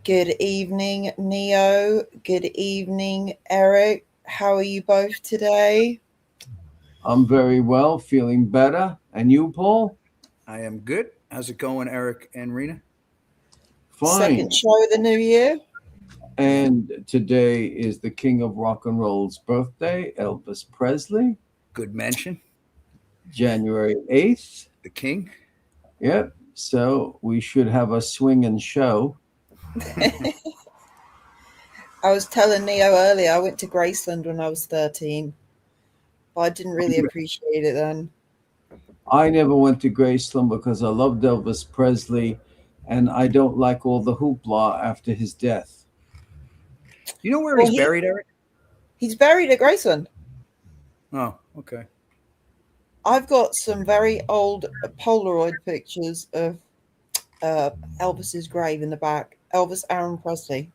Good evening, Neo. Good evening, Eric. How are you both today? I'm very well, feeling better. And you, Paul? I am good. How's it going, Eric and Rena? Fine. Second show of the new year. And today is the King of Rock and Roll's birthday, Elvis Presley, Good mention. January 8th. The King. Yep. So we should have a swinging show. I was telling Neo earlier, I went to Graceland when I was 13, but I didn't really appreciate it then. I never went to Graceland because I loved Elvis Presley and I don't like all the hoopla after his death. You know where Well, he's buried, Eric? He's buried at Graceland. Oh, okay. I've got some very old Polaroid pictures of Elvis's grave in the back. Elvis Aaron Presley.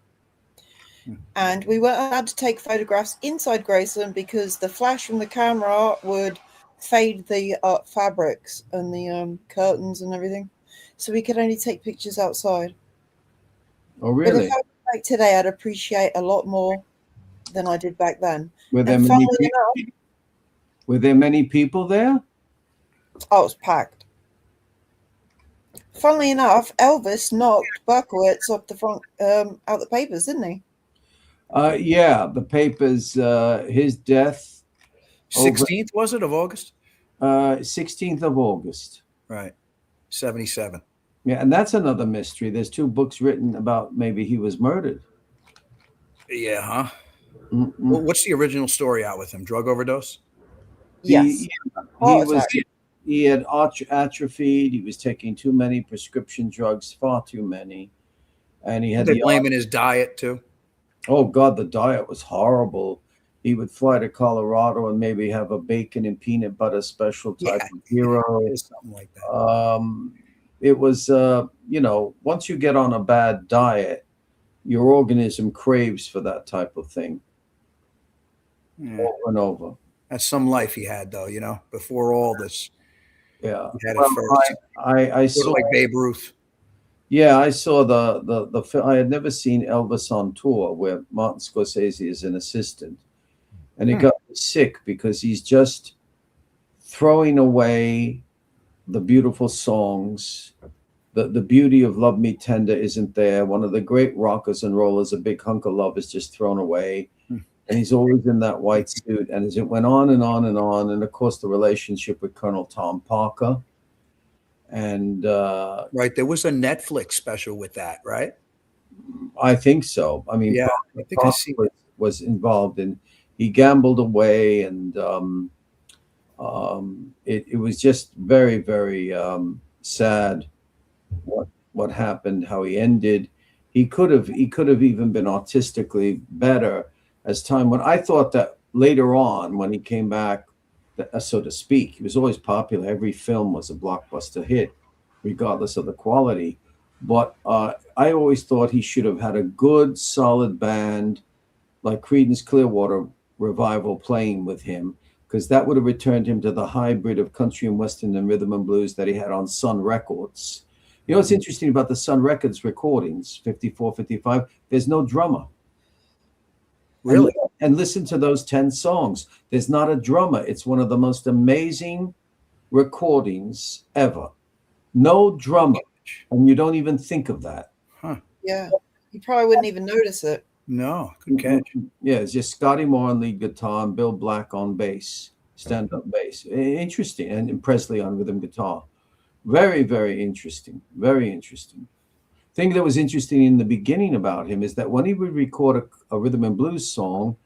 And we weren't allowed to take photographs inside Graceland because the flash from the camera would fade the fabrics and the curtains and everything. So we could only take pictures outside. Oh, But really? if I was back today, I'd appreciate a lot more than I did back then. Were there And many funnily people? enough, Were there many people there? oh, it was packed. Funnily enough, Elvis knocked Berkowitz off the front out the papers, didn't he? Yeah, the papers, his death, 16th, was it, of August? 16th of August. Right. 77. Yeah, and that's another mystery. There's two books written about maybe he was murdered. Yeah, huh? Mm-mm. Well, what's the original story out with him? Drug overdose? Yes. He had atrophied. He was taking too many prescription drugs, far too many, and he had They're blaming his diet too. Oh God, the diet was horrible. He would fly to Colorado and maybe have a bacon and peanut butter special type of hero. Something like that. It was, once you get on a bad diet, your organism craves for that type of thing over and over. That's some life he had, though. Before all this. Yeah, he had it first. I sort of like Babe Ruth. Yeah, I saw the film. I had never seen Elvis on tour, where Martin Scorsese is an assistant, and it got me sick because he's just throwing away the beautiful songs. The beauty of Love Me Tender isn't there. One of the great rockers and rollers, A Big Hunk of Love, is just thrown away. And he's always in that white suit. And as it went on and on and on, and of course the relationship with Colonel Tom Parker. And right, there was a Netflix special with that, right? I think so. I mean, yeah, I think Parker was involved, and he gambled away, and it was just very, very sad what happened, how he ended. He could have even been artistically better as time went. I thought that later on, when he came back, so to speak, he was always popular. Every film was a blockbuster hit, regardless of the quality. But I always thought he should have had a good, solid band like Creedence Clearwater Revival playing with him, because that would have returned him to the hybrid of country and western and rhythm and blues that he had on Sun Records. You know what's interesting about the Sun Records recordings, 54, 55? There's no drummer. Really? And listen to those 10 songs. There's not a drummer. It's one of the most amazing recordings ever. No drummer. And you don't even think of that. Huh. Yeah. You probably wouldn't even notice it. No, good catch. Yeah, it's just Scotty Moore on lead guitar and Bill Black on bass, stand-up bass. Interesting. And Presley on rhythm guitar. Very, very interesting. Very interesting. Thing that was interesting in the beginning about him is that when he would record a rhythm and blues song,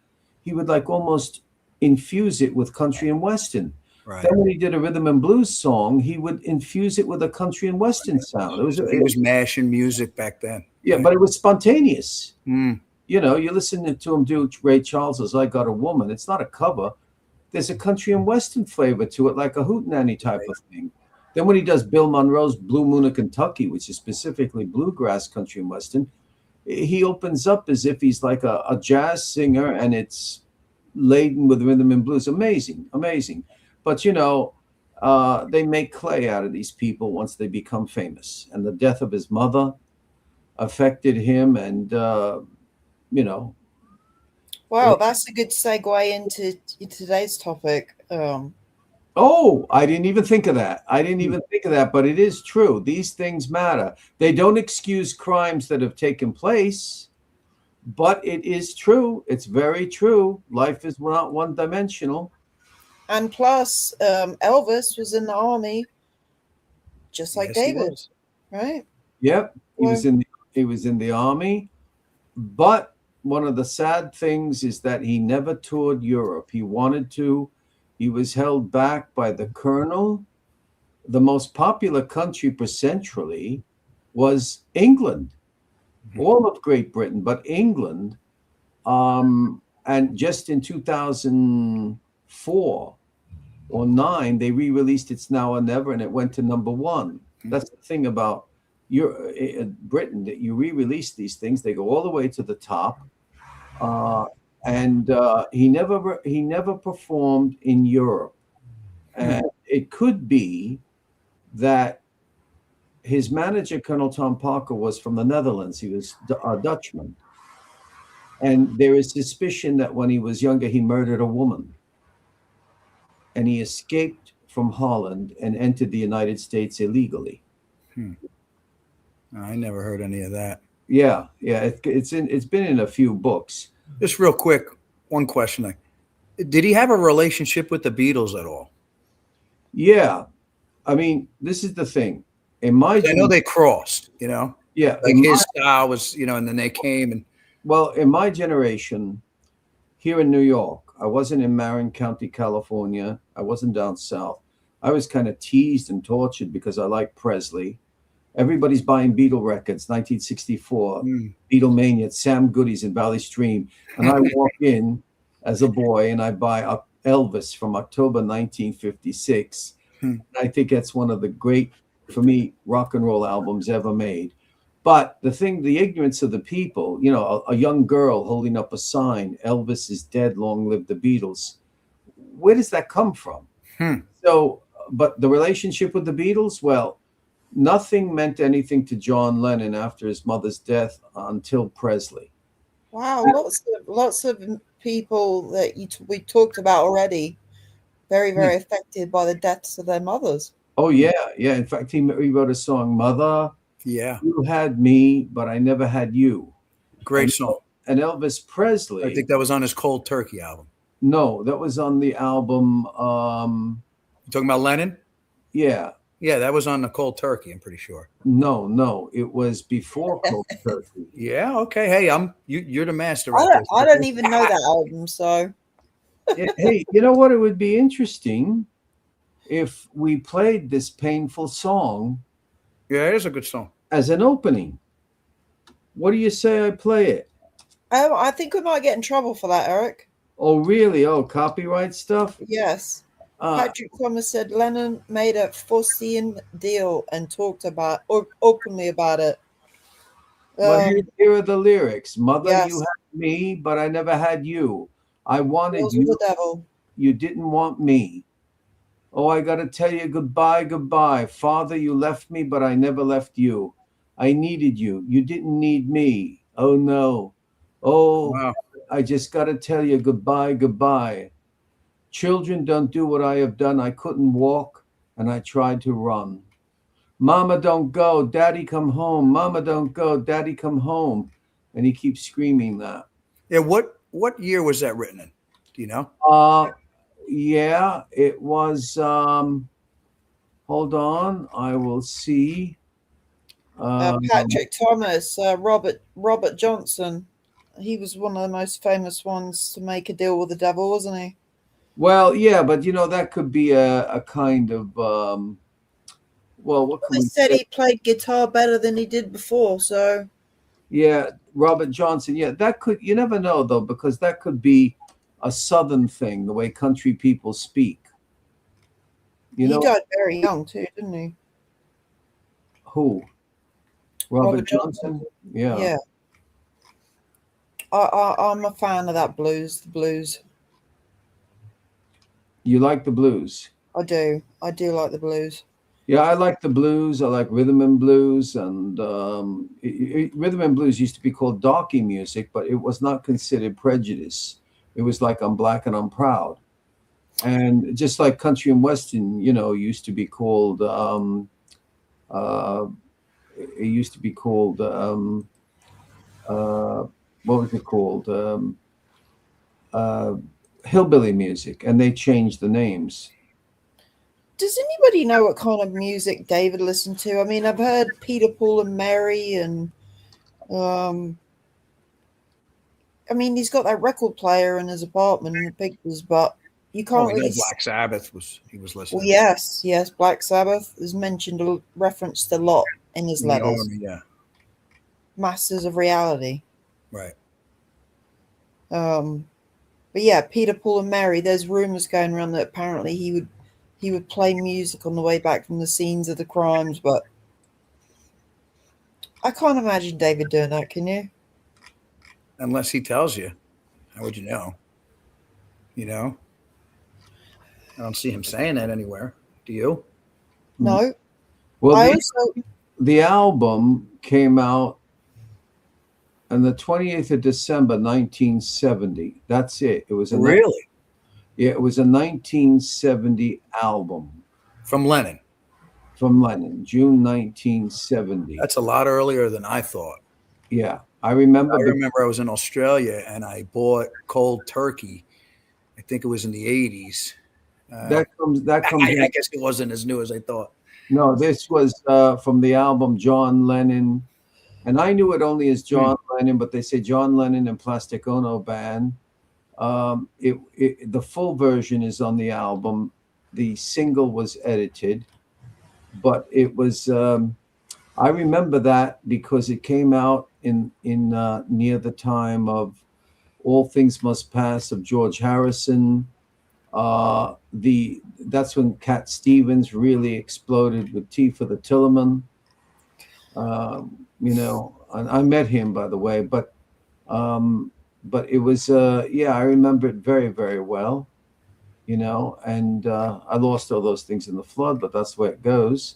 he would like almost infuse it with country and western. Right. Then when he did a rhythm and blues song, he would infuse it with a country and western sound. He was mashing music back then. Yeah, but it was spontaneous. Mm. You know, you're listening to him do Ray Charles's "I Got a Woman." It's not a cover. There's a country and western flavor to it, like a hootenanny type of thing. Then when he does Bill Monroe's Blue Moon of Kentucky, which is specifically bluegrass, country and western, he opens up as if he's like a jazz singer, and it's laden with rhythm and blues. Amazing, amazing. But, you know, they make clay out of these people once they become famous. And the death of his mother affected him, and you know. Wow, that's a good segue into today's topic. Oh, I didn't even think of that. I didn't even think of that, but it is true. These things matter. They don't excuse crimes that have taken place, but it is true. It's very true. Life is not one-dimensional. And plus, Elvis was in the army, just like Yes, he David, was. right? Yep, he was Well, in the army, but one of the sad things is that he never toured Europe. He wanted to. He was held back by the colonel. The most popular country percentually was England, all of Great Britain, but England. And just in 2004 or 9, they re-released It's Now or Never, and it went to number 1. That's the thing about Britain, that you re-release these things, they go all the way to the top. And he never performed in Europe, and it could be that his manager, Colonel Tom Parker, was from the Netherlands. He was a Dutchman, and there is suspicion that when he was younger, he murdered a woman, and he escaped from Holland and entered the United States illegally. I never heard any of that. Yeah, it's been in a few books. Just real quick, one question. Did he have a relationship with the Beatles at all? Yeah, I mean, this is the thing. I know they crossed, Yeah, like his style was, and then they came and. Well, in my generation, here in New York, I wasn't in Marin County, California. I wasn't down south. I was kind of teased and tortured because I liked Presley. Everybody's buying Beatle records, 1964, Beatlemania, Sam Goody's in Valley Stream. And I walk in as a boy and I buy Elvis from October 1956. I think that's one of the great, for me, rock and roll albums ever made. But the ignorance of the people, a young girl holding up a sign, Elvis is dead, long live the Beatles. Where does that come from? So, but the relationship with the Beatles, well, nothing meant anything to John Lennon after his mother's death until Presley. wow, lots of people that we talked about already, very, very affected by the deaths of their mothers. Oh, yeah. In fact, he wrote a song, Mother, yeah, you had me, but I never had you. Great song. And Elvis Presley. I think that was on his Cold Turkey album. No, that was on the album. You talking about Lennon? Yeah. Yeah, that was on the Cold Turkey, I'm pretty sure. No, it was before Cold Turkey. Yeah, okay. Hey, you're the master. I don't even know that album, so. Hey, you know what? It would be interesting if we played this painful song. Yeah, it is a good song. As an opening. What do you say I play it? I think we might get in trouble for that, Eric. Oh, really? Oh, copyright stuff? Yes. Patrick Thomas said Lennon made a Faustian deal and talked openly about it. Well, here are the lyrics. Mother, yes. You had me, but I never had you. I wanted you. The devil. You didn't want me. Oh, I got to tell you goodbye. Father, you left me, but I never left you. I needed you. You didn't need me. Oh, no. Oh, wow. I just got to tell you goodbye. Children don't do what I have done. I couldn't walk, and I tried to run. Mama, don't go. Daddy, come home. Mama, don't go. Daddy, come home. And he keeps screaming that. Yeah, what year was that written in? Do you know? Yeah, it was. Hold on, I will see. Patrick Thomas, Robert Johnson. He was one of the most famous ones to make a deal with the devil, wasn't he? Well, yeah, but that could be a kind of. Well, what can they said he played guitar better than he did before, so. Yeah, Robert Johnson. Yeah, that could. You never know though, because that could be a Southern thing, the way country people speak. He died very young too, didn't he? Who? Robert Johnson? Yeah. Yeah. I'm a fan of that blues. The blues. You like the blues? I do like the blues. Yeah, I like the blues. I like rhythm and blues, and rhythm and blues used to be called darky music, but it was not considered prejudice. It was like I'm black and I'm proud, and just like country and western, used to be called. Uh, it used to be called. Uh, what was it called? Uh, Hillbilly music, and they changed the names. Does anybody know what kind of music David listened to? I mean, I've heard Peter, Paul, and Mary, and um, I mean, he's got that record player in his apartment in the pictures, but you Oh, can't we really. know Black Sabbath was he was Well, listening yes, yes, Black Sabbath is mentioned, referenced a lot in his in the letters. army. Yeah, Masters of Reality. right. Um, but yeah, Peter, Paul, and Mary. There's rumors going around that apparently he would play music on the way back from the scenes of the crimes, but I can't imagine David doing that. Can you? Unless he tells you, how would you know? You know, I don't see him saying that anywhere. Do you? No. Well, I the also the album came out on the 28th of December 1970. That's it. Really? Yeah, it was a 1970 album From Lennon? from Lennon, June 1970. That's a lot earlier than I thought. Yeah, I remember. I remember I was in Australia and I bought cold turkey. I think it was in the 80s. That comes. I guess it wasn't as new as I thought. No, this was from the album John Lennon, and I knew it only as John Lennon, but they say John Lennon and Plastic Ono Band. The full version is on the album. The single was edited, but it was. I remember that because it came out in near the time of All Things Must Pass of George Harrison. That's when Cat Stevens really exploded with Tea for the Tillerman. And I met him, by the way, but it was I remember it very, very well. And I lost all those things in the flood, but that's the way it goes.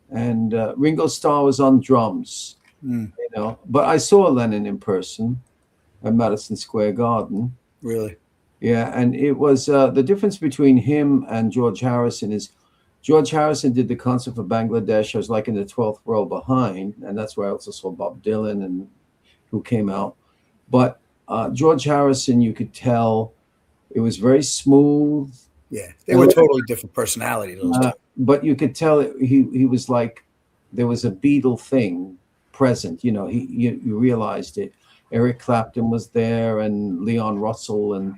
And Ringo Starr was on drums. But I saw Lennon in person at Madison Square Garden. Really? Yeah, and it was the difference between him and George Harrison is George Harrison did the concert for Bangladesh. I was like in the 12th row behind, and that's where I also saw Bob Dylan and who came out. But George Harrison, you could tell it was very smooth. Yeah, they were totally different personalities. But you could tell he was like there was a Beatle thing present. You realized it. Eric Clapton was there, and Leon Russell, and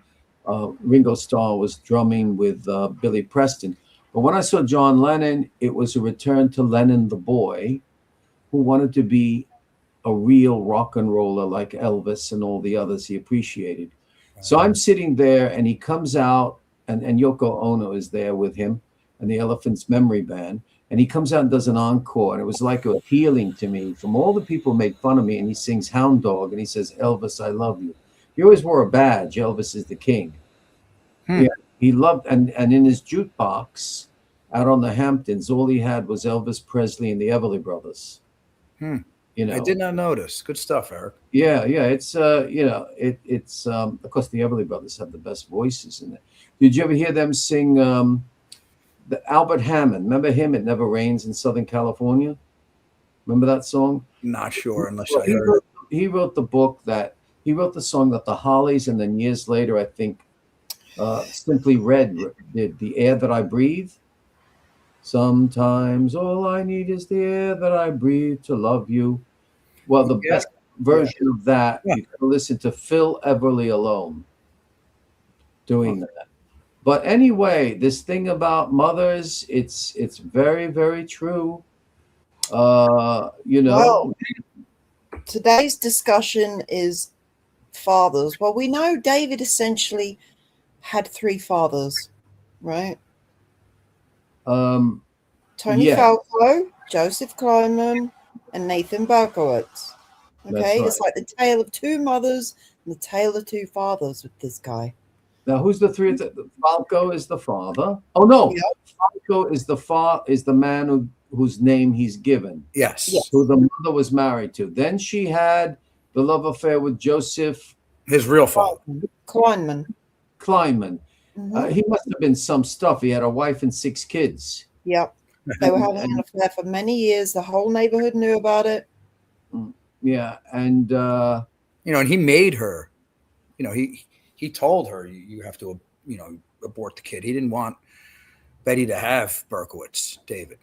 Ringo Starr was drumming with Billy Preston. But when I saw John Lennon, it was a return to Lennon the boy, who wanted to be a real rock and roller like Elvis and all the others he appreciated. So I'm sitting there, and he comes out, and Yoko Ono is there with him, and the Elephants Memory Band. And he comes out and does an encore, and it was like a healing to me. From all the people who made fun of me, and he sings Hound Dog, and he says, "Elvis, I love you." He always wore a badge. Elvis is the king. Yeah, he loved, and in his jukebox out on the Hamptons, all he had was Elvis Presley and the Everly Brothers. I did not notice. Good stuff, Eric. Yeah. It's it's of course the Everly Brothers have the best voices in it. Did you ever hear them sing? The Albert Hammond, remember him? It Never Rains in Southern California. Remember that song? Not sure unless Well, I heard. he wrote the book that he wrote the song that the Hollies, and then years later, I think, Simply Red did The Air That I Breathe. Sometimes all I need is the air that I breathe to love you. Well, the best version of that, you can listen to Phil Everly alone doing that. But anyway, this thing about mothers, it's very, very true. Well, today's discussion is fathers. Well, we know David essentially had 3 fathers, right? Um, Tony Falco, Joseph Kleinman, and Nathan Berkowitz. Okay, That's right. It's like the tale of 2 mothers and the tale of 2 fathers with this guy. Now, who's the three? Falco is the father. Oh no, Yep. Falco is the man whose name he's given, Yes. Yes. who the mother was married to. Then she had the love affair with Joseph His real father. Kleinman. Kleinman. Mhm. He must have been some stuff. He had a wife and 6 kids. Yep. They were having an affair for many years. The whole neighborhood knew about it. Yeah, and And he made her. He told her you have to abort the kid. He didn't want Betty to have Berkowitz, David.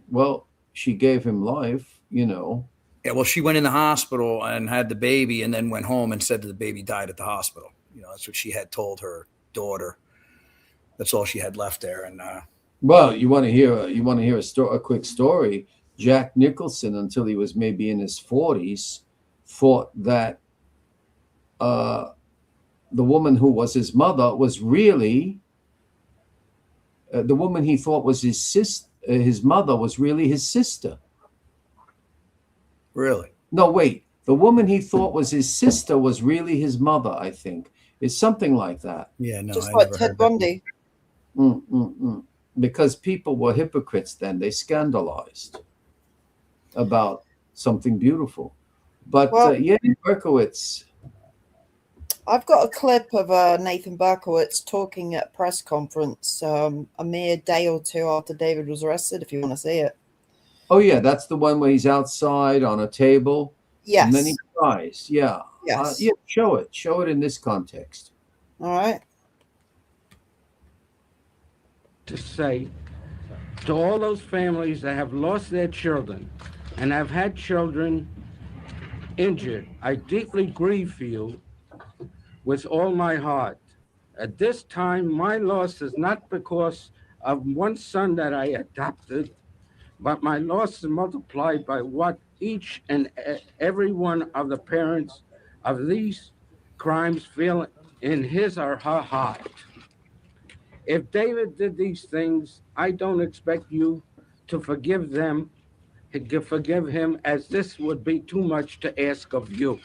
well, she gave him life. Yeah, well, she went in the hospital and had the baby, and then went home and said that the baby died at the hospital. That's what she had told her daughter. That's all she had left there. And Well, you want to hear a quick story. Jack Nicholson, until he was maybe in his 40s, thought that the woman who was his mother was really the woman he thought was his sister. His mother was really his sister. really, No, wait. The woman he thought was his sister was really his mother. I think it's something like that. yeah, no, Just I like never Ted heard that. Bundy. Because people were hypocrites then. They scandalized about something beautiful. But Well- yeah, Berkowitz. I've got a clip of Nathan Berkowitz talking at a press conference a mere day or two after David was arrested, if you want to see it. Oh yeah, that's the one where he's outside on a table. Yes. And then he cries. Yeah. Yes. Yeah, show it. Show it in this context. All right. To say to all those families that have lost their children and have had children injured, I deeply grieve for you with all my heart. At this time, my loss is not because of one son that I adopted, but my loss is multiplied by what each and every one of the parents of these crimes feel in his or her heart. If David did these things, I don't expect you to forgive them, forgive him, as this would be too much to ask of you.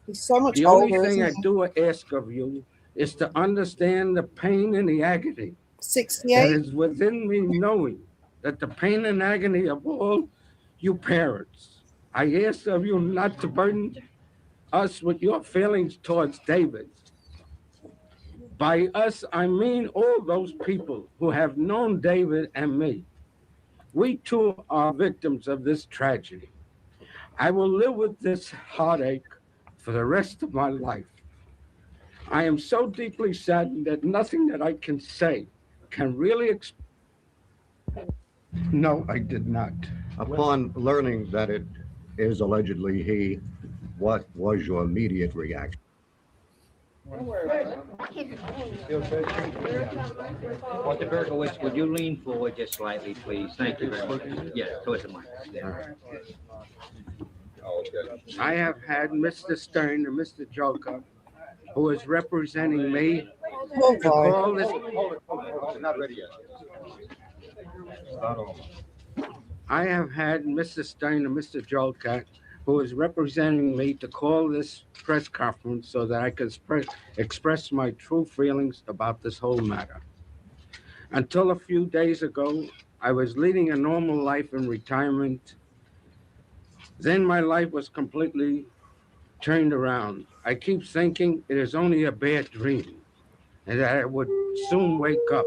He's so much The only older, thing I isn't he? do ask of you is to understand the pain and the agony that 68? is within me, knowing that the pain and agony of all you parents. I ask of you not to burden us with your feelings towards David. By us, I mean all those people who have known David and me. We too are victims of this tragedy. I will live with this heartache for the rest of my life. I am so deeply saddened that nothing that I can say can really No, I did not. Upon learning that it is allegedly he, what was your immediate reaction? Dr. Berkowitz, would you lean forward just slightly, please? Thank you very much. Yes, towards the mic. There. I have had Mr. Stern and Mr. Joker, who is representing me, Oh, to boy. call this. Not ready yet. I have had Mr. Stern and Mr. Joker, who is representing me, to call this press conference so that I could express my true feelings about this whole matter. Until a few days ago, I was leading a normal life in retirement. Then my life was completely turned around. I keep thinking it is only a bad dream and that I would soon wake up.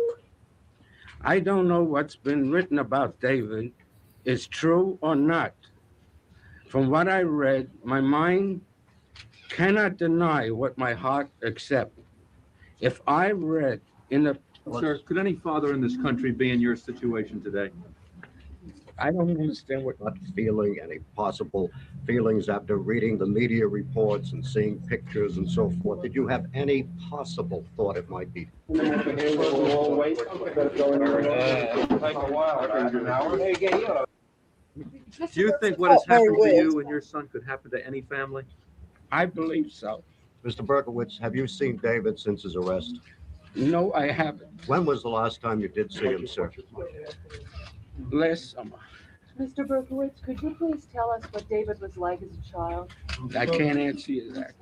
I don't know what's been written about David is true or not. From what I read, my mind cannot deny what my heart accepts. If I read in the... Sir, could any father in this country be in your situation today? I don't understand what... Not feeling any possible feelings after reading the media reports and seeing pictures and so forth. Did you have any possible thought it might be? Do you think what has Oh, very happened to weird. you and your son could happen to any family? I believe so. Mr. Berkowitz, have you seen David since his arrest? No, I haven't. When was the last time you did see him, sir? Last summer. Mr. Berkowitz, could you please tell us what David was like as a child? I can't answer you that.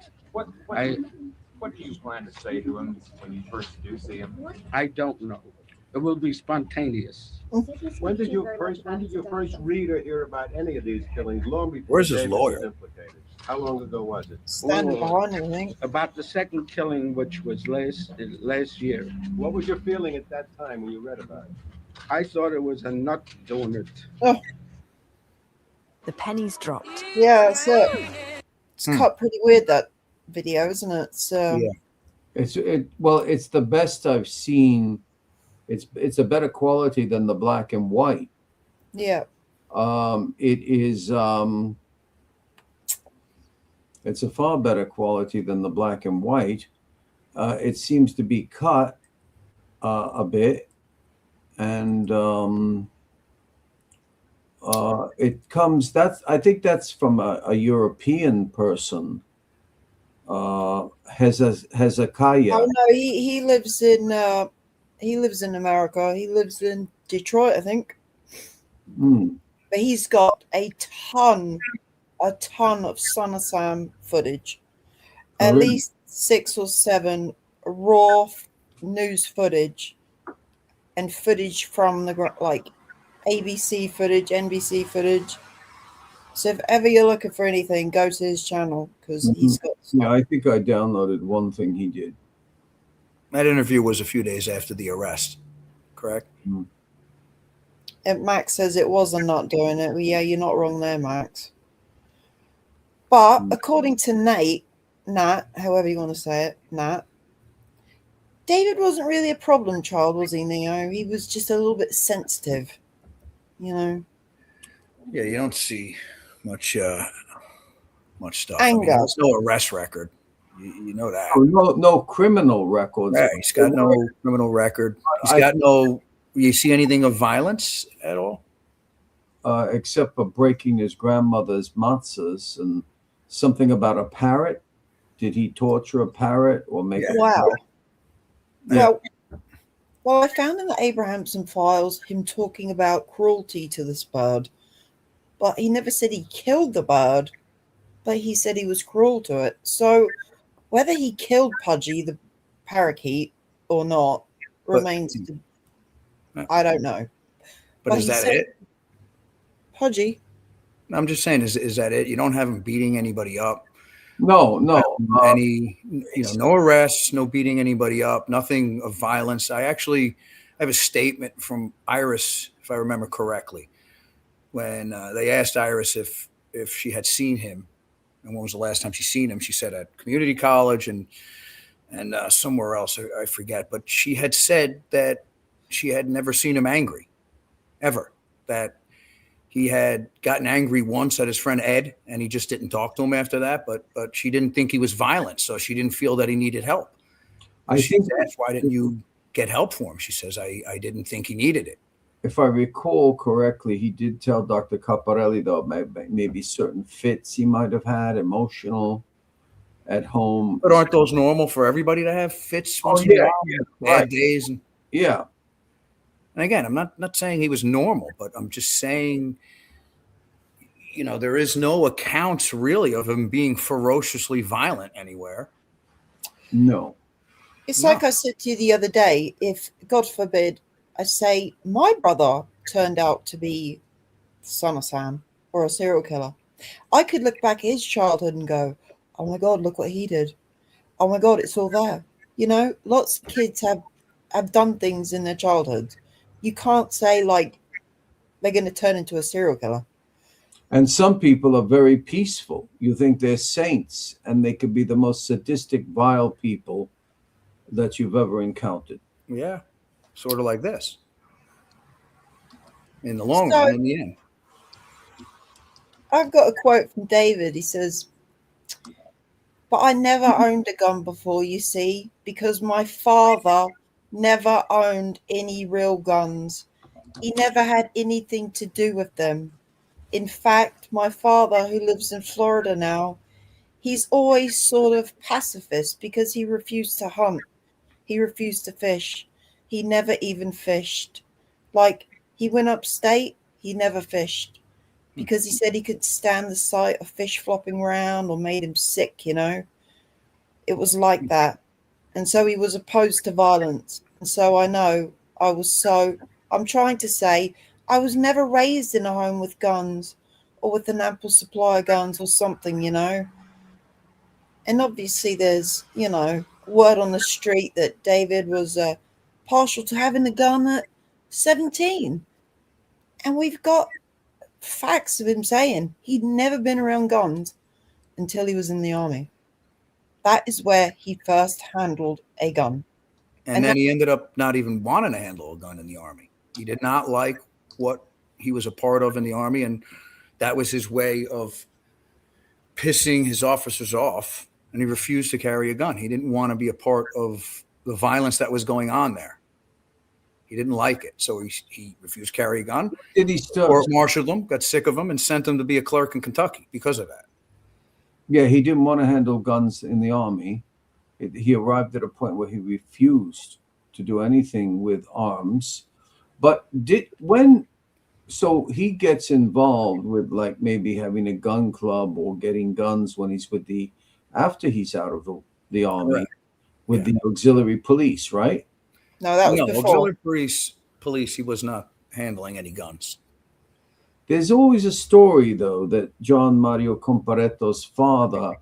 What do you plan to say to him when you first do see him? I don't know. It will be spontaneous. When did you first read or hear about any of these killings? Long before Where's his David lawyer? was implicated. How long ago was it? Standing behind him, I think. About the second killing, which was last year. What was your feeling at that time when you read about it? I thought it was a nut doing it. The pennies dropped. Yeah, so it's cut pretty weird, that video, isn't it? So Yeah. It's the best I've seen. It's a better quality than the black and white. yeah. It is it's a far better quality than the black and white. It seems to be cut a bit, and it comes. I think that's from a European person. Hezekiah. Oh no, he lives in America. He lives in Detroit, I think. Mm. But he's got a ton of Son of Sam footage. At Really? least 6 or 7 raw news footage and footage from the like ABC footage, NBC footage. So if ever you're looking for anything, go to his channel because he's got Yeah, I think I downloaded one thing he did. That interview was a few days after the arrest, correct? And Max says it wasn't not doing it. Well, yeah, you're not wrong there, Max. But according to Nat, however you want to say it, Nat, David wasn't really a problem child, was he, Neo? He was just a little bit sensitive, you know. Yeah, you don't see much stuff. Anger. There's no arrest record. You know that. Oh, no criminal records. Yeah, he's got no criminal record. He's got no. You see anything of violence at all? Except for breaking his grandmother's matzahs and something about a parrot. Did he torture a parrot or make a Wow. Yeah. Well, I found in the Abrahamson files him talking about cruelty to this bird, but he never said he killed the bird, but he said he was cruel to it. So whether he killed Pudgy, the parakeet, or not remains to, I don't know. But is he that said- it? Pudgy. I'm just saying, is that it? You don't have him beating anybody up. No. Any, no arrests, no beating anybody up, nothing of violence. I actually have a statement from Iris, if I remember correctly, when they asked Iris if she had seen him, and when was the last time she seen him. She said at community college and somewhere else, I forget. But she had said that she had never seen him angry, ever. That he had gotten angry once at his friend Ed, and he just didn't talk to him after that. But she didn't think he was violent, so she didn't feel that he needed help. She asked, why didn't you get help for him? She says, I didn't think he needed it. If I recall correctly, he did tell Dr. Caparelli, though, maybe certain fits he might have had, emotional, at home. But aren't those normal for everybody to have fits once in a while? Bad days. Yeah. And again, I'm not saying he was normal, but I'm just saying, there is no accounts really of him being ferociously violent anywhere. No. It's like I said to you the other day, if, God forbid, I say my brother turned out to be the Son of Sam or a serial killer, I could look back at his childhood and go, oh my God, look what he did. Oh my God, it's all there. Lots of kids have done things in their childhood. You can't say like they're going to turn into a serial killer. And some people are very peaceful. You think they're saints, and they could be the most sadistic, vile people that you've ever encountered. Yeah, sort of like this. In the long run, in the end. I've got a quote from David. He says, but I never owned a gun before, you see, because my father never owned any real guns. He never had anything to do with them. In fact, my father, who lives in Florida now, he's always sort of pacifist because he refused to hunt. He refused to fish. He never even fished. Like, he went upstate, he never fished because he said he couldn't stand the sight of fish flopping around or made him sick, It it was like that. And so he was opposed to violence. And so I know I'm trying to say I was never raised in a home with guns or with an ample supply of guns or something, And obviously there's, word on the street that David was partial to having a gun at 17. And we've got facts of him saying he'd never been around guns until he was in the army. That is where he first handled a gun. And then he ended up not even wanting to handle a gun in the army. He did not like what he was a part of in the army, and that was his way of pissing his officers off, and he refused to carry a gun. He didn't want to be a part of the violence that was going on there. He didn't like it, so he refused to carry a gun. Did he still court-martialed him, got sick of him, and sent him to be a clerk in Kentucky because of that. Yeah, he didn't want to handle guns in the army. He arrived at a point where he refused to do anything with arms. But so he gets involved with like maybe having a gun club or getting guns when he's after he's out of the army. Correct. With the auxiliary police, right? No, that was before. Auxiliary police, he was not handling any guns. There's always a story, though, that John Mario Comparetto's father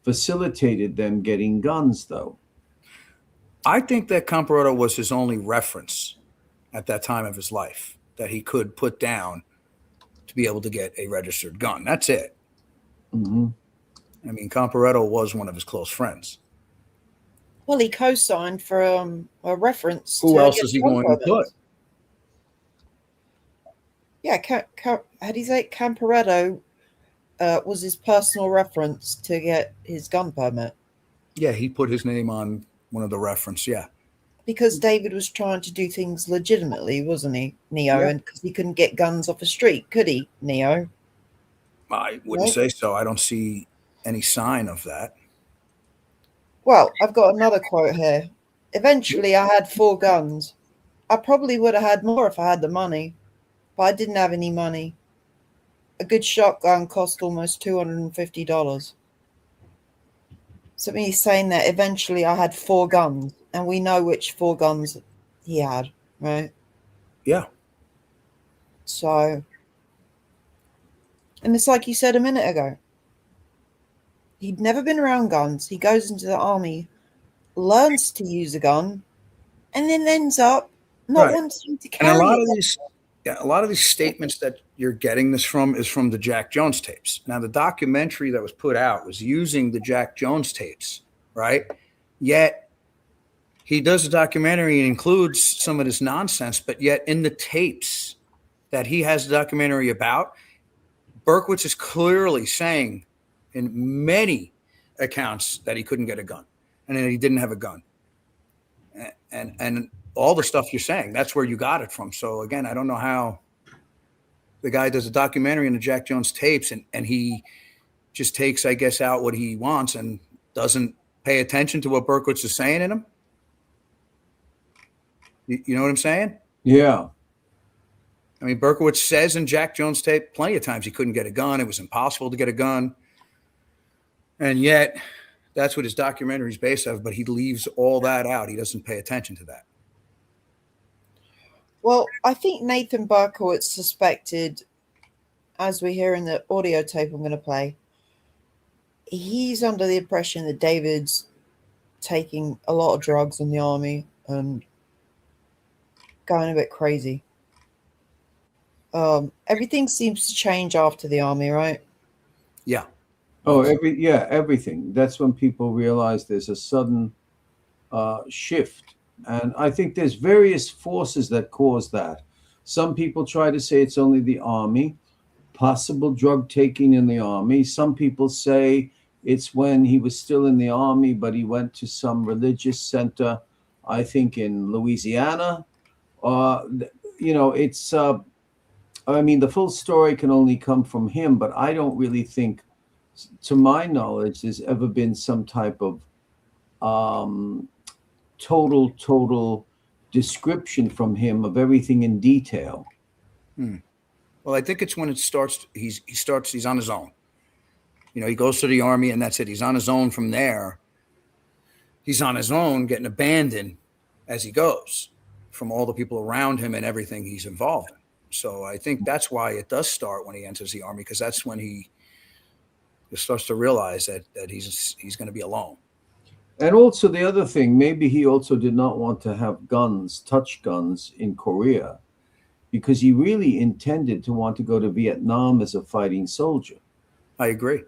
facilitated them getting guns, though. I think that Comparetto was his only reference at that time of his life that he could put down to be able to get a registered gun. That's it. Mm-hmm. I mean, Comparetto was one of his close friends. Well, he co-signed for a reference. Who else is he going to put? Yeah, how do you say Comparetto was his personal reference to get his gun permit. Yeah, he put his name on one of the reference, yeah. Because David was trying to do things legitimately, wasn't he, Neo? Yeah. And because he couldn't get guns off the street, could he, Neo? I wouldn't say so. I don't see any sign of that. Well, I've got another quote here. Eventually, I had 4 guns. I probably would have had more if I had the money, but I didn't have any money. A good shotgun cost almost $250. So he's saying that eventually I had 4 guns, and we know which 4 guns he had, right? Yeah. So, and it's like you said a minute ago. He'd never been around guns. He goes into the army, learns to use a gun, and then ends up not wanting to carry it. A lot of these statements that you're getting this from is from the Jack Jones tapes. Now, the documentary that was put out was using the Jack Jones tapes, right? Yet he does a documentary and includes some of this nonsense, but yet in the tapes that he has the documentary about, Berkowitz is clearly saying in many accounts that he couldn't get a gun and that he didn't have a gun. And all the stuff you're saying, that's where you got it from. So again, I don't know how the guy does a documentary in the Jack Jones tapes and he just takes, I guess, out what he wants and doesn't pay attention to what Berkowitz is saying in him. You know what I'm saying? Yeah. I mean, Berkowitz says in Jack Jones tape plenty of times he couldn't get a gun. It was impossible to get a gun. And yet that's what his documentary is based on, but he leaves all that out. He doesn't pay attention to that. Well, I think Nathan Berkowitz suspected, as we hear in the audio tape I'm going to play, he's under the impression that David's taking a lot of drugs in the army and going a bit crazy. Everything seems to change after the army, right? Yeah. Oh, everything. That's when people realize there's a sudden shift. And I think there's various forces that cause that. Some people try to say it's only the army, possible drug taking in the army. Some people say it's when he was still in the army, but he went to some religious center, I think in Louisiana. It's, I mean, the full story can only come from him, but I don't really think, to my knowledge, there's ever been some type of total description from him of everything in detail. Well, I think it's when it starts, he's on his own. You know, he goes to the army and that's it. He's on his own from there. he's on his own, getting abandoned as he goes from all the people around him and everything he's involved in. So I think that's why it does start when he enters the Army, because that's when he starts to realize that he's going to be alone. And also the other thing, maybe he also did not want to have guns, touch guns in Korea, because he really intended to want to go to Vietnam as a fighting soldier. I agree.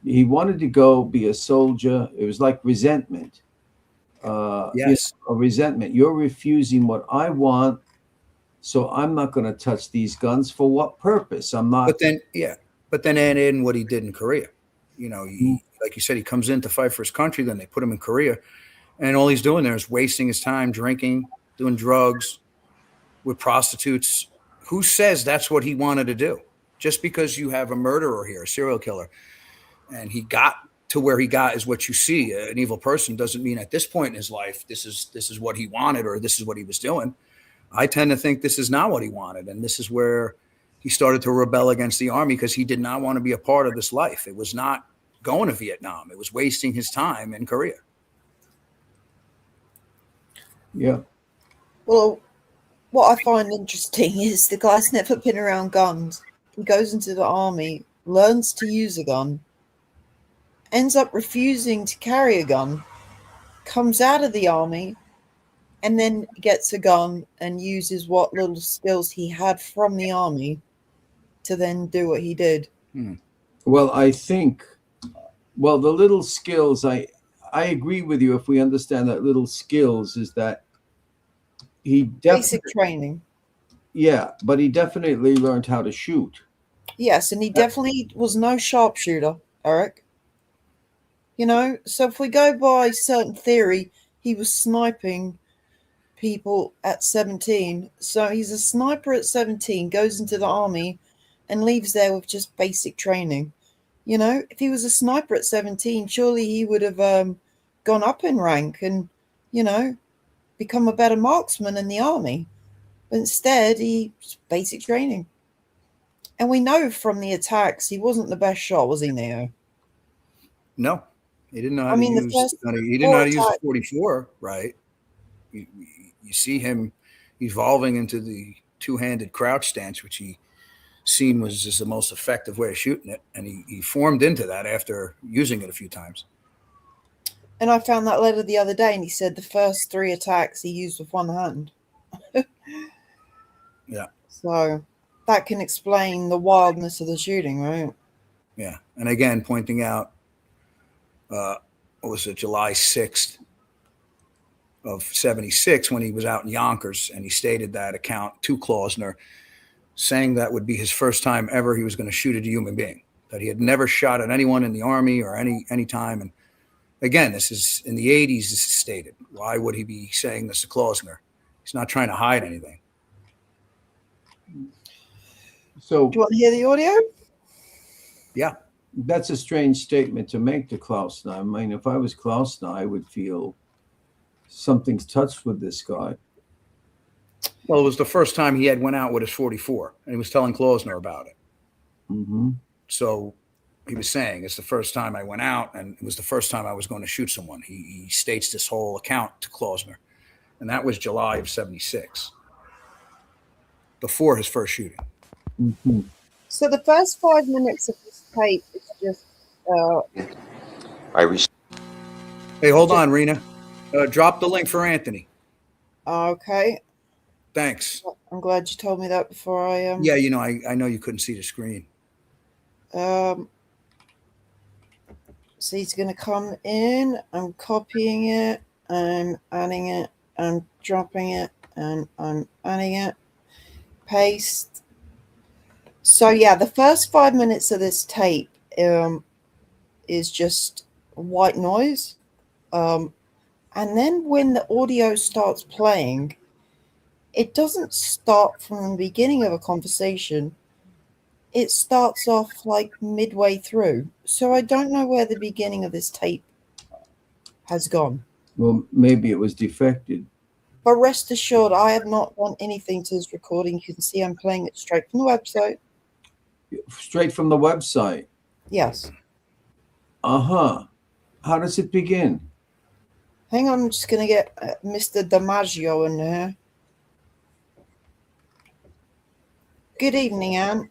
He wanted to go be a soldier. It was like resentment. Yes. A resentment. You're refusing what I want, so I'm not going to touch these guns. For what purpose? I'm not. But then add in what he did in Korea. You know, like you said, he comes in to fight for his country. Then they put him in Korea, and all he's doing there is wasting his time drinking, doing drugs with prostitutes. Who says that's what he wanted to do? Just because you have a murderer here, a serial killer, and he got to where he got is what you see. An evil person doesn't mean at this point in his life this is what he wanted or this is what he was doing. I tend to think this is not what he wanted, and this is where he started to rebel against the Army, because he did not want to be a part of this life. It was not going to Vietnam. It was wasting his time in Korea. Yeah. Well, what I find interesting is the guy's never been around guns. He goes into the Army, learns to use a gun, ends up refusing to carry a gun, comes out of the Army, and then gets a gun and uses what little skills he had from the Army to then do what he did. Well, I think, the little skills, I agree with you. If we understand that little skills is that he Basic training. Yeah, but he definitely learned how to shoot. Yes, and he definitely was no sharpshooter, Eric. You know, so if we go by certain theory, he was sniping people at 17. So he's a sniper at 17, goes into the Army and leaves there with just basic training. You know, if he was a sniper at 17, surely he would have gone up in rank and, you know, become a better marksman in the Army. But instead, he just basic training. And we know from the attacks, he wasn't the best shot, was he, Neo? No, he didn't know how to use. He didn't know how to use the 44, right? You see him evolving into the two-handed crouch stance, which he seen was just the most effective way of shooting it, and he formed into that after using it a few times. And I found that letter the other day, and he said the first 3 attacks he used with one hand. Yeah. So that can explain the wildness of the shooting, right? Yeah. And again, pointing out, what was it, July 6th of 76, when he was out in Yonkers, and he stated that account to Klausner, saying that would be his first time ever he was going to shoot at a human being, that he had never shot at anyone in the Army or any time. And again, this is in the 80s, this is stated. Why would he be saying this to Klausner? He's not trying to hide anything. So, do you want to hear the audio? Yeah. That's a strange statement to make to Klausner. I mean, if I was Klausner, I would feel something's touched with this guy. Well, it was the first time he had went out with his 44, and he was telling Klausner about it. Mm-hmm. So he was saying, it's the first time I went out, and it was the first time I was going to shoot someone. He states this whole account to Klausner, and that was July of 76, before his first shooting. Mm-hmm. So the first 5 minutes of this tape is just... Hey, hold on, Rena. Drop the link for Anthony. Okay. Thanks. I'm glad you told me that before I... Yeah, you know, I know you couldn't see the screen. So he's going to come in. I'm copying it. I'm adding it. I'm dropping it. And I'm adding it. Paste. So, yeah, the first 5 minutes of this tape is just white noise. And then when the audio starts playing, it doesn't start from the beginning of a conversation. It starts off like midway through. So I don't know where the beginning of this tape has gone. Well, maybe it was defected. But rest assured, I have not done anything to this recording. You can see I'm playing it straight from the website. Straight from the website? Yes. Uh-huh. How does it begin? Hang on, I'm just going to get Mr. DiMaggio in there. Good evening, Anne.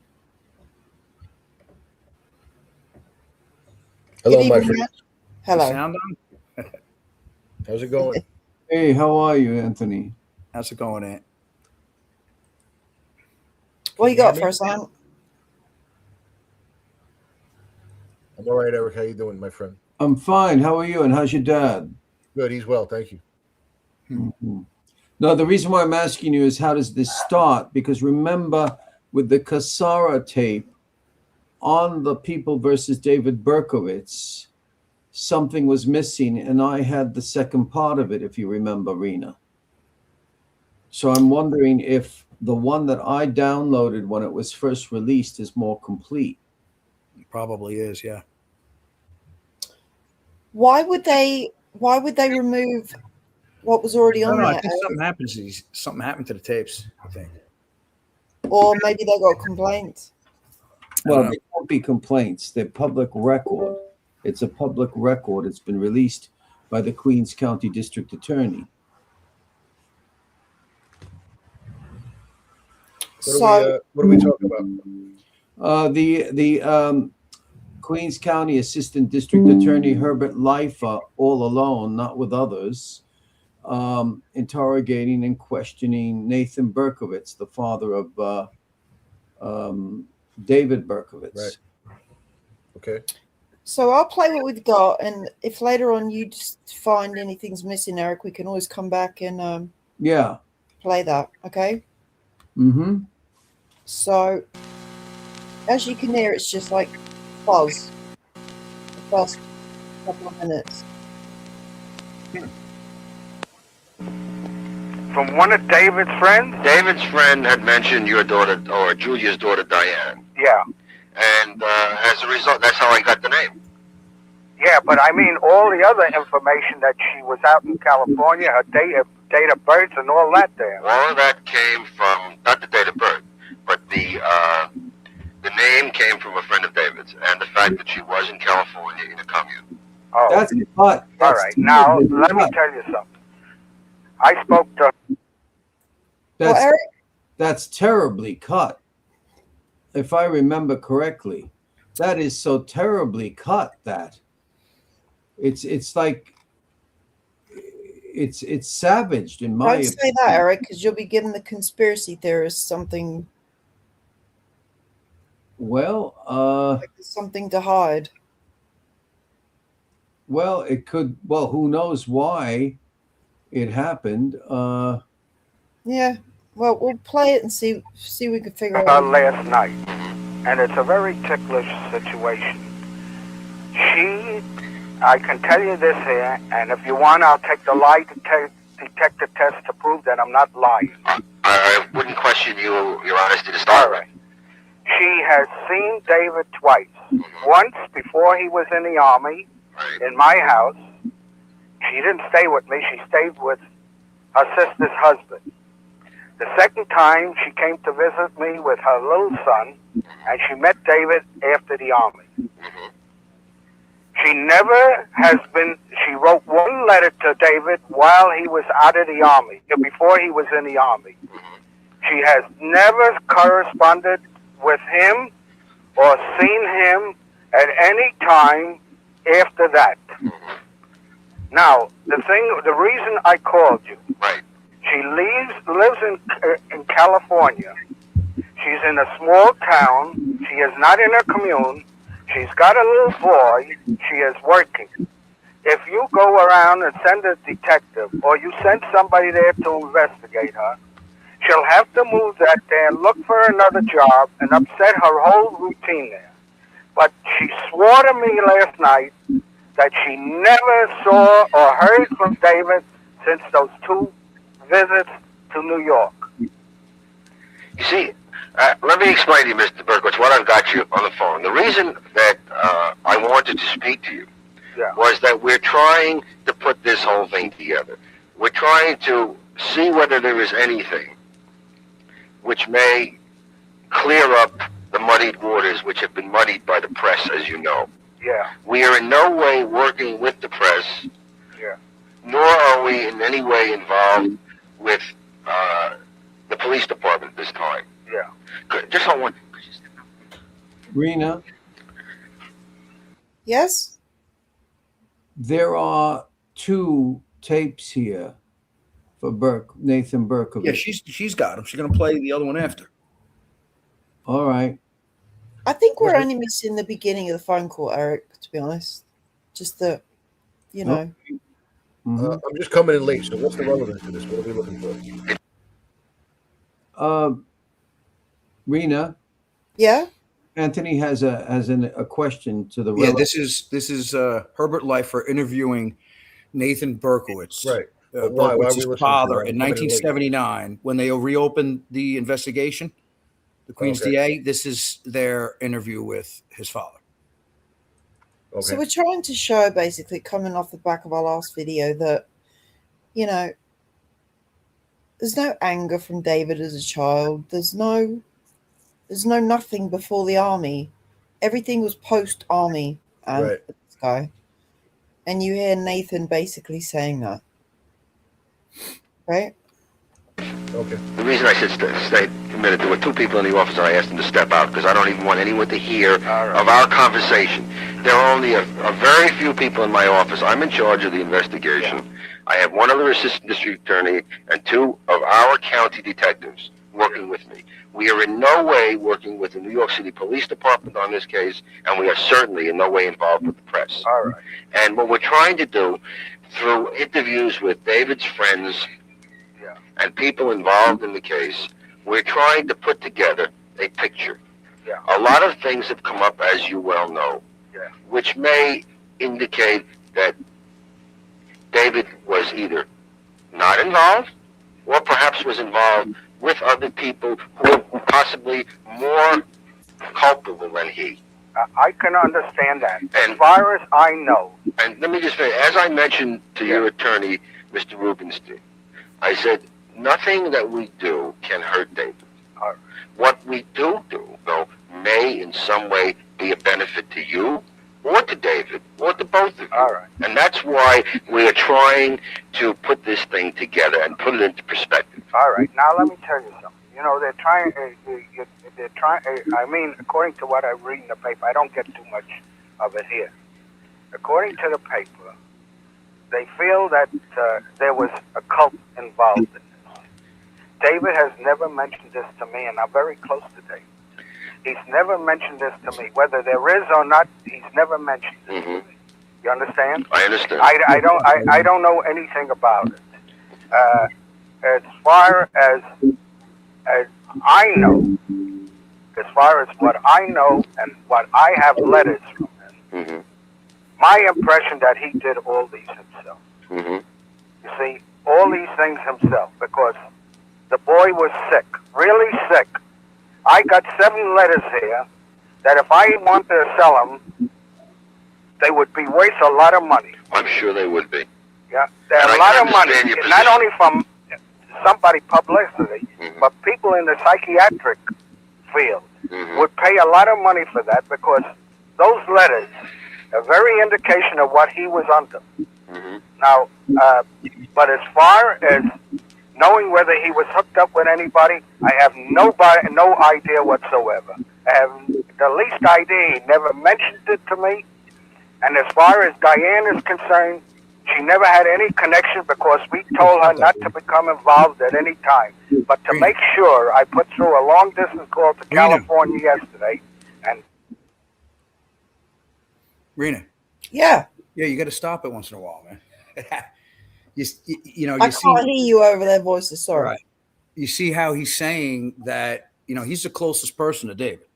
Hello, Good my evening, friend. Anne. Hello. Sound on? How's it going? Hey, how are you, Anthony? How's it going, Ant? What you Can you got hear for me? us, Anne? I'm all right, Eric. How you doing, my friend? I'm fine. How are you? And how's your dad? Good. He's well. Thank you. Mhm. No, the reason why I'm asking you is how does this start? Because remember, with the Casara tape on the People versus David Berkowitz, something was missing, and I had the second part of it, if you remember, Rena. So I'm wondering if the one that I downloaded when it was first released is more complete. Probably is, yeah. Why would they remove what was already No, on no, I there? think something happened to the tapes, I think. Or maybe they got complaints. Well, know. they won't be complaints. They're public record. It's a public record. It's been released by the Queens County District Attorney. What are we talking about? The Queens County Assistant District Attorney Herbert Leifer, all alone, not with others, interrogating and questioning Nathan Berkowitz, the father of David Berkowitz. Right. Okay. So I'll play what we've got, and if later on you just find anything's missing, Eric, we can always come back and Yeah. play that. Okay. Mm-hmm. So as you can hear, it's just like fuzz. The first couple of minutes. From one of David's friends? David's friend had mentioned your daughter, or Julia's daughter, Diane. Yeah. And as a result, that's how I got the name. Yeah, but I mean all the other information that she was out in California, her date of birth and all that there. All of that came from, not the date of birth, but the name came from a friend of David's, and the fact that she was in California in a commune. Oh. That's cut. All right. Now, let me tell you something. I spoke to... That's, Eric? that's terribly cut. If I remember correctly, that is so terribly cut that it's like it's savaged in my Don't say that, Eric, because you'll be giving the conspiracy theorists something. Well, like there's something to hide. Well, it could. Well, who knows why it happened? Yeah. Well, we'll play it and see if we can figure it out. Last night, and it's a very ticklish situation. I can tell you this here, and if you want, I'll take the lie detector test to prove that I'm not lying. I wouldn't question your honesty to start with. She has seen David twice. Once before he was in the Army, in my house. She didn't stay with me. She stayed with her sister's husband. The second time, she came to visit me with her little son, and she met David after the Army. She never has been, she wrote one letter to David while he was out of the Army, before he was in the Army. She has never corresponded with him or seen him at any time after that. Now, the reason I called you, she lives in California. She's in a small town. She is not in her commune. She's got a little boy. She is working. If you go around and send a detective, or you send somebody there to investigate her, she'll have to move that there, look for another job, and upset her whole routine there. But she swore to me last night that she never saw or heard from David since those 2 visits to New York. You see, let me explain to you, Mr. Berkowitz, what I've got you on the phone. The reason that I wanted to speak to you was that we're trying to put this whole thing together. We're trying to see whether there is anything which may clear up the muddied waters which have been muddied by the press, as you know. Yeah. We are in no way working with the press. Yeah. nor are we in any way involved with the police department this time. Yeah. Good. Just on one. Rena, Yes? there are 2 tapes here for Nathan Berkowitz. Yeah, she's got him. She's gonna play the other one after. All right. I think we're only missing the beginning of the phone call, Eric, to be honest. Just the, you know. Mhm. I'm just coming in late, so what's the relevance to this? What are we looking for? Rena, Yeah? Anthony has a question to the Yeah, this is Herbert Leifer interviewing Nathan Berkowitz. Right. Why are we Berkowitz's listening father to in that? I'm coming in late. 1979 when they reopened the investigation, the Queens Okay. DA. This is their interview with his father. Okay. So we're trying to show, basically, coming off the back of our last video, that, you know, there's no anger from David as a child. There's no nothing before the army. Everything was post-army and Right. this guy. And you hear Nathan basically saying that. Right? Okay. The reason I said stay a minute, there were 2 people in the office and I asked them to step out because I don't even want anyone to hear of our conversation. There are only a very few people in my office. I'm in charge of the investigation. I have 1 other assistant district attorney and 2 of our county detectives working with me. We are in no way working with the New York City Police Department on this case, and we are certainly in no way involved with the press. All right. And what we're trying to do, through interviews with David's friends and people involved in the case, we're trying to put together a picture. Yeah. A lot of things have come up, as you well know, which may indicate that David was either not involved or perhaps was involved with other people who were possibly more culpable than he. I can understand that. As far as I know. And let me just say, as I mentioned to your attorney, Mr. Rubenstein, I said, nothing that we do can hurt David. What we do, though, may in some way be a benefit to you or to David or to both of you. All right. And that's why we are trying to put this thing together and put it into perspective. All right. Now let me tell you something. You know, they're trying. I mean, according to what I read in the paper, I don't get too much of it here. According to the paper, they feel that there was a cult involved in this. David has never mentioned this to me, and I'm very close to David. He's never mentioned this to me. Whether there is or not, he's never mentioned this to me. You understand? I understand. I don't know anything about it. As far as I know, as far as what I know and what I have letters from him, my impression that he did all these himself. You see, all these things himself, because the boy was sick, really sick. I got 7 letters here that if I wanted to sell them, they would be worth a lot of money. I'm sure they would be. Yeah, there's And a I lot can of money, understand your not only from somebody publicity, but people in the psychiatric field would pay a lot of money for that because those letters are very indication of what he was under. Now, but as far as knowing whether he was hooked up with anybody, I have no idea whatsoever. I have the least idea. He never mentioned it to me. And as far as Diane is concerned, she never had any connection because we told her not to become involved at any time. But to make sure, I put through a long-distance call to California yesterday. And Rena. Yeah. Yeah, you got to stop it once in a while, man. you I can't hear you over their voices. Sorry. Right. You see how he's saying that, he's the closest person to David.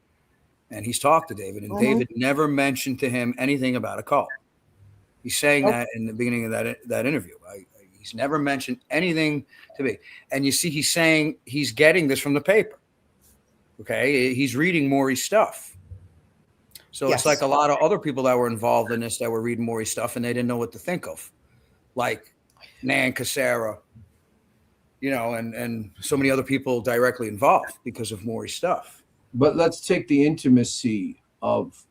And he's talked to David, and David never mentioned to him anything about a call. He's saying that in the beginning of that interview. He's never mentioned anything to me. And you see, he's saying he's getting this from the paper. Okay, he's reading Maury's stuff. So it's like a lot of other people that were involved in this that were reading Maury's stuff, and they didn't know what to think of, like Nan Cassara, and so many other people directly involved because of Maury's stuff. But let's take the intimacy of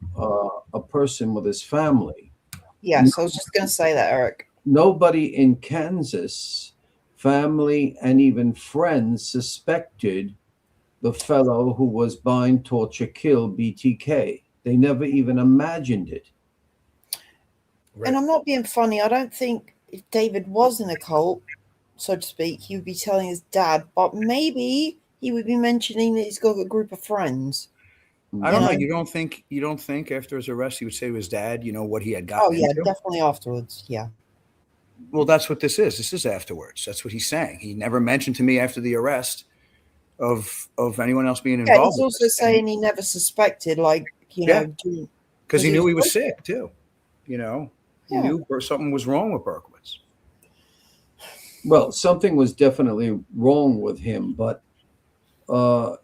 a person with his family. Yes, I was just going to say that, Eric. nobody in Kansas, family and even friends, suspected the fellow who was bind, torture, kill BTK. They never even imagined it. And I'm not being funny. I don't think if David was in a cult, so to speak, he would be telling his dad, but maybe he would be mentioning that he's got a group of friends. I don't know. You don't think after his arrest he would say to his dad, what he had gotten Oh yeah, into? definitely afterwards. Yeah. Well, that's what this is. This is afterwards. That's what he's saying. He never mentioned to me after the arrest of anyone else being involved. Yeah, he's also saying he never suspected, because he knew he was sick too. He knew something was wrong with Berkowitz. Well, something was definitely wrong with him, but whether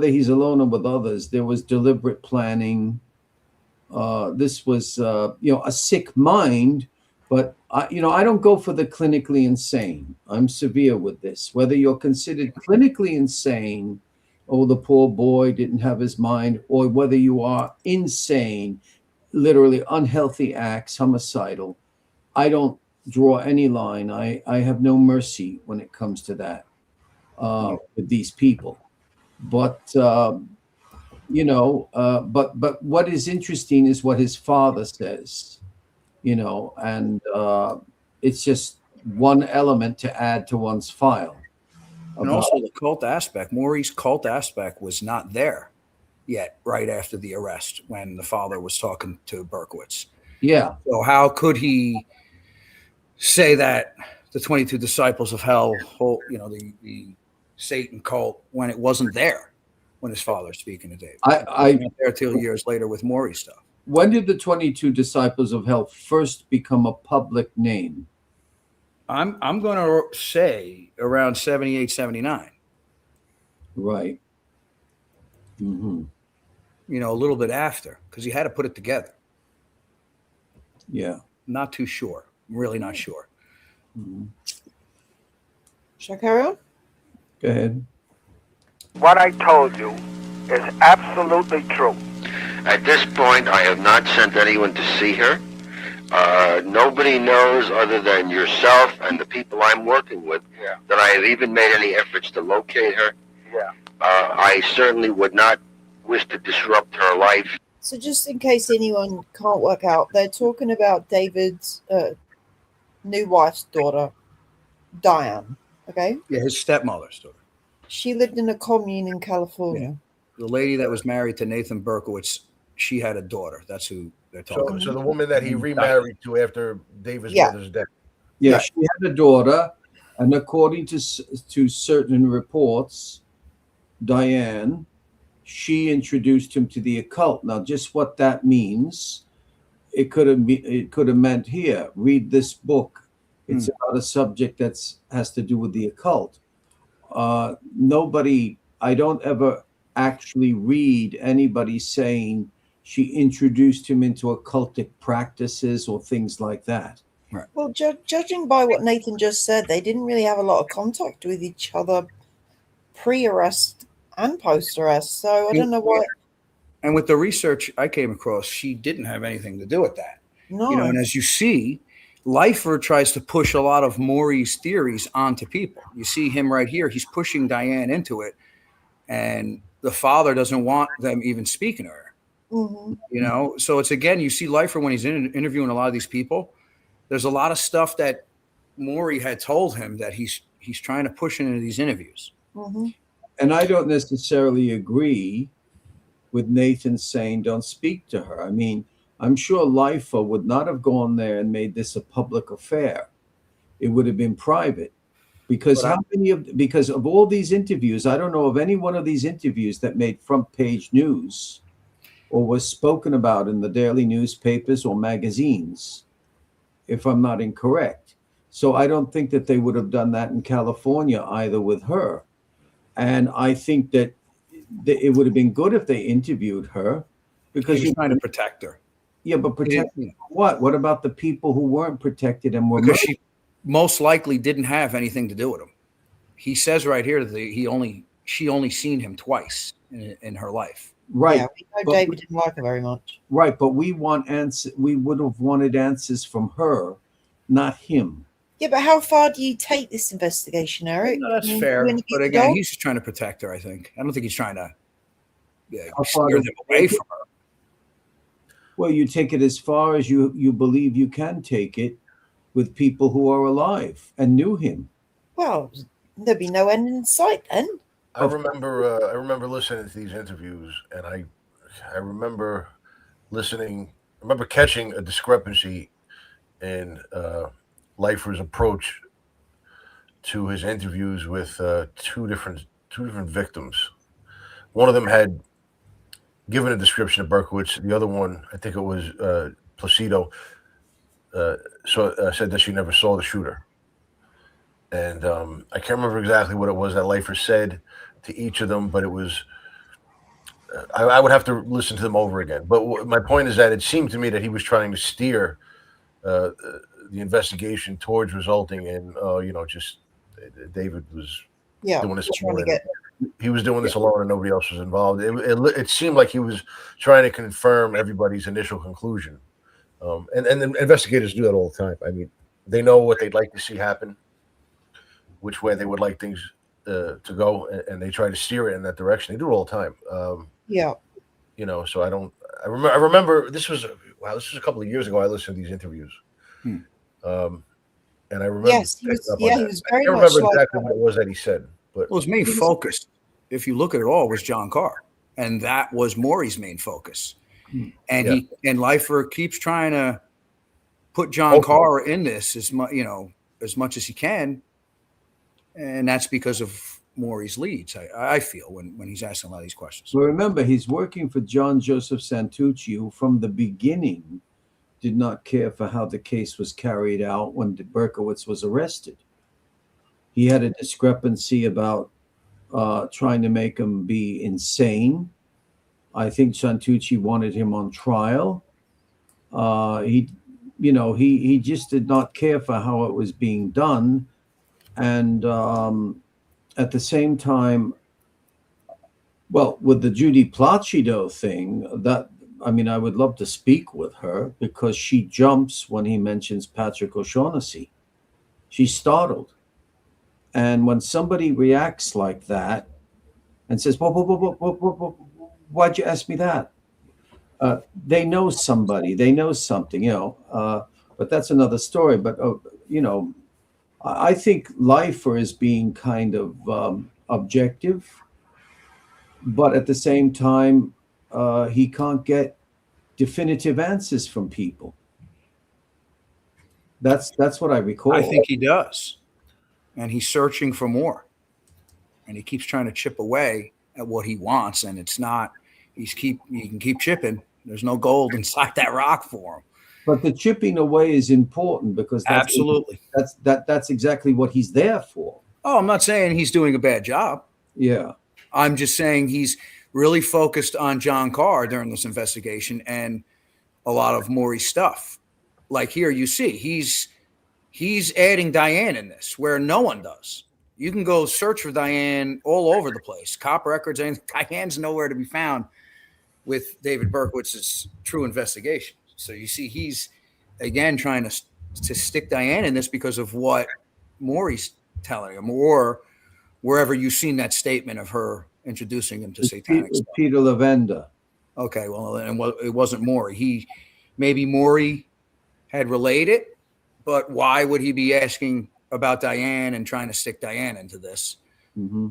he's alone or with others, there was deliberate planning. This was, a sick mind, but I don't go for the clinically insane. I'm severe with this. Whether you're considered clinically insane, oh, the poor boy didn't have his mind, or whether you are insane, literally unhealthy acts, homicidal, I don't draw any line. I have no mercy when it comes to that with these people. But but what is interesting is what his father says, and it's just one element to add to one's file. And also the cult aspect. Maury's cult aspect was not there yet right after the arrest when the father was talking to Berkowitz. Yeah. So how could he say that the 22 disciples of hell, the Satan cult, when it wasn't there when his father's speaking to David? I not there till years later with Maury stuff. When did the 22 disciples of hell first become a public name? I'm going to say around 78, 79. Right. Mm-hmm. A little bit after, because he had to put it together. Yeah. Not too sure. I'm really not sure. Mm-hmm. Shall I carry on? Go ahead. What I told you is absolutely true. At this point, I have not sent anyone to see her. Nobody knows other than yourself and the people I'm working with that I have even made any efforts to locate her. Yeah. I certainly would not wish to disrupt her life. So just in case anyone can't work out, they're talking about David's new wife's daughter, Diane. Okay? Yeah, his stepmother's daughter. She lived in a commune in California. The lady that was married to Nathan Berkowitz, she had a daughter. That's who they're talking about. So the woman that he remarried to after David's mother's death. Yeah, she had a daughter, and according to certain reports, Diane, she introduced him to the occult. Now, just what that means, it could have meant here. Read this book. It's about a subject has to do with the occult. I don't ever actually read anybody saying she introduced him into occultic practices or things like that. Right. Well, judging by what Nathan just said, they didn't really have a lot of contact with each other pre-arrest and post-arrest. So I don't know why. And with the research I came across, she didn't have anything to do with that. No. And as you see, Leifer tries to push a lot of Maury's theories onto people. You see him right here. He's pushing Diane into it. And the father doesn't want them even speaking to her. Mm-hmm. So it's, again, you see Leifer when he's interviewing a lot of these people. There's a lot of stuff that Maury had told him that he's trying to push into these interviews. Mm-hmm. And I don't necessarily agree with Nathan saying don't speak to her. I mean, I'm sure Leifer would not have gone there and made this a public affair. It would have been private. Because because of all these interviews, I don't know of any one of these interviews that made front page news or was spoken about in the daily newspapers or magazines, if I'm not incorrect. So I don't think that they would have done that in California either with her. And I think that it would have been good if they interviewed her because he's trying to protect her. Yeah, but protect what? What about the people who weren't protected and were because she most likely didn't have anything to do with him. He says right here that she only seen him twice in her life. Right. Yeah, we know David didn't like her very much. Right, but we want answers. We would have wanted answers from her not him. Yeah, but how far do you take this investigation, Eric? No, that's I mean, fair. when you But get again, dog- he's just trying to protect her, I think. I don't think he's trying to How far steer does them it away take it? from her. Well, you take it as far as you believe you can take it with people who are alive and knew him. well, there'd be no end in sight then. I remember listening to these interviews, and I remember catching a discrepancy in Leifer's approach to his interviews with two different victims. One of them had given a description of Berkowitz. The other one, I think it was Placido, said that she never saw the shooter. And I can't remember exactly what it was that Leifer said to each of them, but it was, I would have to listen to them over again. But my point is that it seemed to me that he was trying to steer the investigation towards resulting in, just David was doing this alone. He was doing this alone and nobody else was involved. It seemed like he was trying to confirm everybody's initial conclusion. And investigators do that all the time. I mean, they know what they'd like to see happen, which way they would like things to go, and they try to steer it in that direction. They do it all the time. So I remember this was a couple of years ago. I listened to these interviews. And I remember. Yes, he was very I much remember like exactly that. what it was that he said. But Well, his main focus, if you look at it all, was John Carr. And that was Maury's main focus. And Leifer keeps trying to put John Carr in this as much as he can. And that's because of Maury's leads, I feel, when he's asking a lot of these questions. So remember, he's working for John Joseph Santucci, who from the beginning did not care for how the case was carried out when Berkowitz was arrested. He had a discrepancy about trying to make him be insane. I think Santucci wanted him on trial. He just did not care for how it was being done. And at the same time, well, with the Judy Placido thing, I would love to speak with her because she jumps when he mentions Patrick O'Shaughnessy. She's startled. And when somebody reacts like that and says, why'd you ask me that? They know somebody, they know something, but that's another story. But, I think Leifer is being kind of objective, but at the same time, he can't get definitive answers from people. That's what I recall. I think he does. And he's searching for more. And he keeps trying to chip away at what he wants. And it's not, you can keep chipping. There's no gold inside that rock for him. But the chipping away is important because absolutely that's exactly what he's there for. Oh, I'm not saying he's doing a bad job. Yeah. I'm just saying he's really focused on John Carr during this investigation and a lot of Maury's stuff. Like here you see, he's adding Diane in this where no one does. You can go search for Diane all over the place. Cop records, and Diane's nowhere to be found with David Berkowitz's true investigation. So you see he's, again, trying to stick Diane in this because of what Maury's telling him, or wherever you've seen that statement of her introducing him to satanic stuff. Peter Lavenda. Okay, well, and it wasn't Maury. Maybe Maury had relayed it, but why would he be asking about Diane and trying to stick Diane into this? Mm-hmm.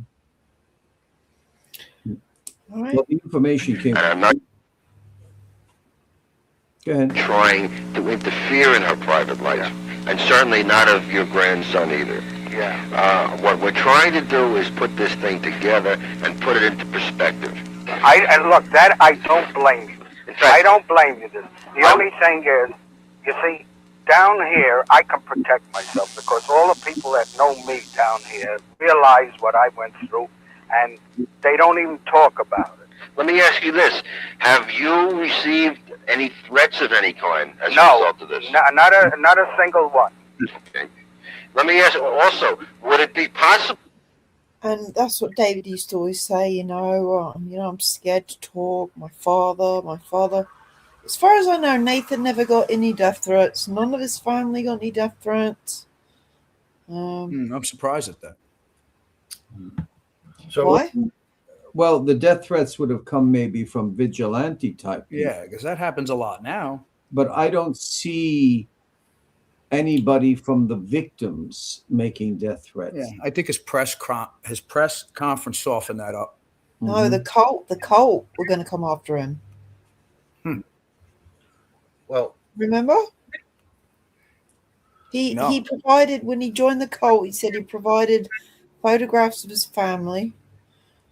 All right. Well, the information came. I'm not trying to interfere in her private life, and certainly not of your grandson either. Yeah. What we're trying to do is put this thing together and put it into perspective. And look, that I don't blame you. I don't blame you. The only thing is, you see, down here, I can protect myself because all the people that know me down here realize what I went through, and they don't even talk about it. Let me ask you this. Have you received any threats of any kind as a result of this? Not a single one. Okay. Let me ask also, would it be possible? And that's what David used to always say, I'm scared to talk. My father. As far as I know, Nathan never got any death threats. None of his family got any death threats. I'm surprised at that. So Why? Well, the death threats would have come maybe from vigilante type people. Yeah, because that happens a lot now. But I don't see anybody from the victims making death threats. Yeah, I think his press conference softened that up. No, the cult were going to come after him. Well, remember? He provided, when he joined the cult, he said he provided photographs of his family.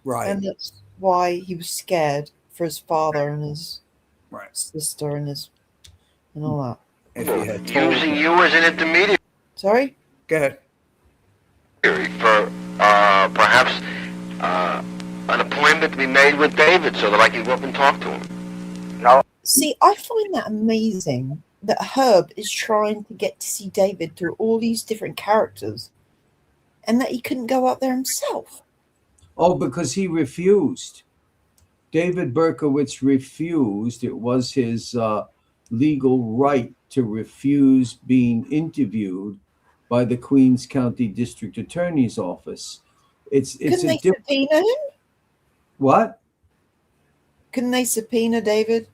Right. And that's why he was scared for his father and his sister and all that. If he had told Using you as an intermediary Sorry? Go ahead. for perhaps an appointment to be made with David so that I can go up and talk to him. No. See, I find that amazing that Herb is trying to get to see David through all these different characters and that he couldn't go up there himself. Oh, because he refused. David Berkowitz refused. It was his legal right to refuse being interviewed by the Queens County District Attorney's Office. Couldn't they subpoena him? What? Couldn't they subpoena David?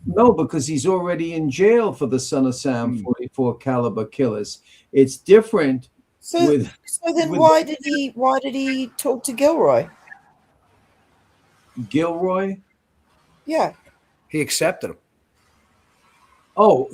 No, because he's already in jail for the Son of Sam 44 caliber killers. It's different. So then why did he talk to Gilroy? Gilroy? Yeah. He accepted him. Oh,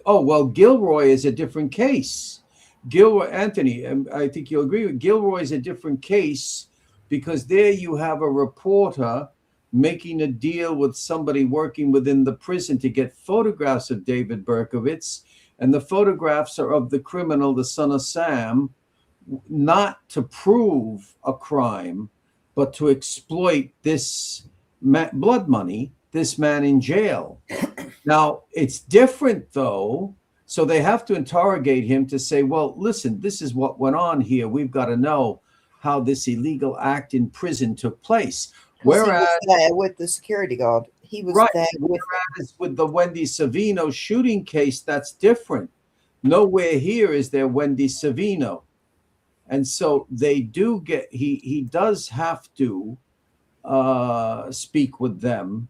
well, Gilroy is a different case. Gilroy, Anthony, I think you'll agree with Gilroy is a different case because there you have a reporter making a deal with somebody working within the prison to get photographs of David Berkowitz, and the photographs are of the criminal, the Son of Sam, not to prove a crime, but to exploit this blood money, this man in jail. Now, it's different, though, so they have to interrogate him to say, well, listen, this is what went on here. We've got to know how this illegal act in prison took place. Whereas he was there with the security guard. He was there with the Wendy Savino shooting case, that's different. Nowhere here is there Wendy Savino. And so they do get, he does have to speak with them.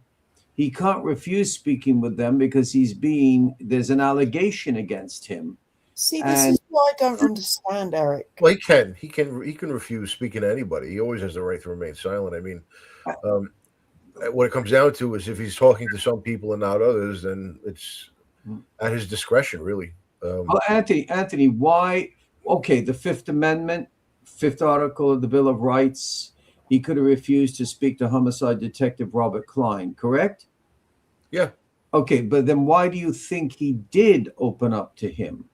He can't refuse speaking with them because there's an allegation against him. See, this is what I don't understand, Eric. Well, he can refuse speaking to anybody. He always has the right to remain silent. I mean, what it comes down to is if he's talking to some people and not others, then it's at his discretion, really. Well, Anthony, why? Okay, the Fifth Amendment, Fifth Article of the Bill of Rights. He could have refused to speak to homicide detective Robert Klein, correct? Yeah. Okay, but then why do you think he did open up to him?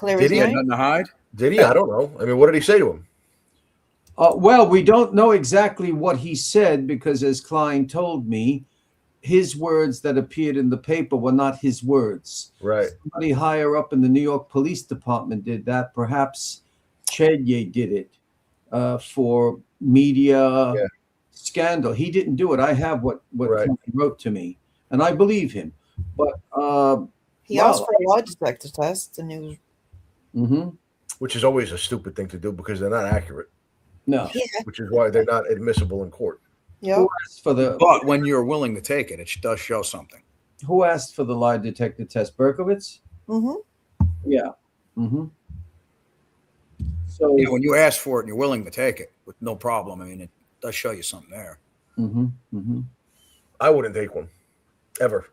Did he have nothing to hide? Did he? I don't know. I mean, what did he say to him? Well, we don't know exactly what he said because, as Klein told me, his words that appeared in the paper were not his words. Right. Somebody higher up in the New York Police Department did that. Perhaps Chedye did it for media scandal. He didn't do it. I have what Klein wrote to me, and I believe him. But he asked for a lie detector test, and he was. Mm-hmm. Which is always a stupid thing to do because they're not accurate. No. Yeah. Which is why they're not admissible in court. Yeah. But when you're willing to take it, it does show something. Who asked for the lie detector test? Berkowitz? Mm-hmm. Yeah. Mm-hmm. So when you ask for it and you're willing to take it with no problem, I mean, it does show you something there. Mm-hmm. Mm-hmm. I wouldn't take one, ever.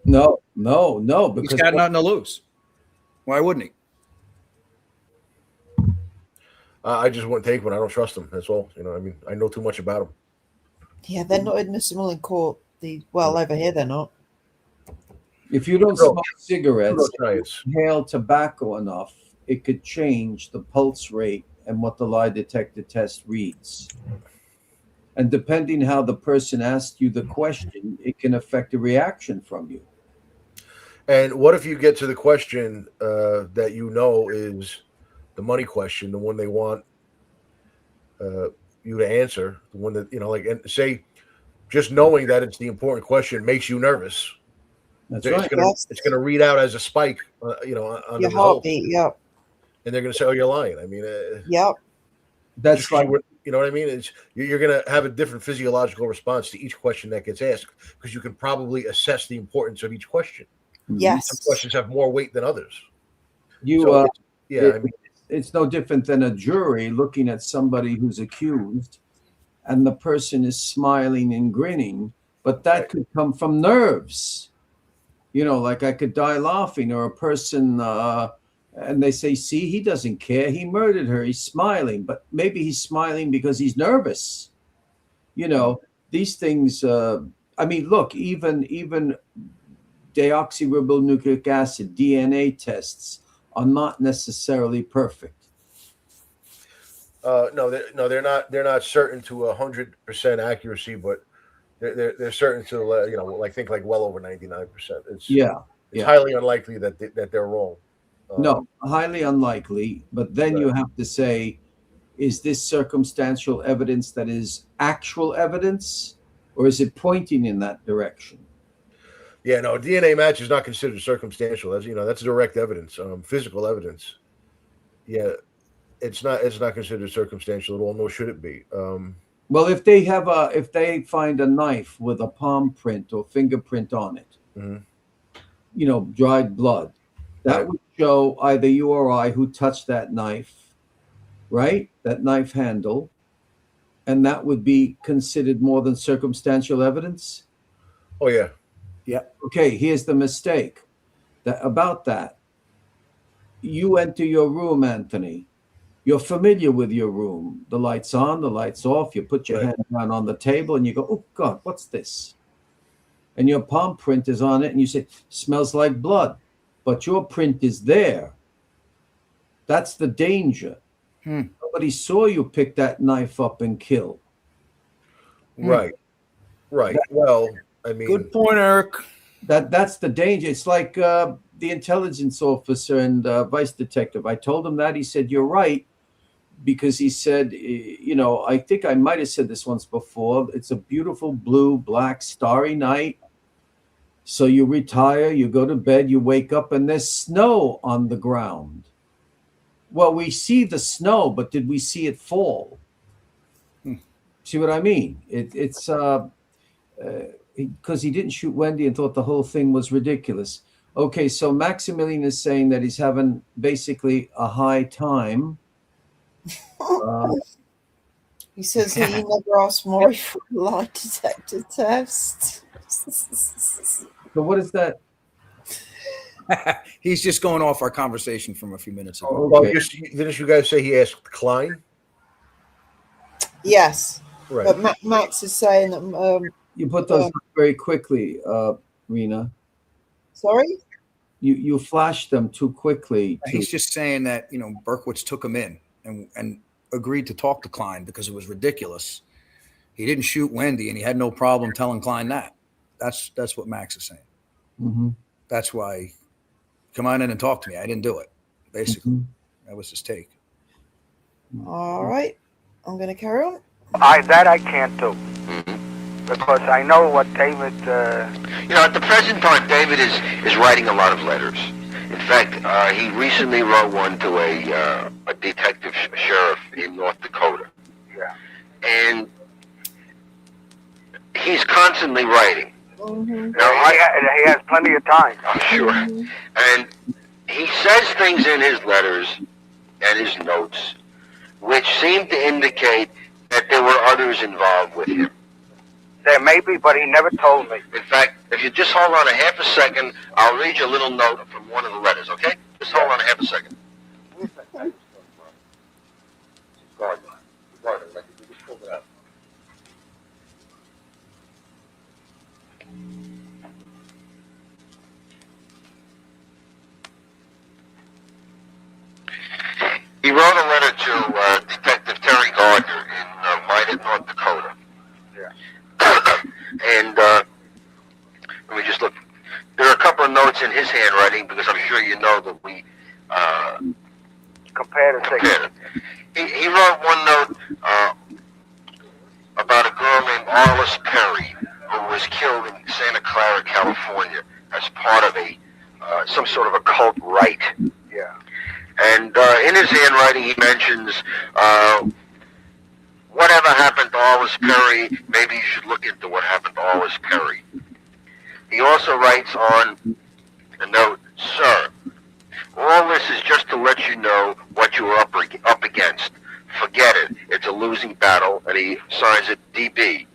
No, because he's got nothing to lose. Why wouldn't he? I just wouldn't take one. I don't trust him. That's all. You know, I mean, I know too much about him. Yeah, they're not admissible in court. Over here they're not. If you don't smoke cigarettes, inhale tobacco enough, it could change the pulse rate and what the lie detector test reads. And depending how the person asked you the question, it can affect a reaction from you. And what if you get to the question that you know is the money question, the one they want you to answer, the one that, you know, like, and say just knowing that it's the important question makes you nervous. That's It's right. gonna Yes. it's gonna read out as a spike, on the Your result, heartbeat. Yep. and they're gonna say, "Oh, you're lying." I mean, Yep. That's just 'cause like you know what I mean? You're gonna have a different physiological response to each question that gets asked because you can probably assess the importance of each question. Yes. Some questions have more weight than others. you. So, yeah, I mean, It's no different than a jury looking at somebody who's accused, and the person is smiling and grinning, but that could come from nerves. Like I could die laughing, or a person, and they say, "See, he doesn't care. He murdered her. He's smiling," but maybe he's smiling because he's nervous. These things. I mean, look, even deoxyribonucleic acid DNA tests are not necessarily perfect. no, they're not. They're not certain to 100% accuracy, but they're certain to I think like well over 99%. It's highly unlikely that they're wrong. No, highly unlikely. But then you have to say, is this circumstantial evidence that is actual evidence, or is it pointing in that direction? Yeah, no, DNA match is not considered circumstantial. That's direct evidence, physical evidence. Yeah, it's not considered circumstantial at all, nor should it be. Well, if they find a knife with a palm print or fingerprint on it, dried blood, that would show either you or I who touched that knife, right? That knife handle, and that would be considered more than circumstantial evidence. Oh yeah. Yeah. Okay, here's the mistake. About that. You enter your room, Anthony. You're familiar with your room. The light's on, the light's off. You put your hand down on the table and you go, "Oh God, what's this?" And your palm print is on it and you say, "Smells like blood." But your print is there. That's the danger. Nobody saw you pick that knife up and kill. Right. Well, I mean, Good point, Eric. That's the danger. It's like the intelligence officer and vice detective. I told him that. He said, "You're right," because he said, I think I might have said this once before. It's a beautiful blue, black, starry night. So you retire, you go to bed, you wake up, and there's snow on the ground. Well, we see the snow, but did we see it fall? See what I mean? It's because he didn't shoot Wendy and thought the whole thing was ridiculous. Okay, so Maximilian is saying that he's having basically a high time. He says he never asked Maury for a lie detector test. So what is that? He's just going off our conversation from a few minutes ago. Well, didn't you guys say he asked Klein? Yes. Right. But Max is saying that. You put those very quickly, Rena. Sorry? You flashed them too quickly. He's just saying that, Berkowitz took him in and agreed to talk to Klein because it was ridiculous. He didn't shoot Wendy and he had no problem telling Klein that. That's what Max is saying. Mm-hmm. That's why, come on in and talk to me. I didn't do it. Basically, that was his take. All right. I'm going to carry on. That I can't do. Because I know what David... at the present time, David is writing a lot of letters. In fact, he recently wrote one to a detective sheriff in North Dakota. Yeah. And he's constantly writing. He has plenty of time. I'm sure. And he says things in his letters and his notes which seem to indicate that there were others involved with him. There may be, but he never told me. In fact, if you just hold on a half a second, I'll read you a little note from one of the letters, okay? Just hold on a half a second. He wrote a letter to Detective Terry Gardner in Minot, North Dakota. And let me just look. There are a couple of notes in his handwriting because I'm sure you know that we compared it. He wrote one note about a girl named Arliss Perry, who was killed in Santa Clara, California, as part of some sort of occult rite. Yeah. And in his handwriting, he mentions whatever happened to Arliss Perry. Maybe you should look into what happened to Arliss Perry. He also writes on a note, "Sir, all this is just to let you know what you are up against. Forget it. It's a losing battle," and he signs it DB.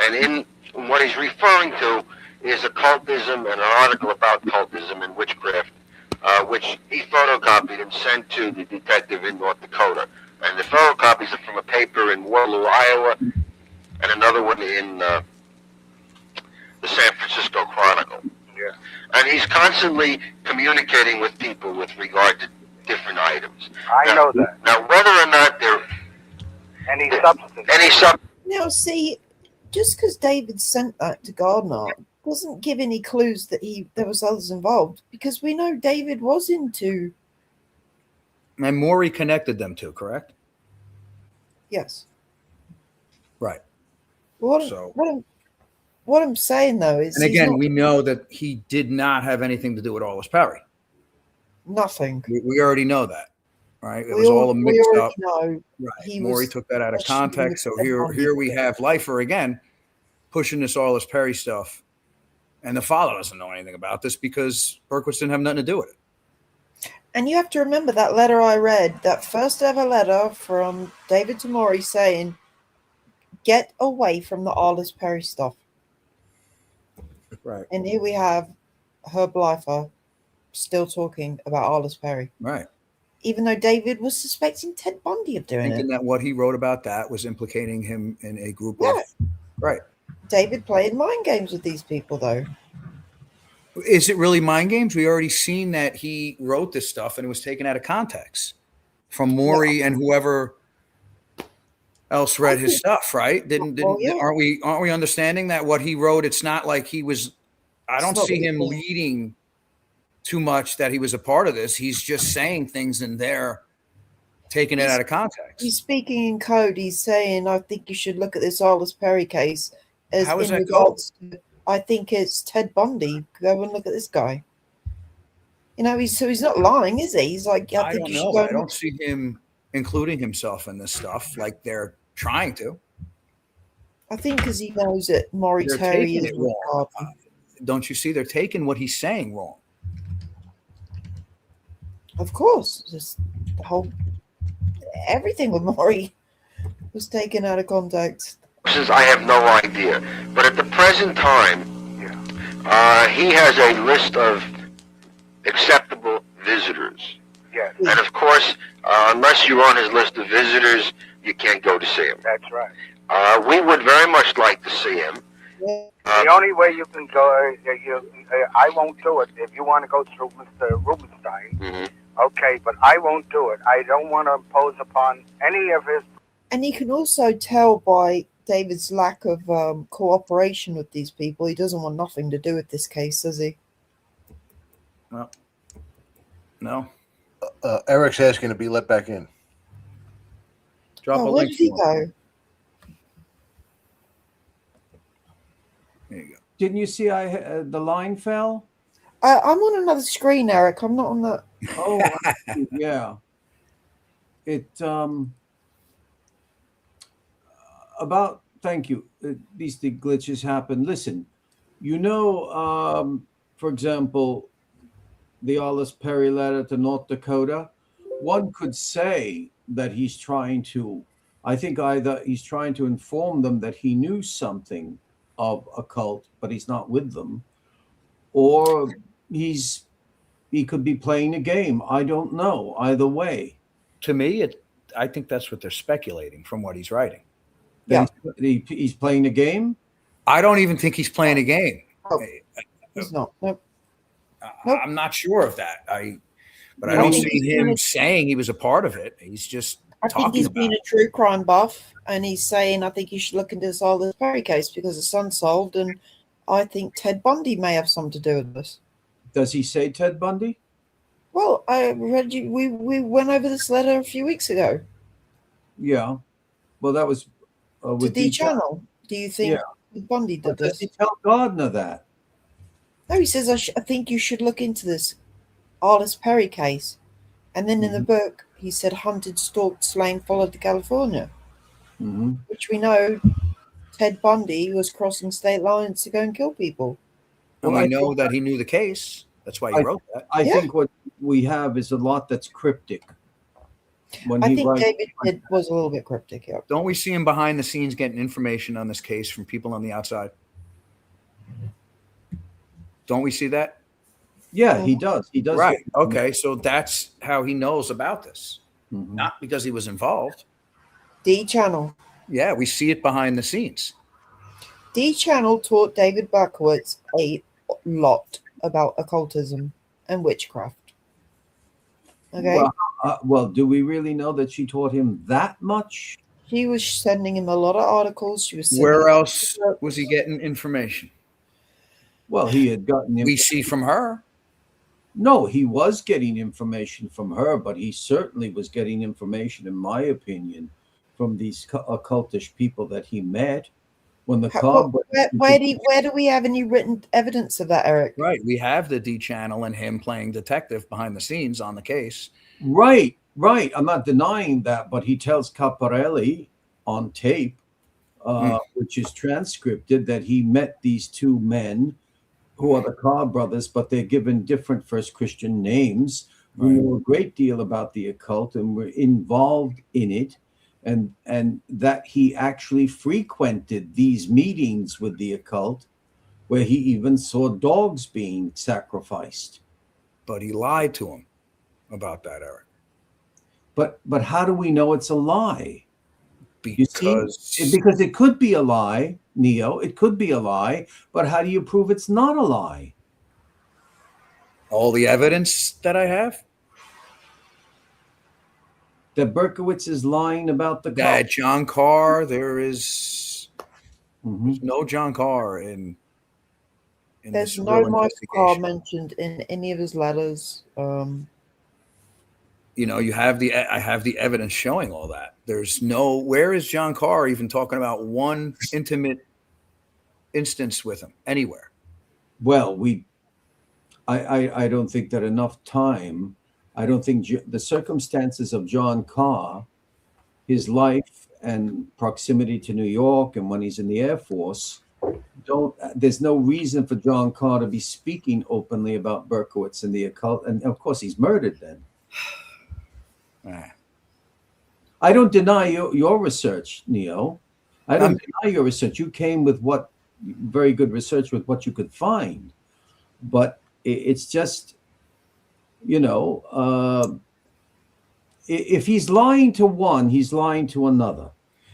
And in what he's referring to is occultism and an article about occultism and witchcraft, which he photocopied and sent to the detective in North Dakota. And the photocopies are from a paper in Waterloo, Iowa, and another one in the San Francisco Chronicle. Yeah. And he's constantly communicating with people with regard to different items. I know that. Now, whether or not they're Any substance. Now, see, just because David sent that to Gardner doesn't give any clues that there was others involved, because we know David was into. And Maury connected them two, correct? Yes. Right. What I'm saying though is, and again, we know that he did not have anything to do with Arliss Perry. Nothing. We already know that, right? It was all a mix up. Know right. Maury took that out of context. So here we have Lifer again pushing this Arliss Perry stuff, and the father doesn't know anything about this because Berkowitz didn't have nothing to do with it. And you have to remember that letter I read, that first ever letter from David to Maury saying, "Get away from the Arliss Perry stuff." Right. And here we have Herb Lifer still talking about Arliss Perry. Right. Even though David was suspecting Ted Bundy of doing Thinking it. that what he wrote about that was implicating him in a group of... Right. David played mind games with these people, though. Is it really mind games? We already seen that he wrote this stuff and it was taken out of context from Maury and whoever else read his stuff, right? Aren't we understanding that what he wrote, it's not like he was, I don't see him leading too much that he was a part of this. He's just saying things in there, taking it out of context. He's speaking in code. He's saying, "I think you should look at this Arliss Perry case." How is that code? I think it's Ted Bundy. Go and look at this guy. You know, he's not lying, is he? He's like, I think don't you should know. go. I don't see him including himself in this stuff like they're trying to. I think because he knows that Maury They're Terry taking is it wrong. Don't you see? They're taking what he's saying wrong. Of course, just the whole everything with Maury was taken out of context. I have no idea. But at the present time, he has a list of acceptable visitors. Yes. And of course, unless you're on his list of visitors, you can't go to see him. That's right. We would very much like to see him. The only way you can go, I won't do it. If you want to go through Mr. Rubenstein, okay, but I won't do it. I don't want to impose upon any of his. And you can also tell by David's lack of cooperation with these people. He doesn't want nothing to do with this case, does he? No. Eric's asking to be let back in. Drop a where link. did he go? There you go. Didn't you see the line fell? I'm on another screen, Eric. I'm not on that. Oh, yeah. Thank you. These glitches happen. Listen, for example, the Arliss Perry letter to North Dakota, one could say that he's trying to, I think either he's trying to inform them that he knew something of a cult, but he's not with them, or he could be playing a game. I don't know. Either way. To me, I think that's what they're speculating from what he's writing. Yeah. He's playing a game? I don't even think he's playing a game. Oh, he's not. Nope. I'm not sure of that. But I don't see him saying he was a part of it. He's just I think he's been a true crime buff, and he's saying, I think you should look into this Arliss Perry case because it's unsolved, and I think Ted Bundy may have something to do with this. Does he say Ted Bundy? Well, I read you. We went over this letter a few weeks ago. Yeah. Well, that was to D Channel. Do you think Bundy did But does this? he tell Gardner that? No, he says, I think you should look into this Arliss Perry case. And then in the book, he said hunted, stalked, slain, followed to California, which we know Ted Bundy was crossing state lines to go and kill people. And Well, we I know think- that he knew the case. That's why he wrote that. I think what we have is a lot that's cryptic. When I he think writes- David was a little bit cryptic, yeah. Don't we see him behind the scenes getting information on this case from people on the outside? Don't we see that? Yeah, he does. He does. Right. Okay. So that's how he knows about this. Mhm. Not because he was involved. D Channel. Yeah, we see it behind the scenes. D Channel taught David Berkowitz a lot about occultism and witchcraft. Okay. Well, do we really know that she taught him that much? She was sending him a lot of articles. She was sending Where him- else was he getting information? Well, he had gotten. We see from her. No, he was getting information from her, but he certainly was getting information, in my opinion, from these occultish people that he met. When the car, where do we have any written evidence of that, Eric? Right. We have the D Channel and him playing detective behind the scenes on the case. Right. I'm not denying that, but he tells Caparelli on tape, which is transcripted, that he met these two men who are the Carr brothers, but they're given different First Christian names, who knew a great deal about the occult and were involved in it, and that he actually frequented these meetings with the occult, where he even saw dogs being sacrificed. But he lied to him about that, Eric. But how do we know it's a lie? Because it could be a lie, Neo. It could be a lie, but how do you prove it's not a lie? All the evidence that I have? That Berkowitz is lying about the That John Carr, there is there's no John Carr in There's this no real Michael Carr investigation. mentioned in any of his letters. You know, I have the evidence showing all that. There's no, where is John Carr even talking about one intimate instance with him anywhere? Well, I don't think that enough time. I don't think the circumstances of John Carr, his life and proximity to New York, and when he's in the Air Force, there's no reason for John Carr to be speaking openly about Berkowitz and the occult. And of course, he's murdered then. I don't deny your research, Neo. I don't deny your research. You came with very good research with what you could find. But it's just, if he's lying to one, he's lying to another.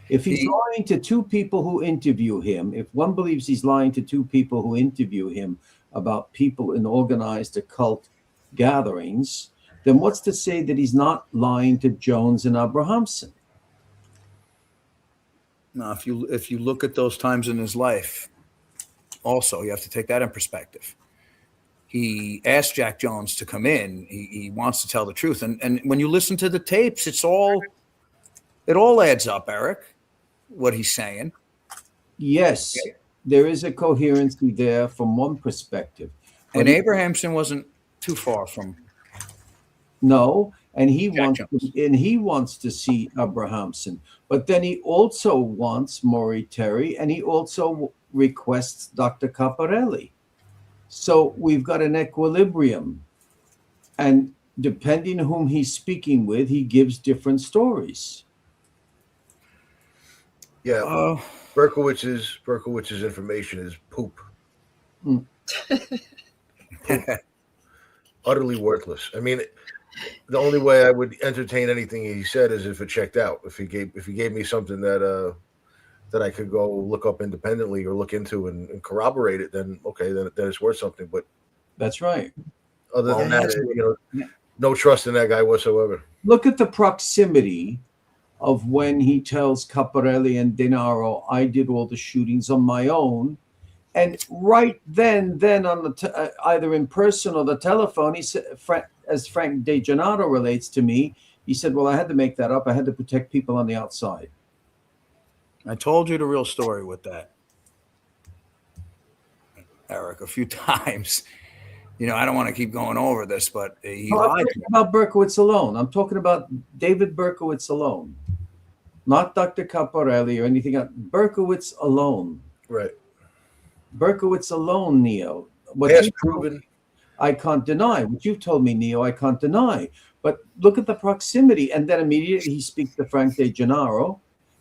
If he's lying to two people who interview him, if one believes he's lying to two people who interview him about people in organized occult gatherings, then what's to say that he's not lying to Jones and Abrahamson? Now, if you look at those times in his life, also you have to take that in perspective. He asked Jack Jones to come in. He wants to tell the truth, and when you listen to the tapes, it all adds up, Eric. What he's saying. Yes, there is a coherency there from one perspective, and Abrahamson wasn't too far from. No, and he wants to see Abrahamson, but then he also wants Maury Terry, and he also requests Dr. Caparelli. So we've got an equilibrium, and depending on whom he's speaking with, he gives different stories. Yeah, Berkowitz's information is poop. Utterly worthless. I mean, the only way I would entertain anything he said is if it checked out. If he gave me something that I could go look up independently or look into and corroborate it, then okay, then it's worth something. But that's right. Other than that, no trust in that guy whatsoever. Look at the proximity of when he tells Caparelli and Denaro, I did all the shootings on my own. And right then on the either in person or the telephone, he said, as Frank DeGennaro relates to me, he said, well, I had to make that up. I had to protect people on the outside. I told you the real story with that, Eric, a few times. I don't want to keep going over this, but he No, I'm lied. talking about Berkowitz alone. I'm talking about David Berkowitz alone, not Dr. Caporelli or anything else. Berkowitz alone. Right. Berkowitz alone, Neo. What Past you told proven. me, I can't deny. What you've told me, Neo, I can't deny. But look at the proximity. And then immediately he speaks to Frank De Gennaro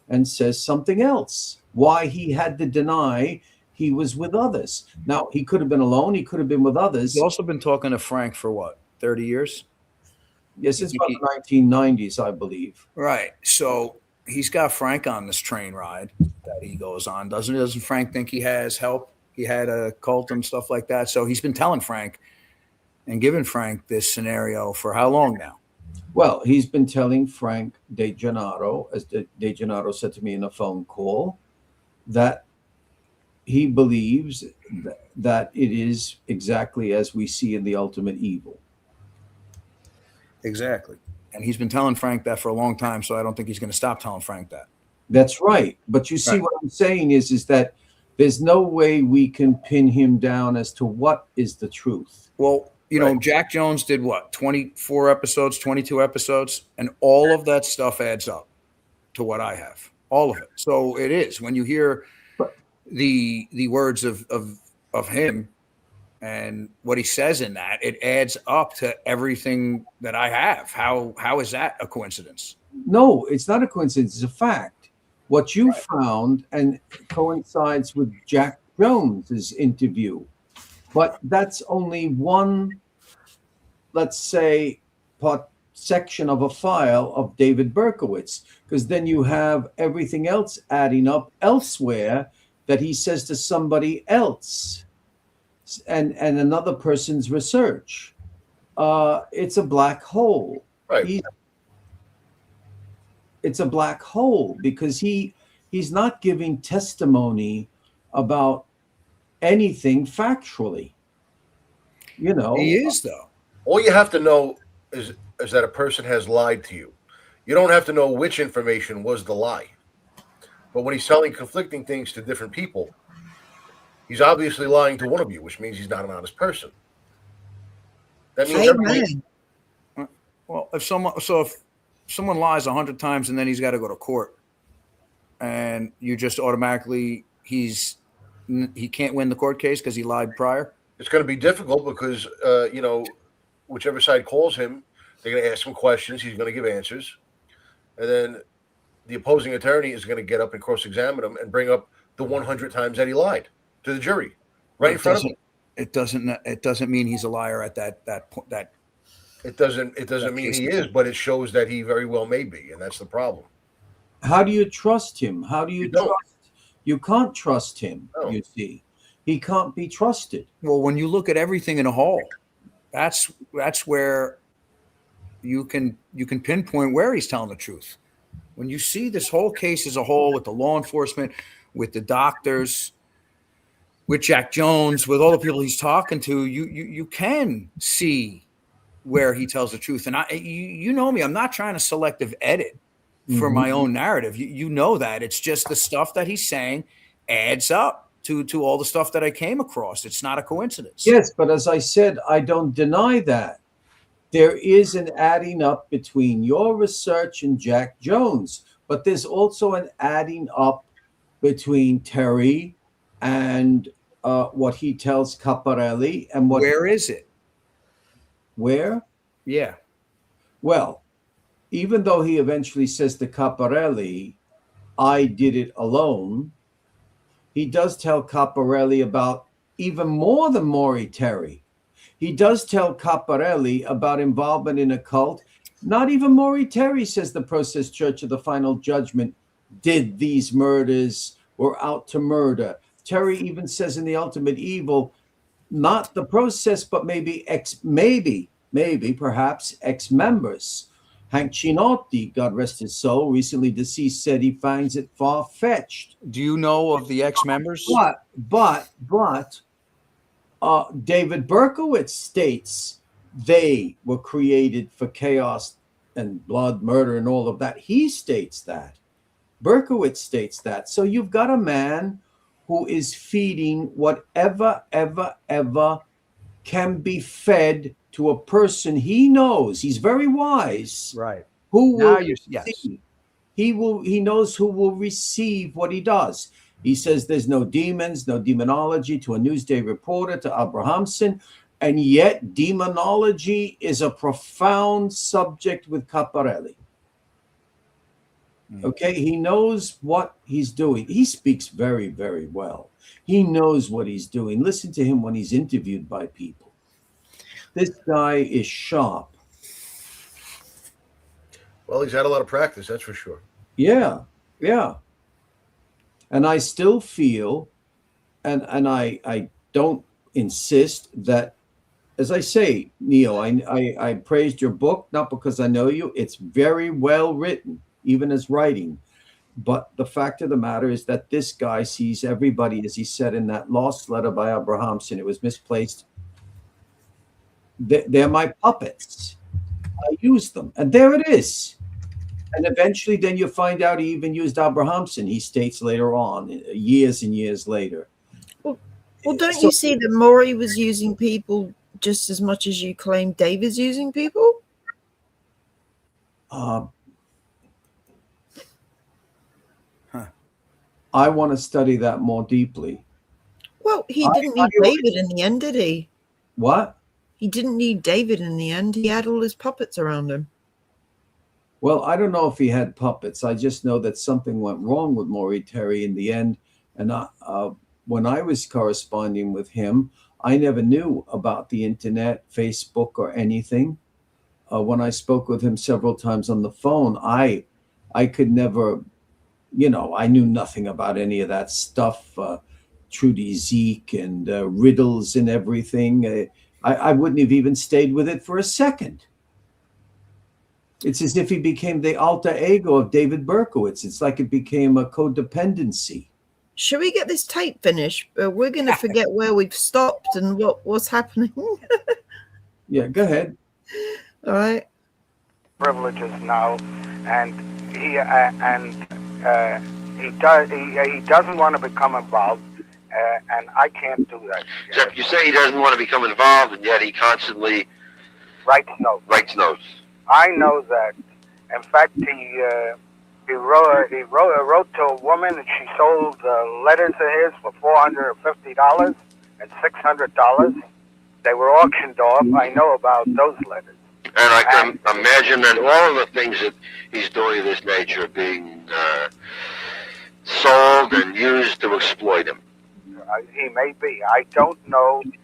and says something else. Why he had to deny he was with others. Now, he could have been alone. He could have been with others. He's also been talking to Frank for what, 30 years? Yes, since about the 1990s, I believe. Right. So he's got Frank on this train ride that he goes on. Doesn't Frank think he has help? He had a cult and stuff like that. So he's been telling Frank and giving Frank this scenario for how long now? Well, he's been telling Frank De Gennaro, as De Gennaro said to me in a phone call, that he believes that it is exactly as we see in the Ultimate Evil. Exactly. And he's been telling Frank that for a long time, so I don't think he's going to stop telling Frank that. That's right. But you see, Right. what I'm saying is that there's no way we can pin him down as to what is the truth. Well, Jack Jones did what, 24 episodes, 22 episodes, and all of that stuff adds up to what I have, all of it. So it is when you hear the words of him and what he says in that, it adds up to everything that I have. How is that a coincidence? No, it's not a coincidence. It's a fact. What you found and coincides with Jack Jones's interview, but that's only one, let's say, section of a file of David Berkowitz, because then you have everything else adding up elsewhere that he says to somebody else and another person's research. It's a black hole. Right. It's a black hole because he's not giving testimony about anything factually. He is, though. All you have to know is that a person has lied to you. You don't have to know which information was the lie. But when he's telling conflicting things to different people, he's obviously lying to one of you, which means he's not an honest person. That means everything. Well, if someone lies 100 times and then he's got to go to court, and you just automatically he can't win the court case because he lied prior. It's going to be difficult because whichever side calls him, they're going to ask him questions. He's going to give answers, and then the opposing attorney is going to get up and cross-examine him and bring up the 100 times that he lied to the jury, right in front of him. It doesn't mean he's a liar at that point. It doesn't mean he is, but it shows that he very well may be, and that's the problem. How do you trust him? How do you don't. trust? You can't trust him. No. You see, he can't be trusted. Well, when you look at everything in a whole, that's where you can pinpoint where he's telling the truth. When you see this whole case as a whole, with the law enforcement, with the doctors, with Jack Jones, with all the people he's talking to, you can see where he tells the truth. And you know me, I'm not trying to selective edit for my own narrative. You know that. It's just the stuff that he's saying adds up to all the stuff that I came across. It's not a coincidence. Yes, but as I said, I don't deny that. There is an adding up between your research and Jack Jones, but there's also an adding up between Terry and what he tells Caporelli and what. Where is it? Where? Yeah. Well, even though he eventually says to Caporelli, I did it alone, he does tell Caporelli about even more than Maury Terry. He does tell Caporelli about involvement in a cult. Not even Maury Terry, says the Process Church of the Final Judgment, did these murders, were out to murder. Terry even says in The Ultimate Evil, not the process, but maybe perhaps ex-members. Hank Chinotti, God rest his soul, recently deceased, said he finds it far-fetched. Do you know of the ex-members? But David Berkowitz states they were created for chaos and blood, murder, and all of that. He states that. Berkowitz states that. So you've got a man who is feeding whatever, ever can be fed to a person he knows. He's very wise. Right. Who Now will you yes. receive. He knows who will receive what he does. He says there's no demons, no demonology to a Newsday reporter, to Abrahamson, and yet demonology is a profound subject with Caparelli. Okay, he knows what he's doing. He speaks very, very well. He knows what he's doing. Listen to him when he's interviewed by people. This guy is sharp. Well, he's had a lot of practice, that's for sure. Yeah, yeah. And I still feel, and I don't insist that, as I say, Neil, I praised your book, not because I know you. It's very well written, even as writing. But the fact of the matter is that this guy sees everybody, as he said in that lost letter by Abrahamson, it was misplaced. They're my puppets. I use them. And there it is. And eventually then you find out he even used Abrahamson, he states later on, years and years later. Well, don't you see that Maury was using people just as much as you claim David's using people? I want to study that more deeply. Well, he didn't need David in the end, did he? What? He didn't need David in the end. He had all his puppets around him. Well, I don't know if he had puppets. I just know that something went wrong with Maury Terry in the end. And when I was corresponding with him, I never knew about the internet, Facebook, or anything. When I spoke with him several times on the phone, I could never, I knew nothing about any of that stuff. Trudy Zeke and riddles and everything. I wouldn't have even stayed with it for a second. It's as if he became the alter ego of David Berkowitz. It's like it became a codependency. Should we get this tape finished? We're going to forget where we've stopped and what's happening. Yeah, go ahead. All right. Privileges now, and he doesn't want to become involved, and I can't do that. Except you say he doesn't want to become involved, and yet he constantly writes notes. I know that. In fact, he wrote to a woman, and she sold letters of his for $450 and $600. They were auctioned off. I know about those letters. And I can imagine that all of the things that he's doing of this nature are being sold and used to exploit him. He may be. I don't know. He's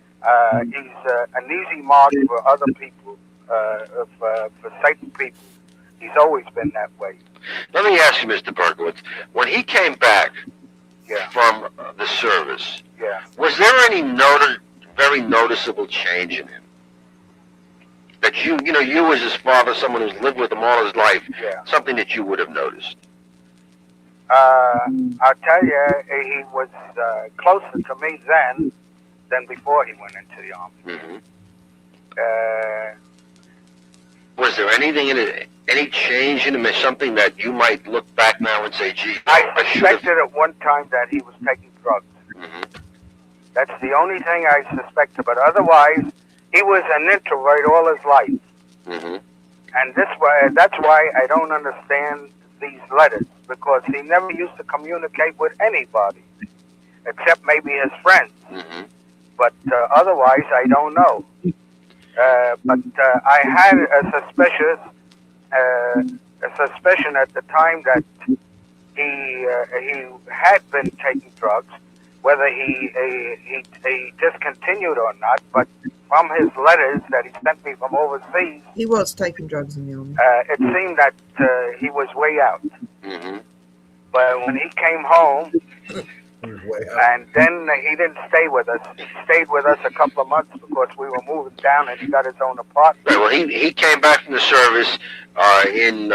an easy mark for other people, for Satan people. He's always been that way. Let me ask you, Mr. Berkowitz, when he came back from the service, was there any very noticeable change in him? That you as his father, someone who's lived with him all his life, something that you would have noticed? I'll tell you, he was closer to me then than before he went into the army. Mm-hmm. Was there anything in it, any change in him, as something that you might look back now and say, gee, I suspected at one time that he was taking drugs. Mm-hmm. That's the only thing I suspected, but otherwise, he was an introvert all his life. Mm-hmm. And that's why I don't understand these letters, because he never used to communicate with anybody, except maybe his friends. Mm-hmm. But otherwise, I don't know. But I had a suspicion at the time that he had been taking drugs, whether he discontinued or not. But from his letters that he sent me from overseas, he was taking drugs in the army. It seemed that he was way out. Mm-hmm. But when he came home, and then he didn't stay with us. He stayed with us a couple of months because we were moving down, and he got his own apartment. Right, well, he came back from the service in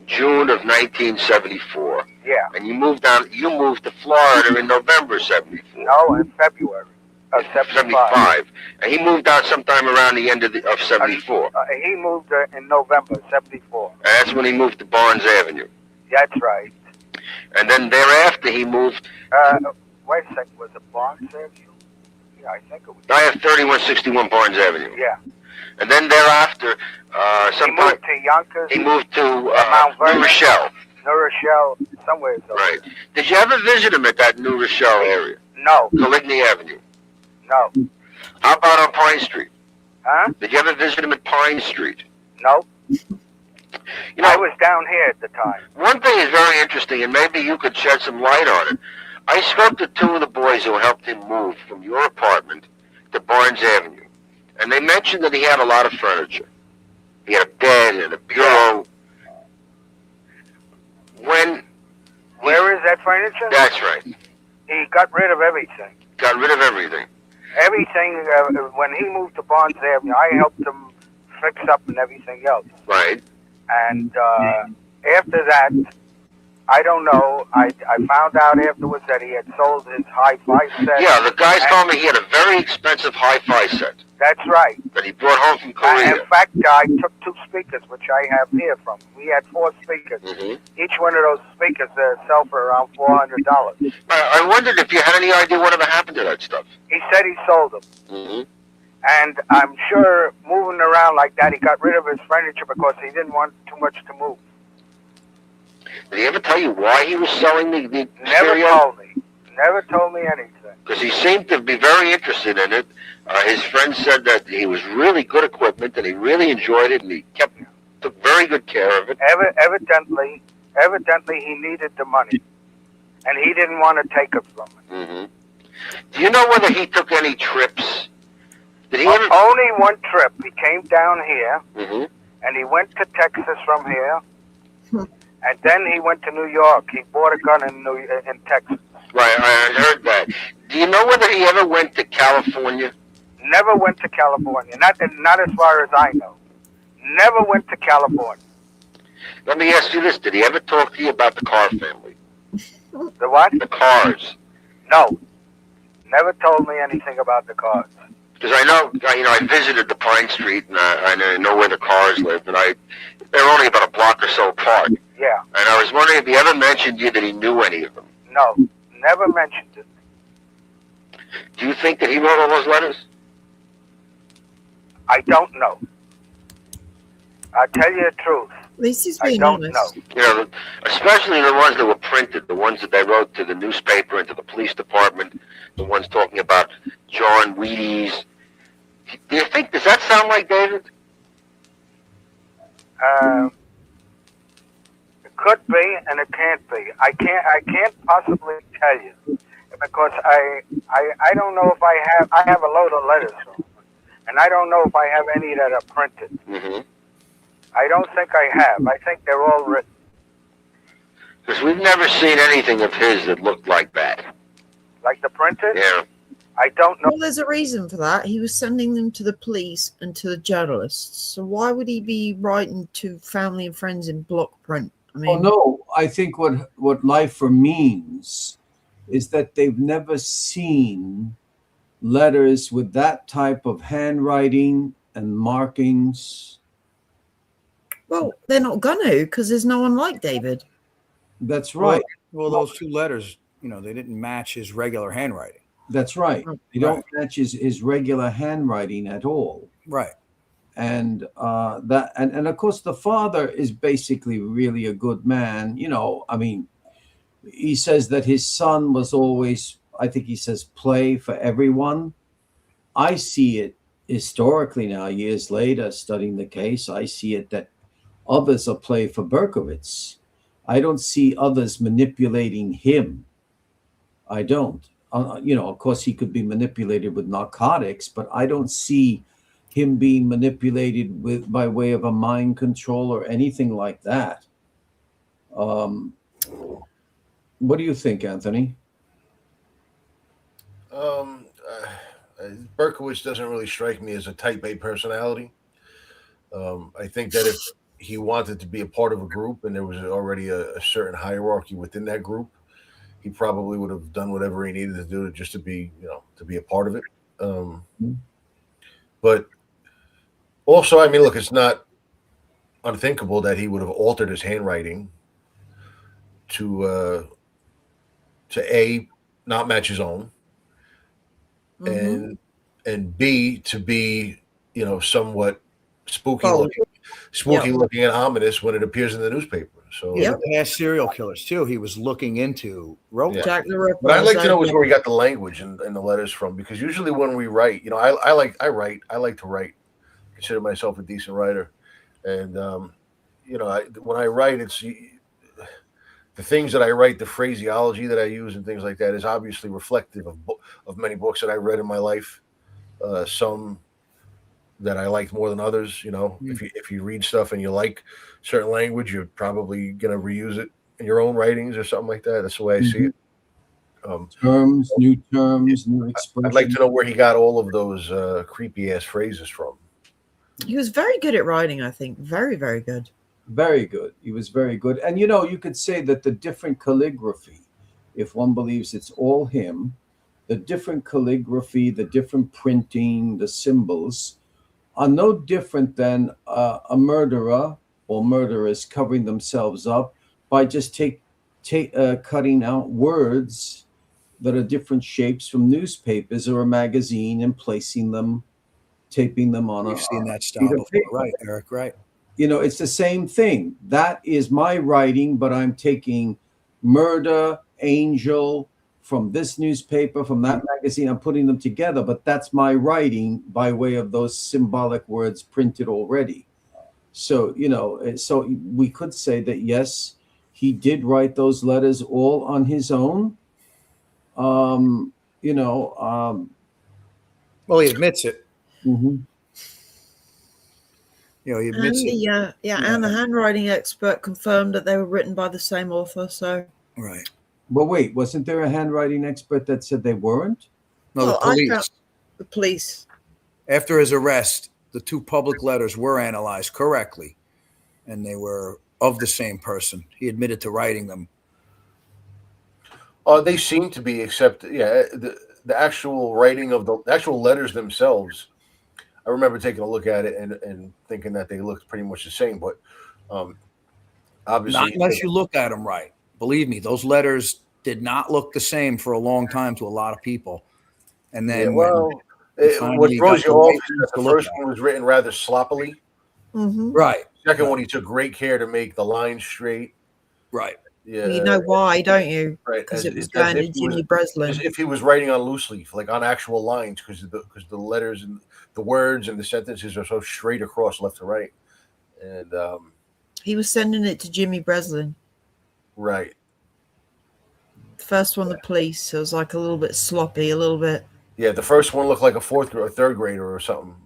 June of 1974. Yeah. And you moved to Florida in November 74. No, in February of 75. And he moved out sometime around the end of 74. He moved in November 74. And that's when he moved to Barnes Avenue. That's right. And then thereafter, he moved. Wait a second, was it Barnes Avenue? Yeah, I think it was. I have 3161 Barnes Avenue. Yeah. And then thereafter, He moved to Yonkers. he moved to Mount Vernon. New Rochelle. New Rochelle, somewhere. Right. Did you ever visit him at that New Rochelle area? No. Coligny Avenue. No. How about on Pine Street? Huh? Did you ever visit him at Pine Street? No. You know, I was down here at the time. one thing is very interesting, and maybe you could shed some light on it. I spoke to two of the boys who helped him move from your apartment to Barnes Avenue, and they mentioned that he had a lot of furniture. He had a bed and a bureau. Where is that furniture? That's right. He got rid of everything. Got rid of everything. Everything, when he moved to Barnes Avenue, I helped him fix up and everything else. Right. And after that, I don't know. I found out afterwards that he had sold his hi-fi set. Yeah, the guys told me he had a very expensive hi-fi set That's right. that he brought home from Korea. In fact, I took 2 speakers, which I have here from him. We had 4 speakers. Each one of those speakers sell for around $400. I wondered if you had any idea whatever happened to that stuff. He said he sold them. And I'm sure moving around like that, he got rid of his furniture because he didn't want too much to move. Did he ever tell you why he was selling the Never stereo? told me. Never told me anything. Because he seemed to be very interested in it. His friend said that he was really good equipment and he really enjoyed it and he took very good care of it. Evidently, he needed the money, and he didn't want to take it from him. Do you know whether he took any trips? Did he ever? Only one trip. He came down here, Mm-hmm. and he went to Texas from here, and then he went to New York. He bought a gun in Texas. Right, I heard that. Do you know whether he ever went to California? Never went to California. Not as far as I know. Never went to California. Let me ask you this. Did he ever talk to you about the Carr family? The what? The Carrs. No. Never told me anything about the cars. Because I visited the Pine Street, and I know where the Carrs lived, and they're only about a block or so apart. Yeah. And I was wondering if he ever mentioned to you that he knew any of them. No. Never mentioned it. Do you think that he wrote all those letters? I don't know. I'll tell you the truth. This is I being don't honest. know. You know, especially the ones that were printed, the ones that they wrote to the newspaper and to the police department, the ones talking about John Wheaties. Do you think, does that sound like David? It could be and it can't be. I can't possibly tell you because I don't know if I have a load of letters from him, and I don't know if I have any that are printed. Mm-hmm. I don't think I have. I think they're all written. Because we've never seen anything of his that looked like that. Like the printed? Yeah. I don't know. Well, there's a reason for that. He was sending them to the police and to the journalists. So why would he be writing to family and friends in block print? I mean, no, I think what Lifer means is that they've never seen letters with that type of handwriting and markings. Well, they're not gonna because there's no one like David. That's right. Well, those 2 letters, they didn't match his regular handwriting. That's right. They don't match his regular handwriting at all. Right. And and of course the father is basically really a good man. I mean, he says that his son was always, I think he says, play for everyone. I see it historically now, years later, studying the case. I see it that others are play for Berkowitz. I don't see others manipulating him. I don't. Of course, he could be manipulated with narcotics, but I don't see him being manipulated by way of a mind control or anything like that. What do you think, Anthony? Berkowitz doesn't really strike me as a type A personality. I think that if he wanted to be a part of a group and there was already a certain hierarchy within that group, he probably would have done whatever he needed to do just to be, to be a part of it. But also, I mean, look, it's not unthinkable that he would have altered his handwriting to A, not match his own, and B, to be, somewhat spooky looking and ominous when it appears in the newspaper. So past serial killers too. He was looking into wrote that. Jack the Ripper. But I'd like to know where he got the language and the letters from, because usually when we write, I like to write. I consider myself a decent writer, and when I write, it's the things that I write, the phraseology that I use, and things like that is obviously reflective of many books that I read in my life. Some that I liked more than others. If you read stuff and you like certain language, you're probably gonna reuse it in your own writings or something like that. That's the way I see it. Terms, new expressions. I'd like to know where he got all of those creepy ass phrases from. He was very good at writing, I think. Very, very good. Very good. He was very good. And, you could say that the different calligraphy, if one believes it's all him, the different calligraphy, the different printing, the symbols are no different than a murderer or murderers covering themselves up by just cutting out words that are different shapes from newspapers or a magazine and placing them, taping them on. We've seen that style before, right, Eric? Right. It's the same thing. That is my writing, but I'm taking murder, angel from this newspaper, from that magazine. I'm putting them together, but that's my writing by way of those symbolic words printed already. So, so we could say that, yes, he did write those letters all on his own. Well, he admits it. Mm-hmm. He admits it. And the handwriting expert confirmed that they were written by the same author. So right. But wait, wasn't there a handwriting expert that said they weren't? No, the police. The police. After his arrest, the two public letters were analyzed correctly, and they were of the same person. He admitted to writing them. They seem to be, except the actual writing of the actual letters themselves. I remember taking a look at it and thinking that they looked pretty much the same, but obviously, not unless you look at them right. Believe me, those letters did not look the same for a long time to a lot lot of people. And then, what throws you off is that the first one was written rather sloppily. Mm-hmm. Right. Second one, he took great care to make the lines straight. Right. Yeah. You know why, don't you? Right. Because it was going to Jimmy Breslin. As if he was writing on loose leaf, like on actual lines, because the letters and the words and the sentences are so straight across left to right. And he was sending it to Jimmy Breslin. Right. The first one, the police, it was like a little bit sloppy, a little bit. Yeah, the first one looked like a fourth or third grader or something.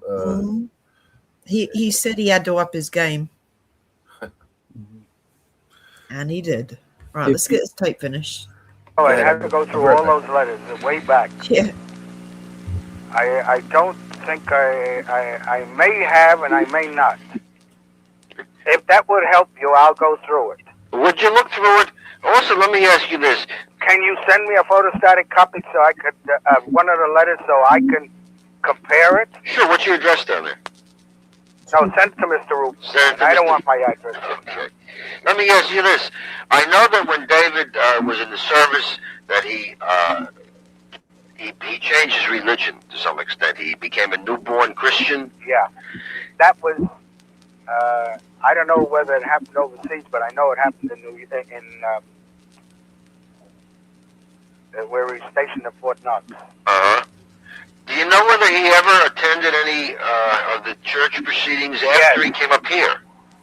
He said he had to up his game. And he did. Right, let's get this tape finished. Oh, I had to go through all those letters way back. Yeah. I don't think I may have and I may not. If that would help you, I'll go through it. Would you look through it? Also, let me ask you this. Can you send me a photostatic copy so I could, one of the letters so I can compare it? Sure, what's your address down there? No, send it to Mr. Roop. I don't want my address. Okay. Let me ask you this. I know that when David was in the service, that he changed his religion to some extent. He became a newborn Christian. Yeah. That was, I don't know whether it happened overseas, but I know it happened in where he's stationed at Fort Knox. Uh-huh. Do you know whether he ever attended any of the church proceedings after he came up here?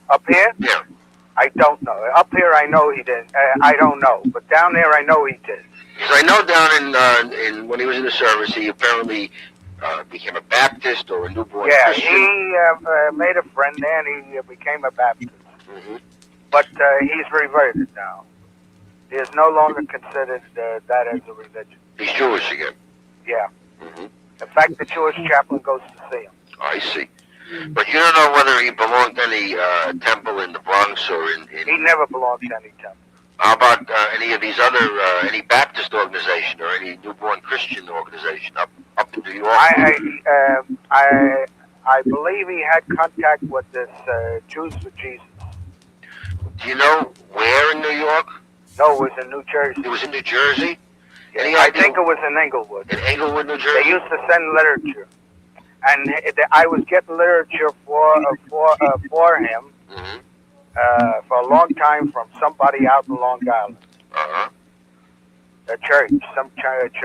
Up here? Yeah. I don't know. Up here, I know he did. I don't know, but down there, I know he did. Because I know down in when he was in the service, he apparently became a Baptist or a newborn Christian. Yeah, he made a friend there, and he became a Baptist. Mm-hmm. But he's reverted now. He is no longer considered that as a religion. He's Jewish again. Yeah. Mm-hmm. In fact, the Jewish chaplain goes to see him. I see. But you don't know whether he belonged to any temple in the Bronx or in... He never belonged to any temple. How about any of these other, any Baptist organization or any newborn Christian organization up in New York? I believe he had contact with this Jews for Jesus. Do you know where in New York? No, it was in New Jersey. It was in New Jersey? Any I idea? think it was in Englewood. In Englewood, New They Jersey? used to send literature, and I was getting literature for him Mm-hmm. for a long time from somebody out in Long Island, Uh-huh. a church, some church.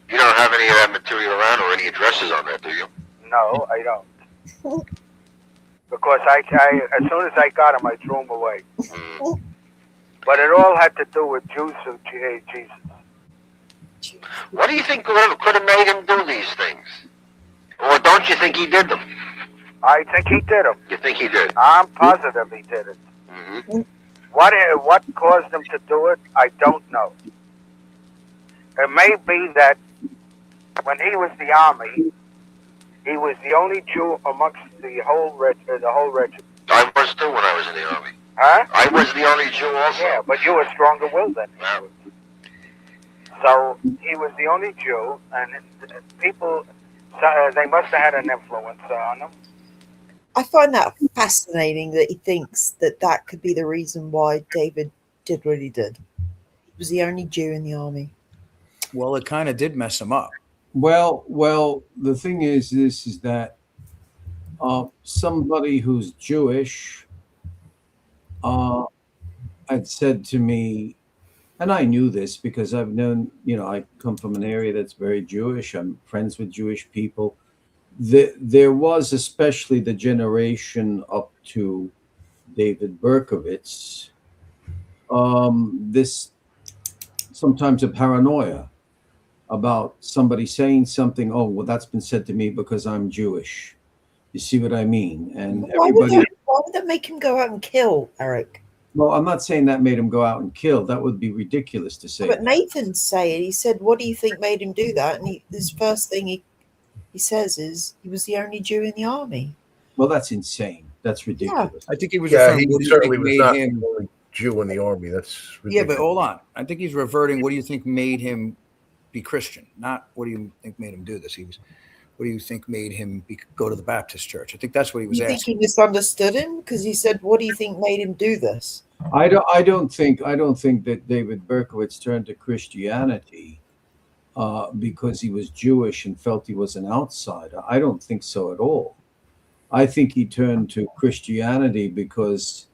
You don't have any of that material around or any addresses on that, do you? No, I don't. Because I as soon as I got him, I threw him away. Mm. But it all had to do with Jews of Jesus. What do you think could have made him do these things? Or don't you think he did them? I think he did them. You think he did? I'm positive he did it. Mm-hmm. What caused him to do it, I don't know. It may be that when he was the army, he was the only Jew amongst the whole regiment. I was too when I was in the army. Huh? I was the only Jew also. Yeah, but you were stronger willed than he Yeah. was. So he was the only Jew, and people, they must have had an influence on him. I find that fascinating that he thinks that that could be the reason why David did what he did. He was the only Jew in the army. Well, it kind of did mess him up. Well, the thing is that somebody who's Jewish had said to me, and I knew this because I've known, I come from an area that's very Jewish. I'm friends with Jewish people. There was, especially the generation up to David Berkowitz, this sometimes a paranoia about somebody saying something. Oh, well, that's been said to me because I'm Jewish. You see what I mean? And Why would that make him go out and kill Eric? Well, I'm not saying that made him go out and kill. That would be ridiculous to say. But Nathan said, he said, what do you think made him do that? And his first thing he says is he was the only Jew in the army. Well, that's insane. That's ridiculous. I think he was Yeah, referring he what do you certainly think was made not him. the only Jew in the army. That's Yeah, ridiculous. but hold on. I think he's reverting. What do you think made him be Christian? Not what do you think made him do this? What do you think made him go to the Baptist church? I think that's what he was You think asking. he misunderstood him? Because he said, what do you think made him do this? I don't think that David Berkowitz turned to Christianity because he was Jewish and felt he was an outsider. I don't think so at all. I think he turned to Christianity because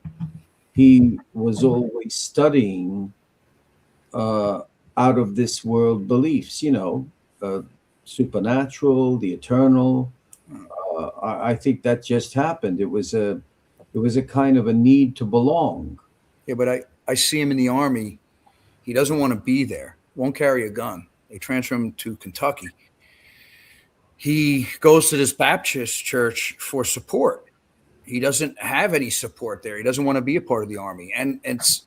he was always studying out of this world beliefs, supernatural, the eternal. I think that just happened. It was a kind of a need to belong. Yeah, but I see him in the army. He doesn't want to be there. Won't carry a gun. They transfer him to Kentucky. He goes to this Baptist church for support. He doesn't have any support there. He doesn't want to be a part of the army. And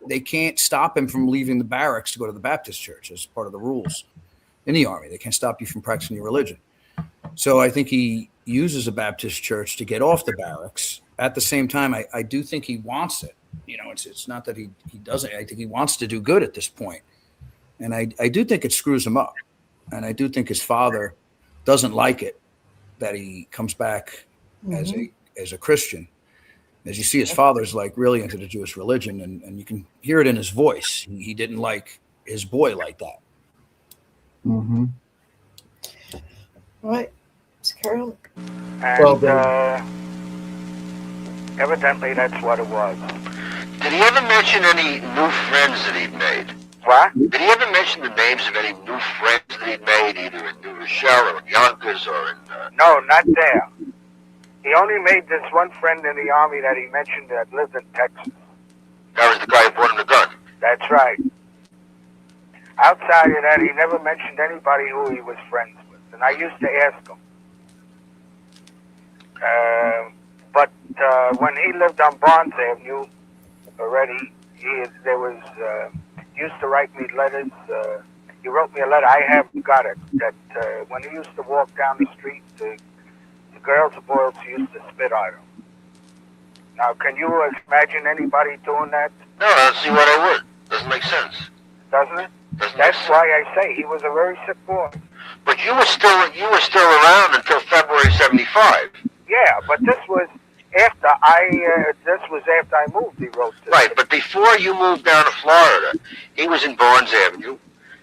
they can't stop him from leaving the barracks to go to the Baptist church as part of the rules in the army. They can't stop you from practicing your religion. So I think he uses a Baptist church to get off the barracks. At the same time, I do think he wants it. It's not that he doesn't. I think he wants to do good at this point. And I do think it screws him up. And I do think his father doesn't like it that he comes back as a Christian. As you see, his father's like really into the Jewish religion, and you can hear it in his voice. He didn't like his boy like that. Mm-hmm. Right. Let's carry on. And evidently that's what it was. Did he ever mention any new friends that he'd made? What? Did he ever mention the names of any new friends that he'd made, either in New Rochelle or in Yonkers or in... No, not there. He only made this one friend in the army that he mentioned that lived in Texas. That was the guy who brought him the gun. That's right. Outside of that, he never mentioned anybody who he was friends with. And I used to ask him. But when he lived on Barnes Avenue already, he used to write me letters. He wrote me a letter. I haven't got it. That when he used to walk down the street, the girls and boys used to spit on him. Now, can you imagine anybody doing that? No, I don't see why they would. Doesn't make sense. Doesn't it? That's why I say he was a very sick boy. But you were still around until February '75. Yeah, but this was this was after I moved, he wrote this. Right, but before you moved down to Florida, he was in Barnes Avenue,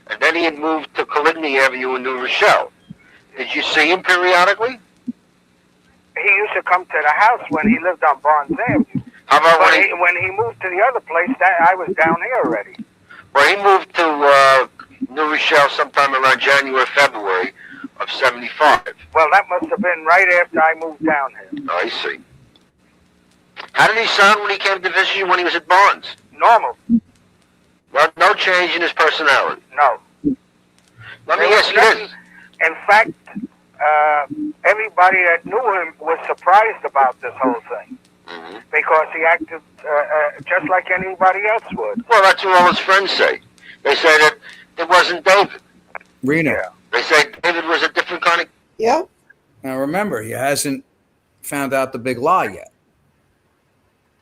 and then he had moved to Coligny Avenue in New Rochelle. Did you see him periodically? He used to come to the house when he lived on Barnes Avenue. How about when he moved to the other place, that I was down here already. Well, he moved to New Rochelle sometime around January, February of '75. Well, that must have been right after I moved down here. I see. How did he sound when he came to visit you when he was at Barnes? Normal. No change in his personality. No. Let me ask you this. In fact, everybody that knew him was surprised about this whole thing. Mm-hmm. Because he acted just like anybody else would. Well, that's what all his friends say. They say that it wasn't David. Reno. Yeah. They say David was a different kind of... Yeah. Now remember, he hasn't found out the big lie yet.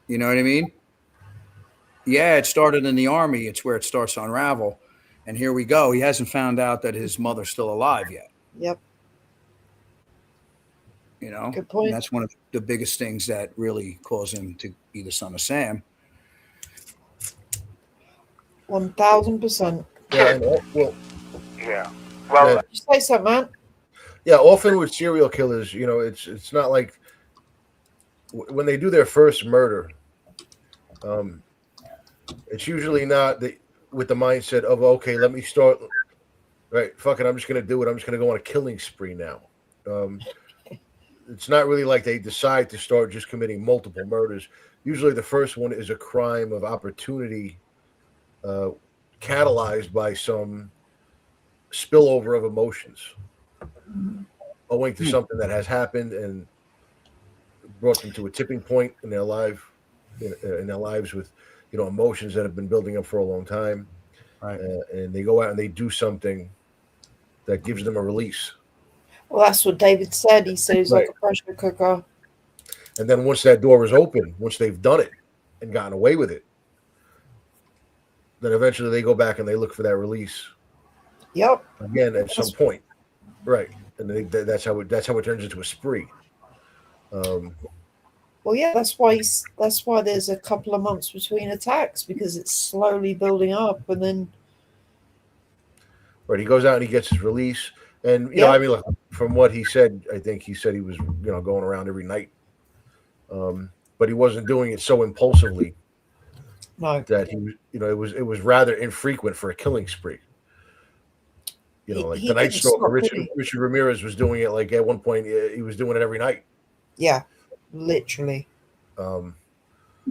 You know what I mean? Yeah, it started in the Army. It's where it starts to unravel. And here we go. He hasn't found out that his mother's still alive yet. Yep. You know? Good point. And that's one of the biggest things that really caused him to be the son of Sam. 1000%. Yeah, well, Yeah. Well, You say something, man. yeah. Often with serial killers, you know, it's not like when they do their first murder. It's usually not with the mindset of, okay, let me start. Right, fuck it, I'm just gonna do it. I'm just gonna go on a killing spree now. It's not really like they decide to start just committing multiple murders. Usually, the first one is a crime of opportunity, catalyzed by some spillover of emotions, owing to something that has happened and brought them to a tipping point in their life, in their lives with, you know, emotions that have been building up for a long time, right? And they go out and they do something that gives them a release. Well, that's what David said. He said he's like a pressure cooker. And then once that door is open, once they've done it and gotten away with it, then eventually they go back and they look for that release. Yep. Again, at some point, right? And that's how it turns into a spree. Well, yeah, that's why there's a couple of months between attacks, because it's slowly building up, and then. Right, he goes out and he gets his release, and you know, I mean, look, from what he said, I think he said he was, you know, going around every night, but he wasn't doing it so impulsively. No, that he, you know, it was rather infrequent for a killing spree. You know, like the Night Stalker, Richard Ramirez was doing it. Like at one point, he was doing it every night. Yeah, literally.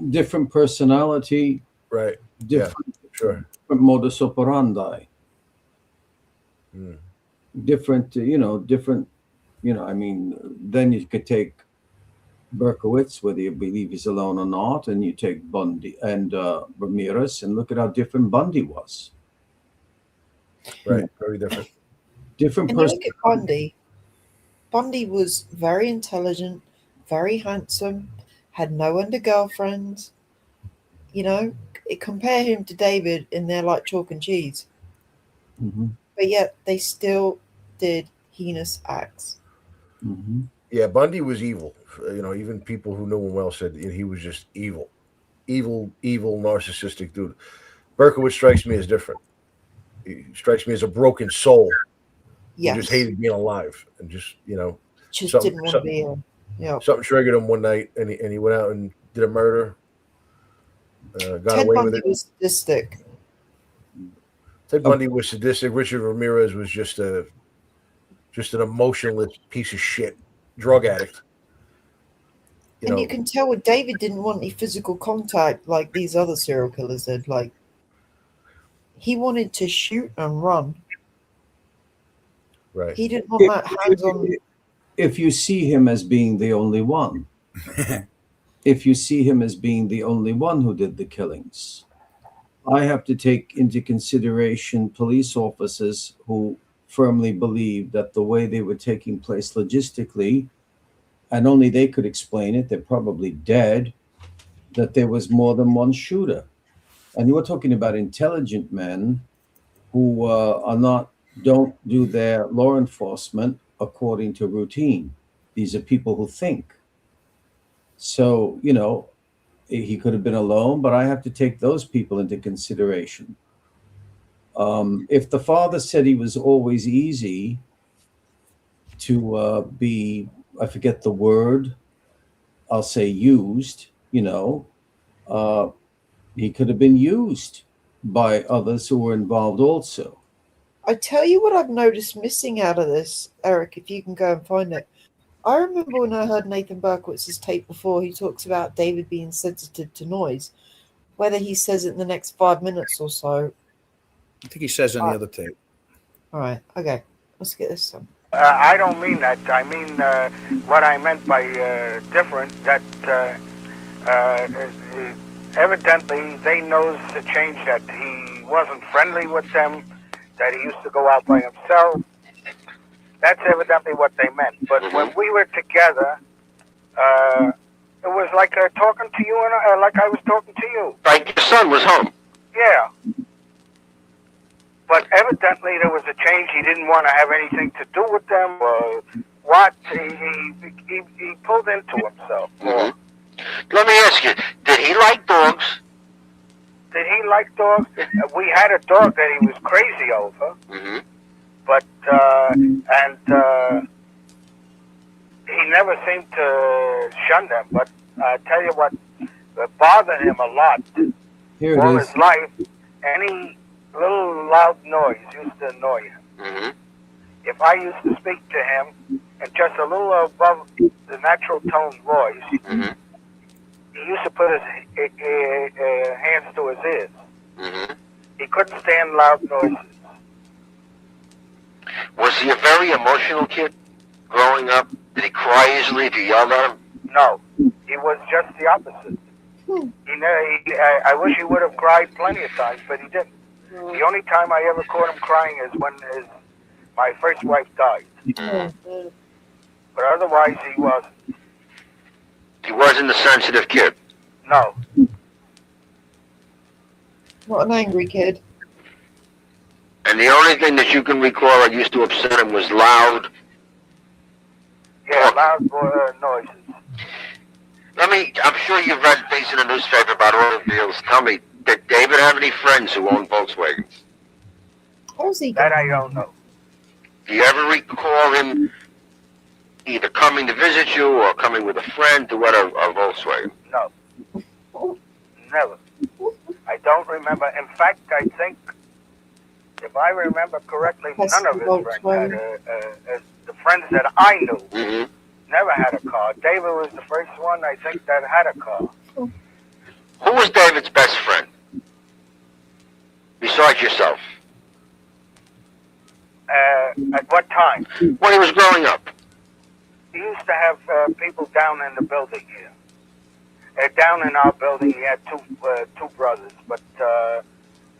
Different personality, right? Different, sure. Different modus operandi. Mm. Different. I mean, then you could take Berkowitz, whether you believe he's alone or not, and you take Bundy and Ramirez, and look at how different Bundy was. Right, very different. Different And you person. look at Bundy. Bundy was very intelligent, very handsome, had no under girlfriends. You know, compare him to David, and they're like chalk and cheese. Mm-hmm. But yet they still did heinous acts. Mm-hmm. Yeah, Bundy was evil. You know, even people who knew him well said he was just evil, narcissistic dude. Berkowitz strikes me as different. He strikes me as a broken soul. Yeah, just hated being alive, and just, you know, just didn't want to be here. Yeah, something triggered him one night, and he went out and did a murder. Got Ted away Bundy with it. was sadistic. Ted Bundy was sadistic. Richard Ramirez was just an emotionless piece of shit, drug addict. You can tell with David didn't want any physical contact like these other serial killers did. Like, he wanted to shoot and run. Right. He didn't want that hands-on. If you see him as being the only one, if you see him as being the only one who did the killings, I have to take into consideration police officers who firmly believe that the way they were taking place logistically, and only they could explain it, they're probably dead, that there was more than one shooter. And you were talking about intelligent men who don't do their law enforcement according to routine. These are people who think. So, he could have been alone, but I have to take those people into consideration. If the father said he was always easy to be, I forget the word, I'll say used, he could have been used by others who were involved also. I tell you what I've noticed missing out of this, Eric, if you can go and find it. I remember when I heard Nathan Berkowitz's tape before, he talks about David being sensitive to noise. Whether he says it in the next 5 minutes or so. I think he says on the other tape. All right, okay. Let's get this one. I don't mean that. I mean what I meant by different, that evidently they knows the change, that he wasn't friendly with them, that he used to go out by himself. That's evidently what they meant. But when we were together, it was like talking to you, and like I was talking to you. Like your son was home. Yeah. But evidently there was a change. He didn't want to have anything to do with them, or what? He pulled into himself. Mm-hmm. Let me ask you, did he like dogs? Did he like dogs? We had a dog that he was crazy over. Mm-hmm. But, he never seemed to shun them. But I tell you what, it bothered him a lot. Here all it is. his life. Any little loud noise used to annoy him. Mm-hmm. If I used to speak to him and just a little above the natural tone voice, mm-hmm. he used to put his hands to his ears. Mm-hmm. He couldn't stand loud noises. Was he a very emotional kid growing up? Did he cry easily? Did you yell at him? No, he was just the opposite. I wish he would have cried plenty of times, but he didn't. The only time I ever caught him crying is when my first wife died. Mm-hmm. But otherwise, he wasn't. He wasn't a sensitive kid. No. Not an angry kid. And the only thing that you can recall that used to upset him was loud. Yeah, loud noises. I'm sure you've read things in the newspaper about automobiles. Tell me, did David have any friends who owned Volkswagens? How's he? That I don't know. Do you ever recall him either coming to visit you or coming with a friend to what a Volkswagen? No. Never. I don't remember. In fact, I think, if I remember correctly, none of his friends had the friends that I knew. Mm-hmm. Never had a car. David was the first one, I think, that had a car. Who was David's best friend? Besides yourself? At what time? When he was growing up. He used to have people down in the building here. Down in our building, he had two brothers, but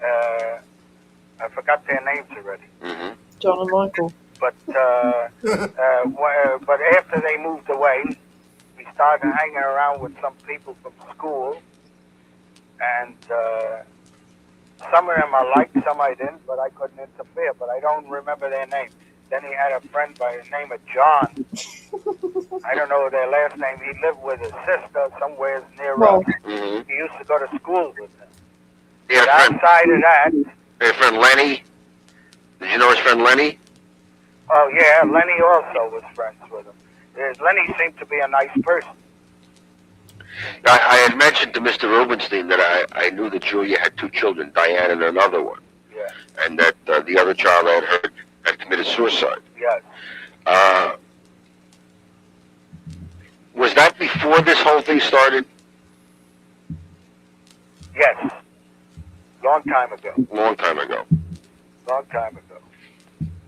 I forgot their names already. Mm-hmm. John and Michael. But but after they moved away, we started hanging around with some people from school, and some of them I liked, some I didn't, but I couldn't interfere. But I don't remember their name. Then he had a friend by the name of John. I don't know their last name. He lived with his sister somewhere near us. Mm-hmm. He used to go to school with them. He had But a friend, outside of that, his friend Lenny. Did you know his friend Lenny? oh yeah, Lenny also was friends with him. Lenny seemed to be a nice person. I had mentioned to Mr. Rubenstein that I knew that Julia had two children, Diane and another one. Yeah. And that the other child I had heard had committed suicide. Yes. Was that before this whole thing started? Yes. Long time ago. Long time ago. Long time ago.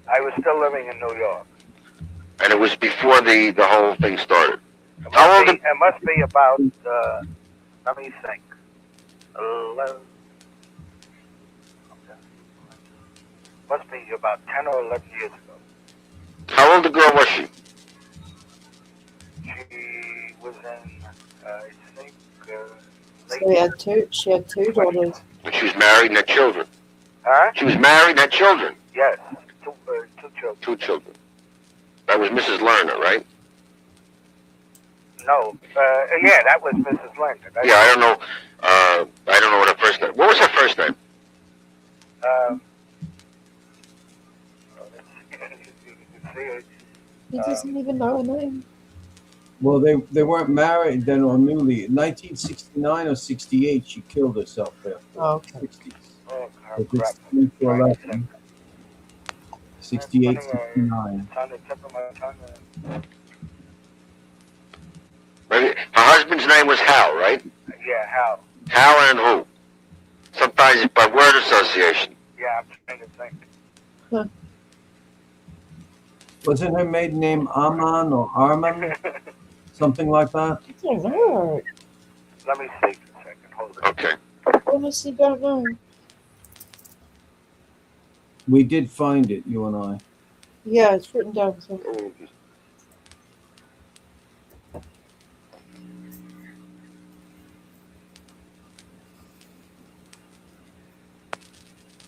I was still living in New York. And it was before the whole thing started. It must be about, let me think, 11, must be about 10 or 11 years ago. How old a girl was she? She was in, I think, She had two daughters. And she was married and had children. Huh? She was married and had children. Yes, two children. Two children. That was Mrs. Lerner, right? No. Yeah, that was Mrs. Linda. Yeah, I don't know. I don't know what her first name. What was her first name? He doesn't even know her name. Well, they weren't married then or newly. In 1969 or 68, she killed herself there. Oh, okay. 60s. Oh, If it's 3 to 11, 68, 69. It's on the tip of my tongue. Maybe her husband's name was Hal, right? Yeah, Hal. Hal and who? Sometimes it's by word association. Yeah, I'm trying to think. Wasn't her maiden name Aman or Arman? Something like that? I don't know. Let me see for a second. Hold on. Okay. Honestly, don't know. We did find it, you and I. Yeah, it's written down somewhere.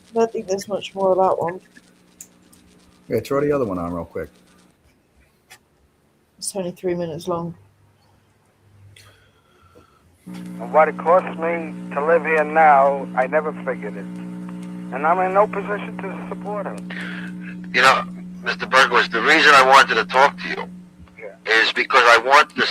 I don't think there's much more of that one. Yeah, throw the other one on real quick. It's only 3 minutes long. And what it costs me to live here now, I never figured it. And I'm in no position to support him. You know, Mr. Berkowitz, the reason I wanted to talk to you is because I want to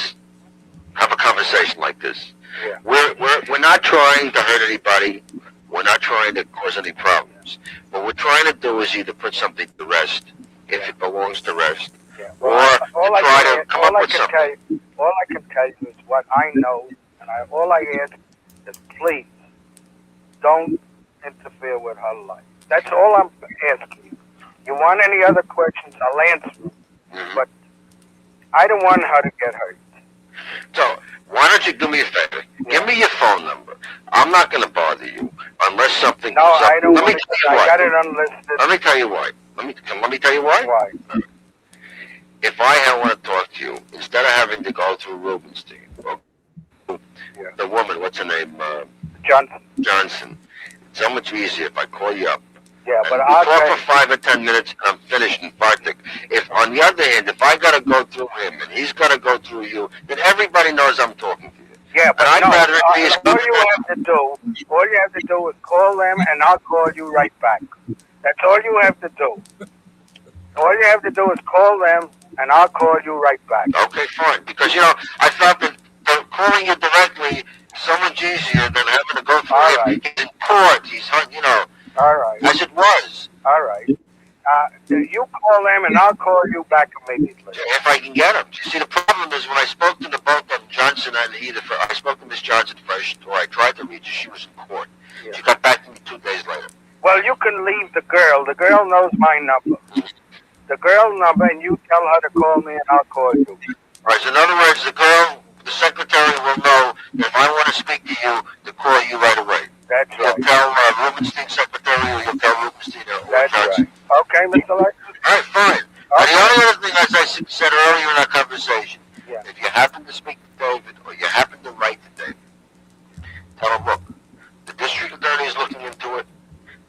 have a conversation like this. Yeah. We're not trying to hurt anybody. We're not trying to cause any problems. What we're trying to do is either put something to rest, if it belongs to rest, or All to try to come up with I something. can tell you is what I know, and all I ask is please don't interfere with her life. That's all I'm asking you. You want any other questions, I'll answer them. But I don't want her to get hurt. So, why don't you do me a favor? Give me your phone number. I'm not going to bother you unless something No, comes up. I don't Let me want tell to. you I why. got it unlisted. Let me tell you why. Let me tell you why. Why? If I want to talk to you, instead of having to go through Rubenstein, or the woman, what's her name? Johnson. Johnson. It's so much easier if I call you up. Yeah, And but we I'll talk tell for 5 or 10 minutes, and I'm finished in Bartik. If, on the other hand, if I got to go through him and he's got to go through you, then everybody knows I'm talking to you. Yeah, but And I'd no, rather it be as all good you have to do is call them, and I'll call you right back. That's all you have to do. All you have to do is call them, and I'll call you right back. Okay, fine. Because, you know, I thought that calling you directly is so much easier than having to go through him. Right. He's in court. He's, you know, All right. as it was. All right. You call them, and I'll call you back immediately. If I can get him. You see, the problem is when I spoke to the both of them, Johnson and I spoke to Miss Johnson first, or I tried to reach her, she was in court. Yeah. She got back to me 2 days later. Well, you can leave the girl. The girl knows my number. The girl number, and you tell her to call me, and I'll call you. All right, so in other words, the secretary will know if I want to speak to you, to call you right away. That's You'll right. tell Rubenstein secretary, or you'll tell Rubenstein or That's Johnson. right. Okay, Mr. Lexus? All right, fine. And the only other thing, as I said earlier in our conversation, Yeah. if you happen to speak to David, or you happen to write to David, tell him, look, the district attorney is looking into it.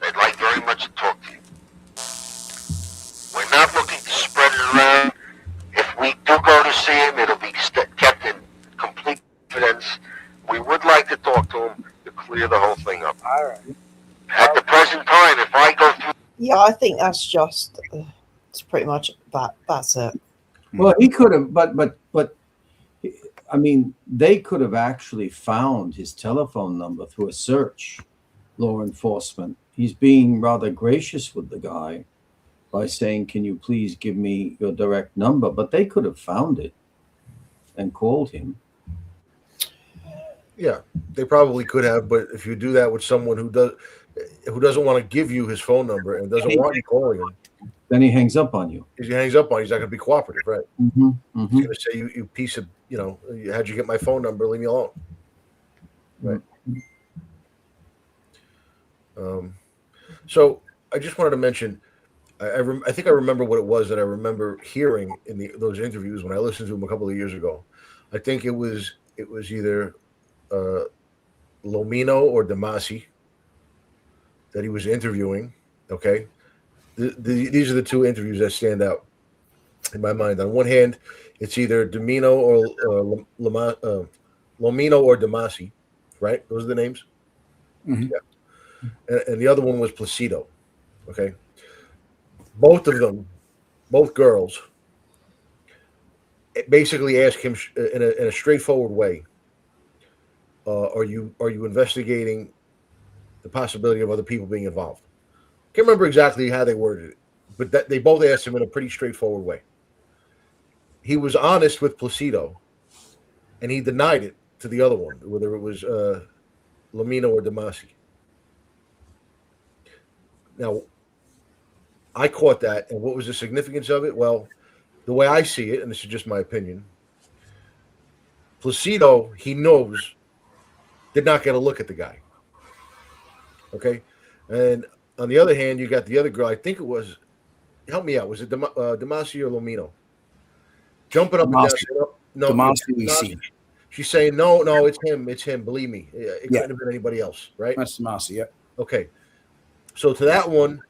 They'd like very much to talk to you. We're not looking to spread it around. If we do go to see him, it'll be kept in complete confidence. We would like to talk to him to clear the whole thing up. All right. At the present time, if I go through... Yeah, I think that's just. It's pretty much that. That's it. Well, he could have, but I mean, they could have actually found his telephone number through a search, law enforcement. He's being rather gracious with the guy by saying, "Can you please give me your direct number?" But they could have found it and called him. Yeah, they probably could have, but if you do that with someone who doesn't want to give you his phone number and doesn't want you calling him, then he hangs up on you. He hangs up on you. He's not going to be cooperative, right? Mm-hmm, He's going to say, "You piece of, how'd you get my phone number? Leave me alone." Right. So I just wanted to mention, I think I remember what it was that I remember hearing in those interviews when I listened to him a couple of years ago. I think it was either Lomino or Damasi that he was interviewing. Okay, these are the two interviews that stand out. in my mind. On one hand, it's either Domino or Lomino or Damasi, right? Those are the names. Mhm. Yeah. And the other one was Placido. Okay. Both of them, both girls, basically asked him in a straightforward way. Are you investigating the possibility of other people being involved? Can't remember exactly how they worded it, but that they both asked him in a pretty straightforward way. He was honest with Placido, and he denied it to the other one, whether it was Lamino or Damasi. Now, I caught that, and what was the significance of it? Well, the way I see it, and this is just my opinion, Placido, he knows, did not get a look at the guy. Okay? And on the other hand, you got the other girl, I think it was, help me out, was it Damasi or Lomino? Jumping up and down. Saying, no, Damasi we see. She's saying, no, it's him, believe me. It couldn't have been anybody else, right? That's Damasi, yeah. Okay. So to that one,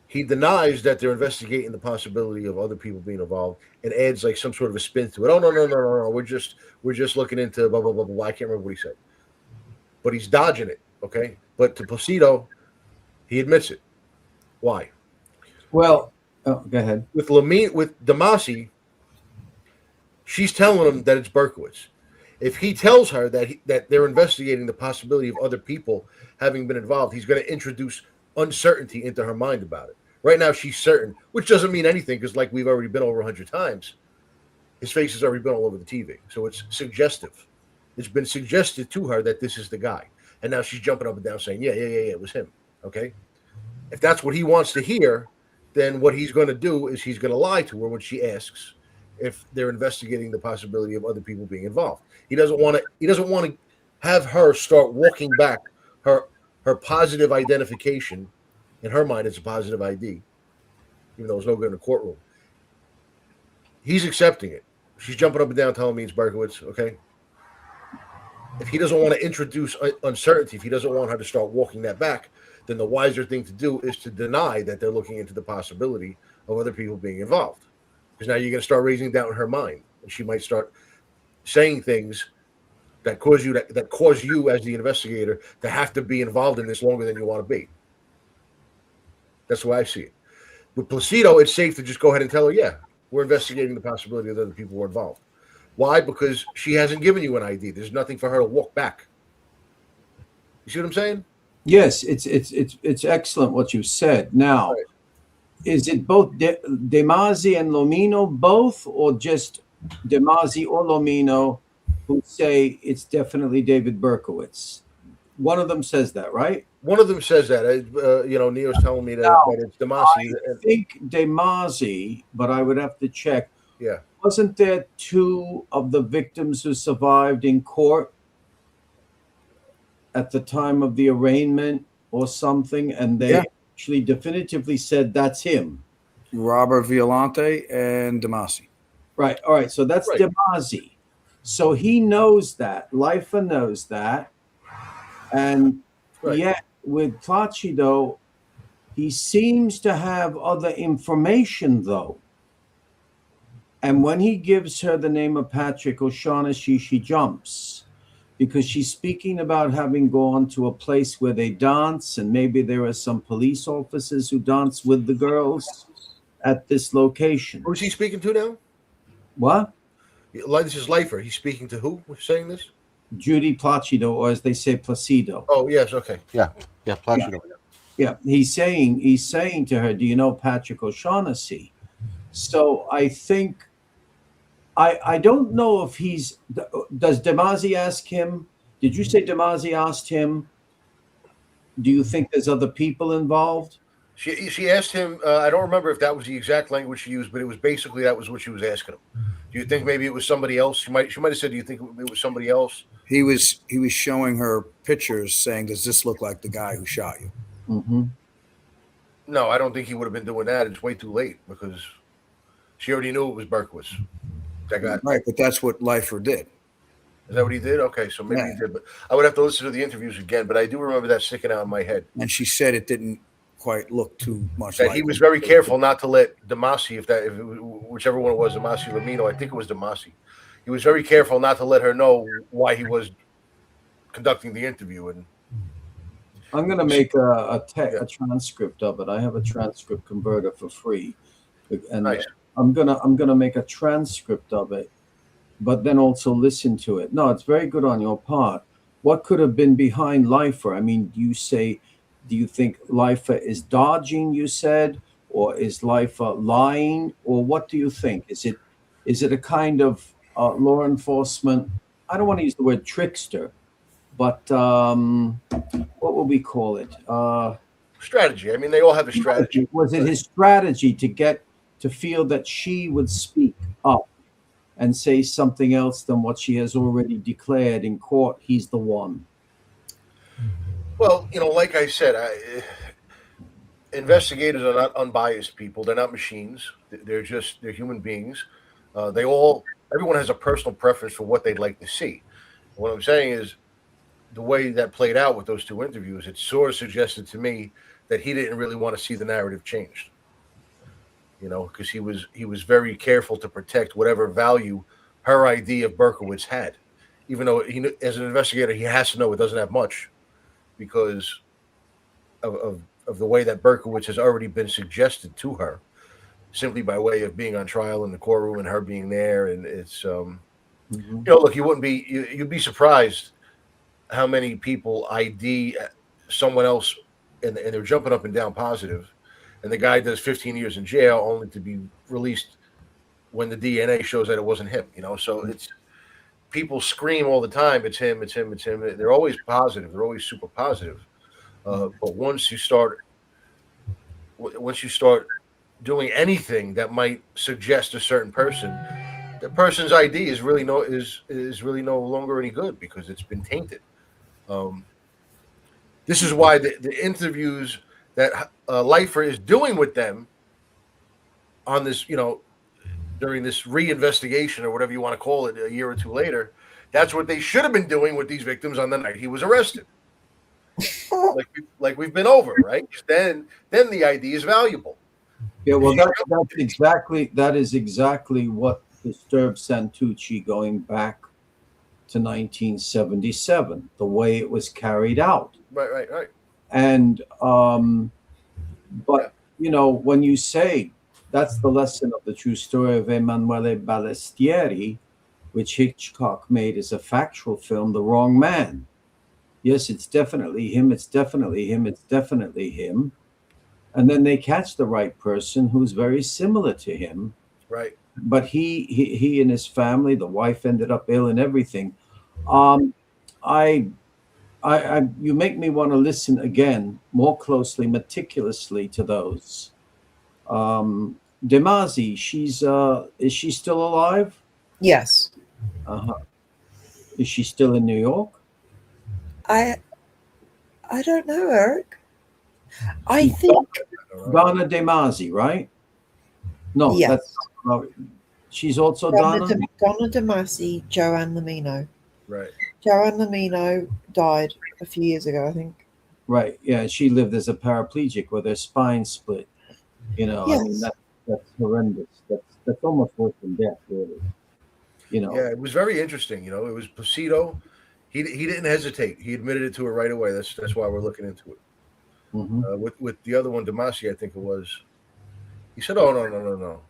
he denies that they're investigating the possibility of other people being involved and adds like some sort of a spin to it. Oh, no. We're just looking into blah, blah, blah, blah. I can't remember what he said. But he's dodging it, okay? But to Placido, he admits it. Why? Well, go ahead. With Damasi, she's telling him that it's Berkowitz. If he tells her that they're investigating the possibility of other people having been involved, he's going to introduce uncertainty into her mind about it. Right now, she's certain, which doesn't mean anything because, like we've already been over 100 times, his face has already been all over the TV. So it's suggestive. It's been suggested to her that this is the guy. And now she's jumping up and down saying, yeah, it was him. Okay? If that's what he wants to hear, then what he's going to do is he's going to lie to her when she asks if they're investigating the possibility of other people being involved. He doesn't want to have her start walking back her positive identification. In her mind, it's a positive ID, even though it's no good in the courtroom. He's accepting it. She's jumping up and down telling me it's Berkowitz, okay? If he doesn't want to introduce uncertainty, if he doesn't want her to start walking that back, then the wiser thing to do is to deny that they're looking into the possibility of other people being involved. Because now you're going to start raising doubt in her mind. And she might start saying things that cause you as the investigator to have to be involved in this longer than you want to be. That's the way I see it. With Placido, it's safe to just go ahead and tell her, yeah, we're investigating the possibility that other people were involved. Why? Because she hasn't given you an ID. There's nothing for her to walk back. You see what I'm saying? Yes, it's excellent what you said. Now, right. Is it both Damasi and Lomino both, or just Damasi or Lomino who say it's definitely David Berkowitz? One of them says that, right? One of them says that. Neo's telling me that it's Damasi. I think Damasi, but I would have to check. Yeah. Wasn't there two of the victims who survived in court at the time of the arraignment or something? And they actually definitively said that's him. Robert Violante and Damasi. Right. All right. So that's right. Damasi. So he knows that. Leifer knows that. And yet with Placido, he seems to have other information, though. And when he gives her the name of Patrick O'Shaughnessy, she jumps because she's speaking about having gone to a place where they dance, and maybe there are some police officers who dance with the girls at this location. Who's he speaking to now? What? This is Leifer. He's speaking to who? Who's saying this? Judy Placido, or as they say, Placido. Oh, yes. Okay. Yeah, Placido. Yeah. He's saying to her, do you know Patrick O'Shaughnessy? So I think, I don't know if does Damasi ask him? Did you say Damasi asked him, do you think there's other people involved? She asked him, I don't remember if that was the exact language she used, but it was basically that was what she was asking him. Do you think maybe it was somebody else? She might have said, do you think it was somebody else? He was showing her pictures saying, does this look like the guy who shot you? Mm-hmm. No, I don't think he would have been doing that. It's way too late because she already knew it was Berkowitz. Right, but that's what Leifer did. Is that what he did? Okay, so maybe he did. But I would have to listen to the interviews again, but I do remember that sticking out in my head. And she said it didn't quite look too much That like he was him. very careful not to let Damasi, whichever one it was, Damasi Lamino, I think it was Damasi. He was very careful not to let her know why he was conducting the interview. And I'm going to make a transcript of it. I have a transcript converter for free, and nice. I'm gonna make a transcript of it, but then also listen to it. No, it's very good on your part. What could have been behind Leifer? I mean, do you think Leifer is dodging? You said, or is Leifer lying, or what do you think? Is it a kind of law enforcement? I don't want to use the word trickster, but what would we call it? Strategy. I mean, they all have a strategy. Was it his strategy to feel that she would speak up and say something else than what she has already declared in court? He's the one. Well, like I said, investigators are not unbiased people. They're not machines. They're human beings. Everyone has a personal preference for what they'd like to see. What I'm saying is, the way that played out with those two interviews, it sort of suggested to me that he didn't really want to see the narrative changed. Because he was very careful to protect whatever value her idea of Berkowitz had, even though as an investigator he has to know it doesn't have much, because of the way that Berkowitz has already been suggested to her, simply by way of being on trial in the courtroom and her being there. And it's look, you'd be surprised how many people ID someone else and they're jumping up and down positive, and the guy does 15 years in jail only to be released when the DNA shows that it wasn't him. So it's people scream all the time, it's him, it's him, it's him. They're always positive. They're always super positive. But once you start doing anything that might suggest a certain person, the person's ID is really no longer any good, because it's been tainted. This is why the interviews that Leifer is doing with them on this, during this reinvestigation or whatever you want to call it, a year or two later, that's what they should have been doing with these victims on the night he was arrested. like we've been over, right? Then the ID is valuable. Yeah, well, that is exactly what disturbed Santucci going back to 1977, the way it was carried out. Right. And but when you say that's the lesson of the true story of Emanuele Ballestieri, which Hitchcock made as a factual film, The Wrong Man. Yes, it's definitely him. It's definitely him. It's definitely him. And then they catch the right person who's very similar to him. Right. But he and his family, the wife ended up ill and everything. You make me want to listen again, more closely, meticulously to those. Demasi, is she still alive? Yes. Is she still in New York? I don't know, Eric. I think Donna Demasi, right? No, yes. She's also Donna. Donna Demasi, Joanne Lamino. Right. Joanne Lamino died a few years ago, I think. Right. Yeah, she lived as a paraplegic with her spine split. Yes. I mean, that's horrendous. That's almost worse than death, really. Yeah, it was very interesting. It was Placido. He didn't hesitate. He admitted it to her right away. That's why we're looking into it. Mm-hmm. With the other one, Demasi, I think it was. He said, "Oh no."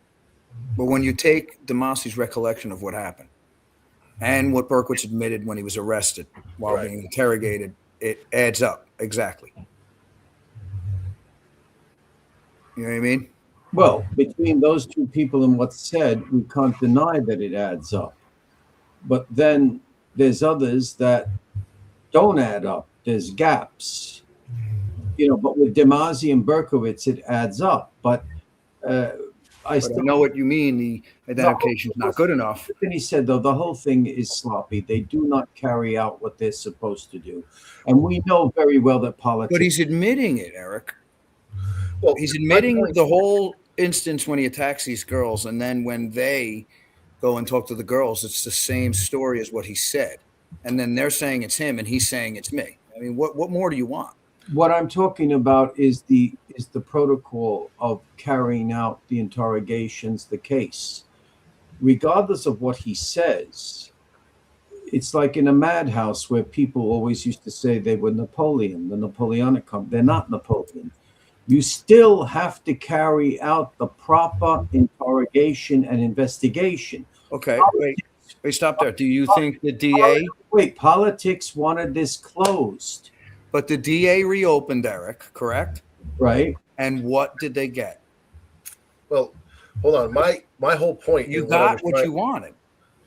But when you take Demasi's recollection of what happened and what Berkowitz admitted when he was arrested while being interrogated, it adds up exactly. You know what I mean? Well, between those two people and what's said, we can't deny that it adds up. But then there's others that don't add up. There's gaps. But with Demasi and Berkowitz, it adds up. But I still know what you mean. The identification is not good enough. And he said, though, the whole thing is sloppy. They do not carry out what they're supposed to do. And we know very well that politics... But he's admitting it, Eric. Well, he's admitting the whole instance when he attacks these girls, and then when they go and talk to the girls, it's the same story as what he said. And then they're saying it's him, and he's saying it's me. I mean, what more do you want? What I'm talking about is the protocol of carrying out the interrogations, the case. Regardless of what he says, it's like in a madhouse where people always used to say they were Napoleon, the Napoleonic company. They're not Napoleon. You still have to carry out the proper interrogation and investigation. Okay, wait, stop there. Do you think the DA? Wait, politics wanted this closed. But the DA reopened, Eric, correct? Right. And what did they get? Well, hold on. My whole point. You got what you wanted.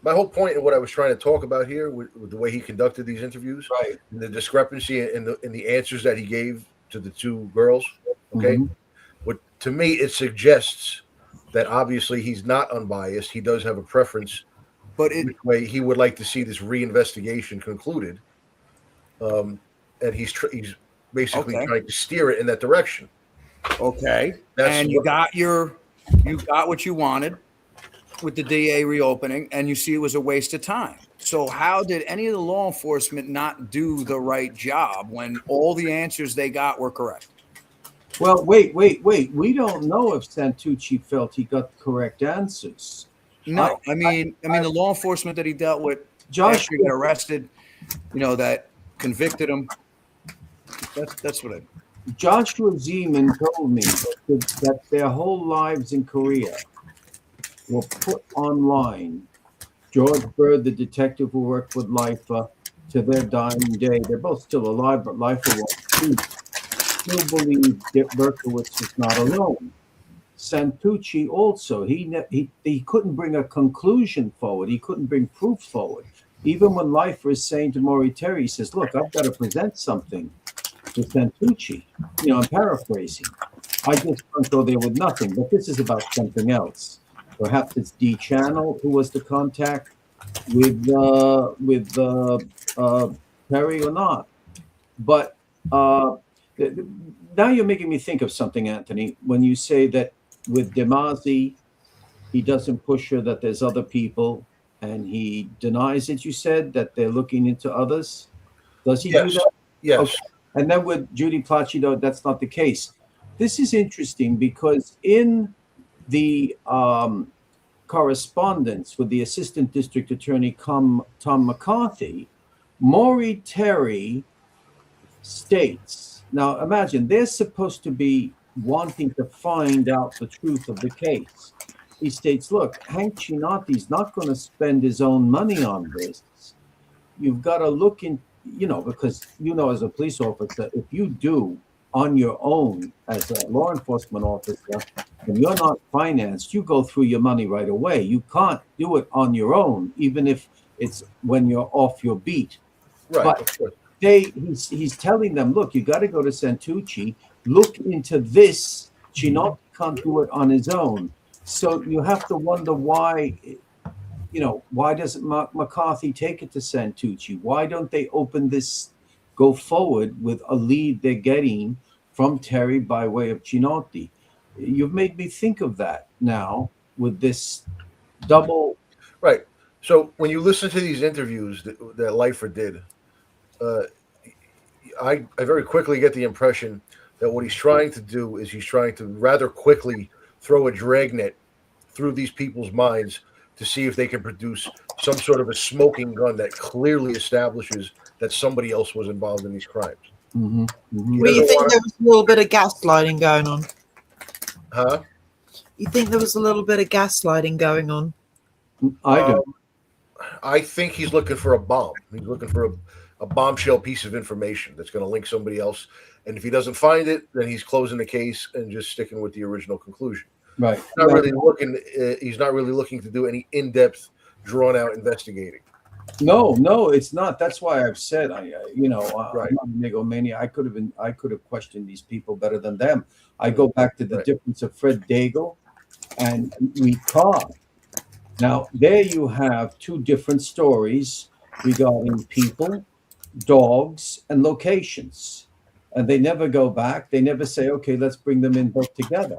My whole point in what I was trying to talk about here with the way he conducted these interviews, right? And the discrepancy in the answers that he gave to the two girls. Okay, what to me it suggests that obviously he's not unbiased. He does have a preference, but which way he would like to see this reinvestigation concluded. And he's basically trying to steer it in that direction. Okay, and you got what you wanted with the DA reopening, and you see it was a waste of time. So how did any of the law enforcement not do the right job when all the answers they got were correct? Well, wait. We don't know if Santucci felt he got the correct answers. No, I mean the law enforcement that he dealt with, Josh, after he got arrested, that convicted him. That's what I. Joshua Zeman told me that their whole lives in Korea were put online. George Bird, the detective who worked with Leifer, to their dying day. They're both still alive, but Leifer still believed that Berkowitz was not alone. Santucci also, he couldn't bring a conclusion forward. He couldn't bring proof forward. Even when Leifer is saying to Maury Terry, he says, look, I've got to present something to Santucci. I'm paraphrasing. I just don't go there with nothing, but this is about something else. Perhaps it's D Channel who was the contact with Perry or not. But now you're making me think of something, Anthony, when you say that with DeMasi, he doesn't push her, that there's other people, and he denies it, you said, that they're looking into others. Does he do that? Yes. Okay. And then with Judy Placido, that's not the case. This is interesting because in the correspondence with the Assistant District Attorney Tom McCarthy, Maury Terry states, now imagine, they're supposed to be wanting to find out the truth of the case. He states, look, Hank Chinotti's not going to spend his own money on this. You've got to look in, because, as a police officer, if you do on your own as a law enforcement officer and you're not financed, you go through your money right away. You can't do it on your own, even if it's when you're off your beat. Right. But he's telling them, look, you got to go to Santucci, look into this. Chinotti can't do it on his own. So you have to wonder why, why doesn't McCarthy take it to Santucci? Why don't they go forward with a lead they're getting from Terry by way of Chinotti? You've made me think of that now with this double. Right. So when you listen to these interviews that Leifer did, I very quickly get the impression that what he's trying to do is he's trying to rather quickly throw a dragnet through these people's minds to see if they can produce some sort of a smoking gun that clearly establishes that somebody else was involved in these crimes. Mm-hmm. Mm-hmm. Well, you think there was a little bit of gaslighting going on? Huh? You think there was a little bit of gaslighting going on? I do. I think he's looking for a bomb. He's looking for a bombshell piece of information that's going to link somebody else. And if he doesn't find it, then he's closing the case and just sticking with the original conclusion. Right. He's not really looking to do any in-depth, drawn-out investigating. No, it's not. That's why I've said, I'm not a nigomania. I could have questioned these people better than them. I go back to the difference of Fred Daigle and Reed Carr. Now, there you have two different stories regarding people, dogs, and locations. And they never go back. They never say, okay, let's bring them in both together.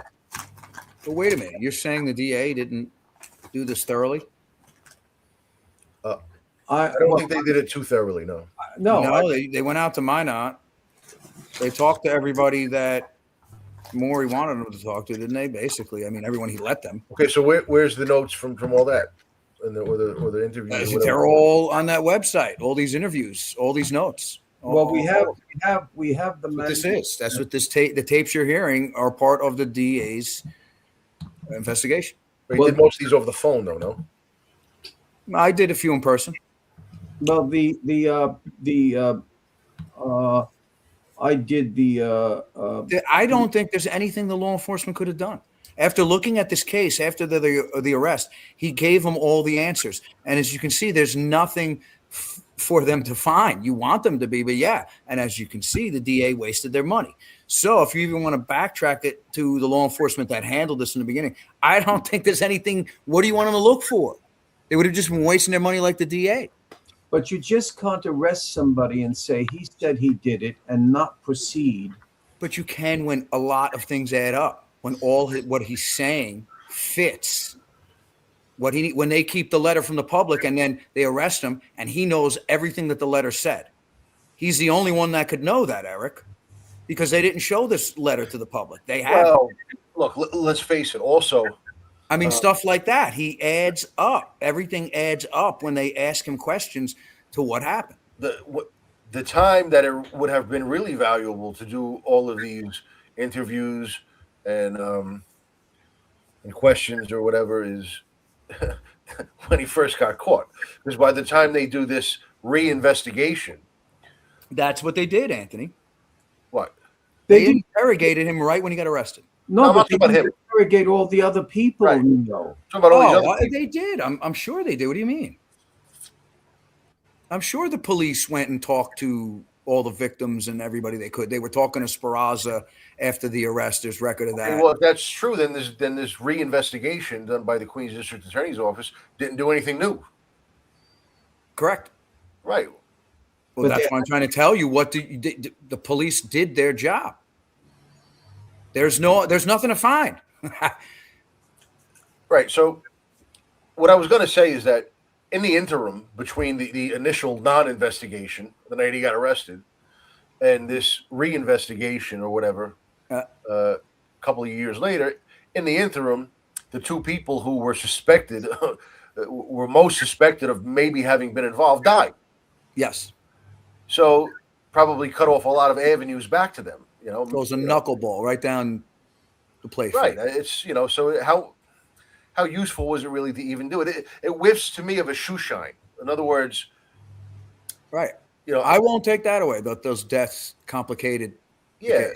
But wait a minute. You're saying the DA didn't do this thoroughly? I don't think they did it too thoroughly, no. No, they went out to Minot They talked to everybody that Maury wanted them to talk to, didn't they? Basically, I mean, everyone he let them. Okay, so where's the notes from all that, and or the interviews? They're all on that website. All these interviews, all these notes. Well, we have the. That's what this is. That's what the tapes you're hearing are part of the DA's investigation. But you did most of these over the phone, though, no? I did a few in person. Well, I did I don't think there's anything the law enforcement could have done. After looking at this case, after the arrest, he gave them all the answers. And as you can see, there's nothing for them to find. You want them to be, but yeah. And as you can see, the DA wasted their money. So if you even want to backtrack it to the law enforcement that handled this in the beginning, I don't think there's anything. What do you want them to look for? They would have just been wasting their money like the DA. But you just can't arrest somebody and say he said he did it and not proceed. But you can when a lot of things add up. When what he's saying fits. When they keep the letter from the public and then they arrest him and he knows everything that the letter said. He's the only one that could know that, Eric, because they didn't show this letter to the public. They have. Well, look, let's face it. Also, I mean, stuff like that. He adds up. Everything adds up when they ask him questions to what happened. The time that it would have been really valuable to do all of these interviews and questions or whatever is when he first got caught. Because by the time they do this reinvestigation, that's what they did, Anthony. What? They interrogated him right when he got arrested. No, but they didn't interrogate all the other people. Right. You know. About all these other They did. I'm sure they did. What do you mean? I'm sure the police went and talked to all the victims and everybody they could. They were talking to Speraza after the arrest. There's record of that. Well, if that's true, then this reinvestigation done by the Queens District Attorney's Office didn't do anything new. Correct. Right. Well, that's what I'm trying to tell you. The police did their job. There's nothing to find. Right. So what I was going to say is that in the interim between the initial non-investigation, the night he got arrested, and this reinvestigation or whatever, a couple of years later, in the interim, the two people who were suspected, were most suspected of maybe having been involved, died. Yes. So probably cut off a lot of avenues back to them. You know, goes a knuckleball right down the plate. Right. It's so how useful was it really to even do it? It whiffs to me of a shoe shine. In other words, right. I won't take that away. Those deaths complicated. Yeah.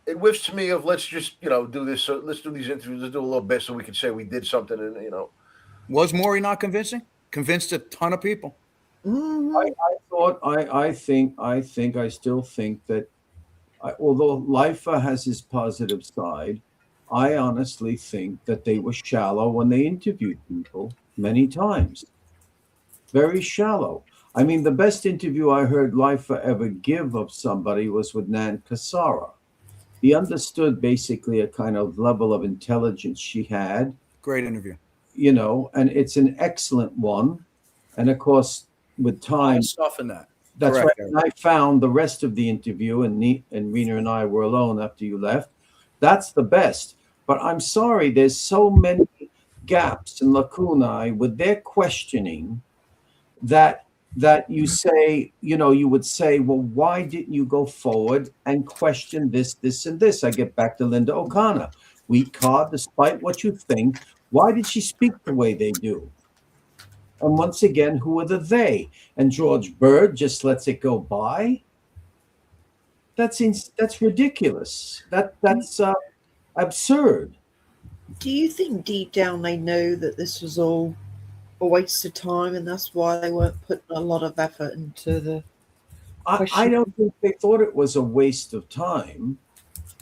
It whiffs to me of let's just do this. So let's do these interviews. Let's do a little bit so we can say we did something. And was Maury not convincing? Convinced a ton of people. I still think that although Leifer has his positive side, I honestly think that they were shallow when they interviewed people many times. Very shallow. I mean, the best interview I heard Leifer ever give of somebody was with Nan Cassara. He understood basically a kind of level of intelligence she had. Great interview. And it's an excellent one. And of course, with time, stuff in that. That's Correct, right. And I found the rest of the interview, and Rena and I were alone after you left. That's the best. But I'm sorry, there's so many gaps and lacunae with their questioning that you say, you would say, well, why didn't you go forward and question this, and this? I get back to Linda O'Connor. Weak card, despite what you think. Why did she speak the way they do? And once again, who are the they? And George Bird just lets it go by? That's ridiculous. That's absurd. Do you think deep down they know that this was all a waste of time and that's why they weren't putting a lot of effort into the I don't think they thought it was a waste of time.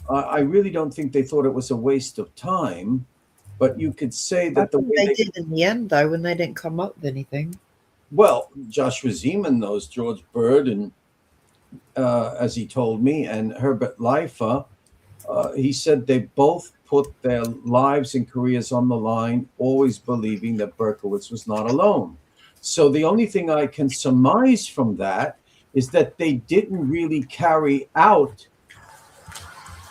I really don't think they thought it was a waste of time. But you could say that the way they did in the end, though, when they didn't come up with anything. Well, Joshua Zeman knows George Bird, and as he told me, and Herbert Leifer, he said they both put their lives and careers on the line, always believing that Berkowitz was not alone. So the only thing I can surmise from that is that they didn't really carry out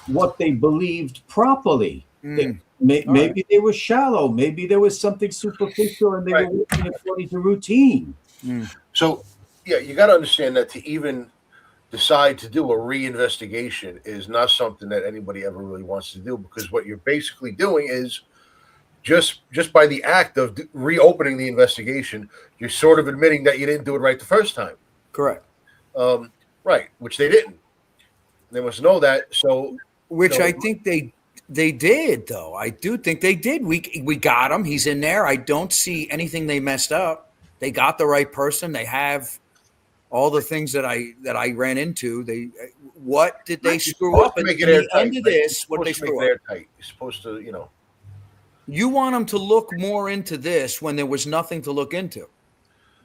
what they believed properly. Maybe they were shallow. Maybe there was something superficial, and they were working according to routine. So, yeah, you got to understand that to even decide to do a reinvestigation is not something that anybody ever really wants to do, because what you're basically doing is just by the act of reopening the investigation, you're sort of admitting that you didn't do it right the first time. Correct. Right, which they didn't. They must know that. So, which I think they did, though. I do think they did. We got him. He's in there. I don't see anything they messed up. They got the right person. They have all the things that I ran into. What did they screw up? At the end of this, what did they screw up? Airtight. You're supposed to, You want them to look more into this when there was nothing to look into.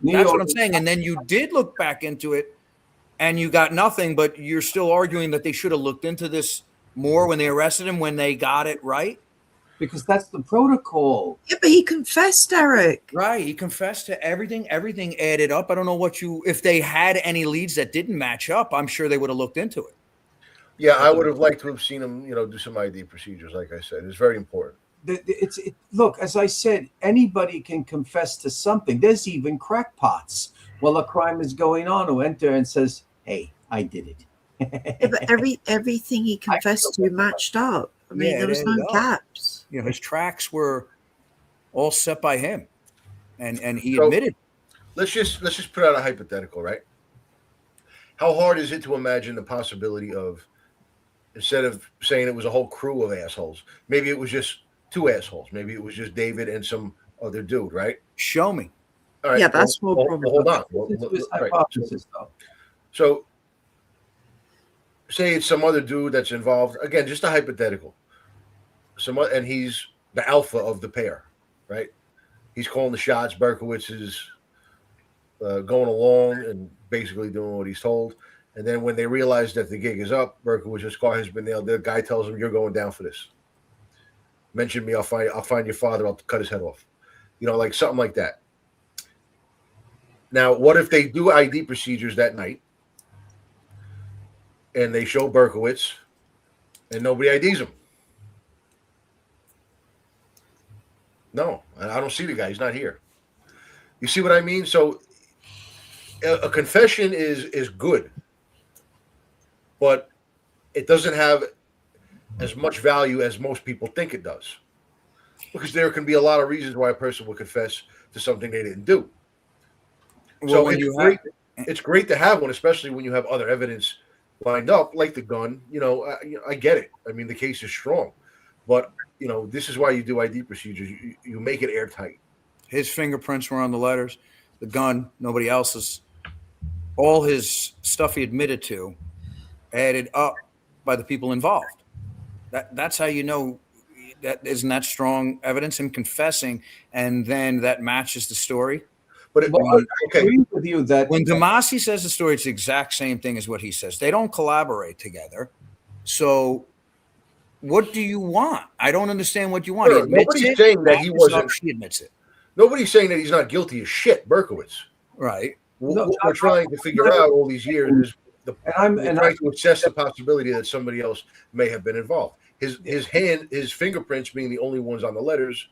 That's what I'm saying. And then you did look back into it, and you got nothing, but you're still arguing that they should have looked into this more when they arrested him, when they got it right? Because that's the protocol. Yeah, but he confessed, Eric. Right. He confessed to everything. Everything added up. I don't know if they had any leads that didn't match up, I'm sure they would have looked into it. Yeah, I would have liked to have seen him, do some ID procedures, like I said. It's very important. Look, as I said, anybody can confess to something. There's even crackpots while a crime is going on who enter and says, "Hey, I did it." Yeah, but everything he confessed to matched up. I mean, there was no gaps. His tracks were all set by him, and he admitted. Let's just put out a hypothetical, right? How hard is it to imagine the possibility of, instead of saying it was a whole crew of assholes, maybe it was just two assholes. Maybe it was just David and some other dude, right? Show me. All right. Yeah, that's more probable. Hold on. Hypothesis, though. So, say it's some other dude that's involved. Again, just a hypothetical. And he's the alpha of the pair, right? He's calling the shots. Berkowitz is going along and basically doing what he's told. And then when they realize that the gig is up, Berkowitz's car has been nailed. The guy tells him, "You're going down for this. Mention me. I'll find your father. I'll cut his head off." Like something like that. Now, what if they do ID procedures that night and they show Berkowitz and nobody IDs him? No, I don't see the guy. He's not here. You see what I mean? So a confession is good, but it doesn't have as much value as most people think it does, because there can be a lot of reasons why a person will confess to something they didn't do. So it's great to have one, especially when you have other evidence lined up, like the gun. I get it. I mean, the case is strong, but this is why you do ID procedures. You make it airtight. His fingerprints were on the letters, the gun, nobody else's. All his stuff he admitted to, added up by the people involved. That's how you know that isn't that strong evidence in confessing, and then that matches the story. But I agree with you that when Demasi says the story, it's the exact same thing as what he says. They don't collaborate together. So what do you want? I don't understand what you want. Sure, nobody's saying that he wasn't. She admits it. Nobody's saying that he's not guilty as shit, Berkowitz. Right. What we're trying to figure out all these years is trying to assess the possibility that somebody else may have been involved. His fingerprints being the only ones on the letters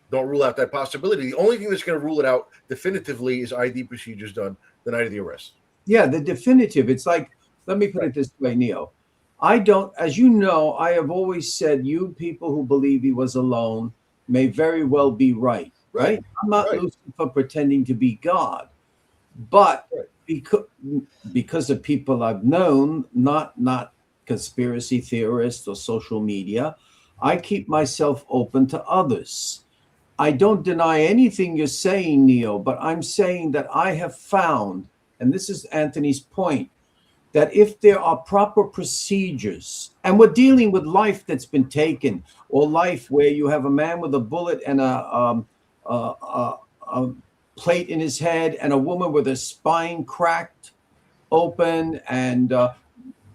don't rule out that possibility. The only thing that's going to rule it out definitively is ID procedures done the night of the arrest. Yeah, the definitive. It's like, let me put it this way, Neo. As you know, I have always said, you people who believe he was alone may very well be right. I'm not Lucifer pretending to be God, but because of people I've known, not conspiracy theorists or social media, I keep myself open to others. I don't deny anything you're saying, Neo, but I'm saying that I have found, and this is Anthony's point, that if there are proper procedures, and we're dealing with life that's been taken, or life where you have a man with a bullet and a plate in his head, and a woman with her spine cracked open, and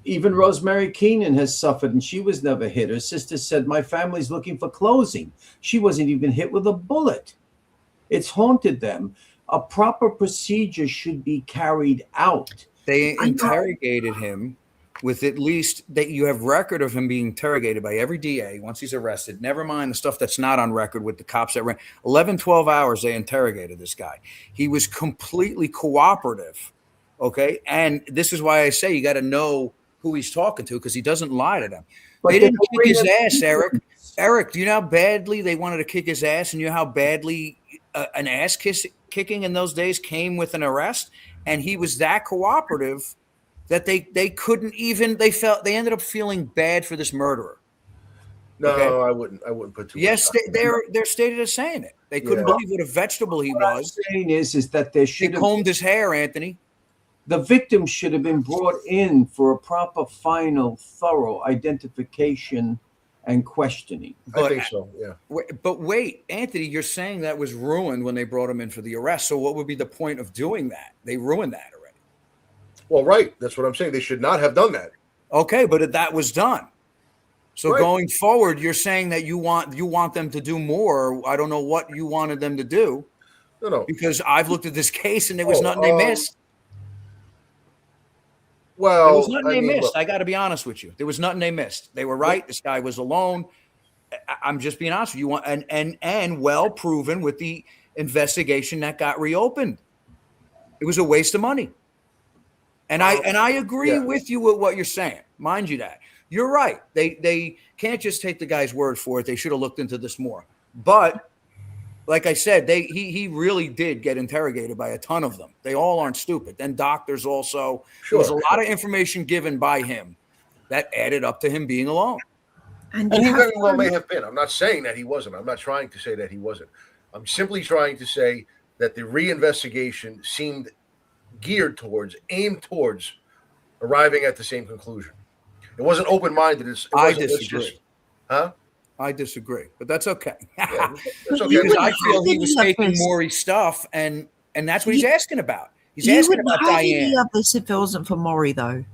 even Rosemary Keenan has suffered, and she was never hit. Her sister said, "My family's looking for closing." She wasn't even hit with a bullet. It's haunted them. A proper procedure should be carried out. They interrogated him with at least that you have record of him being interrogated by every DA once he's arrested. Never mind the stuff that's not on record with the cops that ran 11, 12 hours. They interrogated this guy. He was completely cooperative. Okay. And this is why I say you got to know who he's talking to, because he doesn't lie to them. But they didn't the kick his way ass, Eric. Eric, do you know how badly they wanted to kick his ass? And you know how badly an ass kicking in those days came with an arrest? And he was that cooperative that they couldn't even, they ended up feeling bad for this murderer. No, Okay. I wouldn't put too Yes, much. they're stated as saying it. They couldn't believe what a vegetable he What I'm was. saying is that there They should have, combed his hair, Anthony. the victim should have been brought in for a proper, final, thorough identification and questioning. I think so. Yeah. But wait, Anthony, you're saying that was ruined when they brought him in for the arrest. So what would be the point of doing that? They ruined that already. Well, right. That's what I'm saying. They should not have done that. Okay, but that was done. So Right. going forward, you're saying that you want them to do more. I don't know what you wanted them to do, No. because I've looked at this case and there was Oh, nothing they missed. Well, There was nothing they missed. look, I got to be honest with you. There was nothing they missed. They were right. This guy was alone. I'm just being honest with you. And well proven with the investigation that got reopened. It was a waste of money. And I agree with you with what you're saying. Mind you that. You're right. They can't just take the guy's word for it. They should have looked into this more. But like I said, he really did get interrogated by a ton of them. They all aren't stupid. Then doctors also. There was a lot of information given by him that added up to him being alone. And And you he have very to well may have been. I'm not saying that he wasn't. I'm not trying to say that he wasn't. I'm simply trying to say that the reinvestigation seemed aimed towards arriving at the same conclusion. It wasn't open-minded. I disagree. Huh? I disagree, but that's okay. Yeah, it's okay. Because I feel have he was any of taking this. Maury's stuff, and that's what he's asking about. He's You asking wouldn't about have any Diane. of this if it wasn't for Maury, though.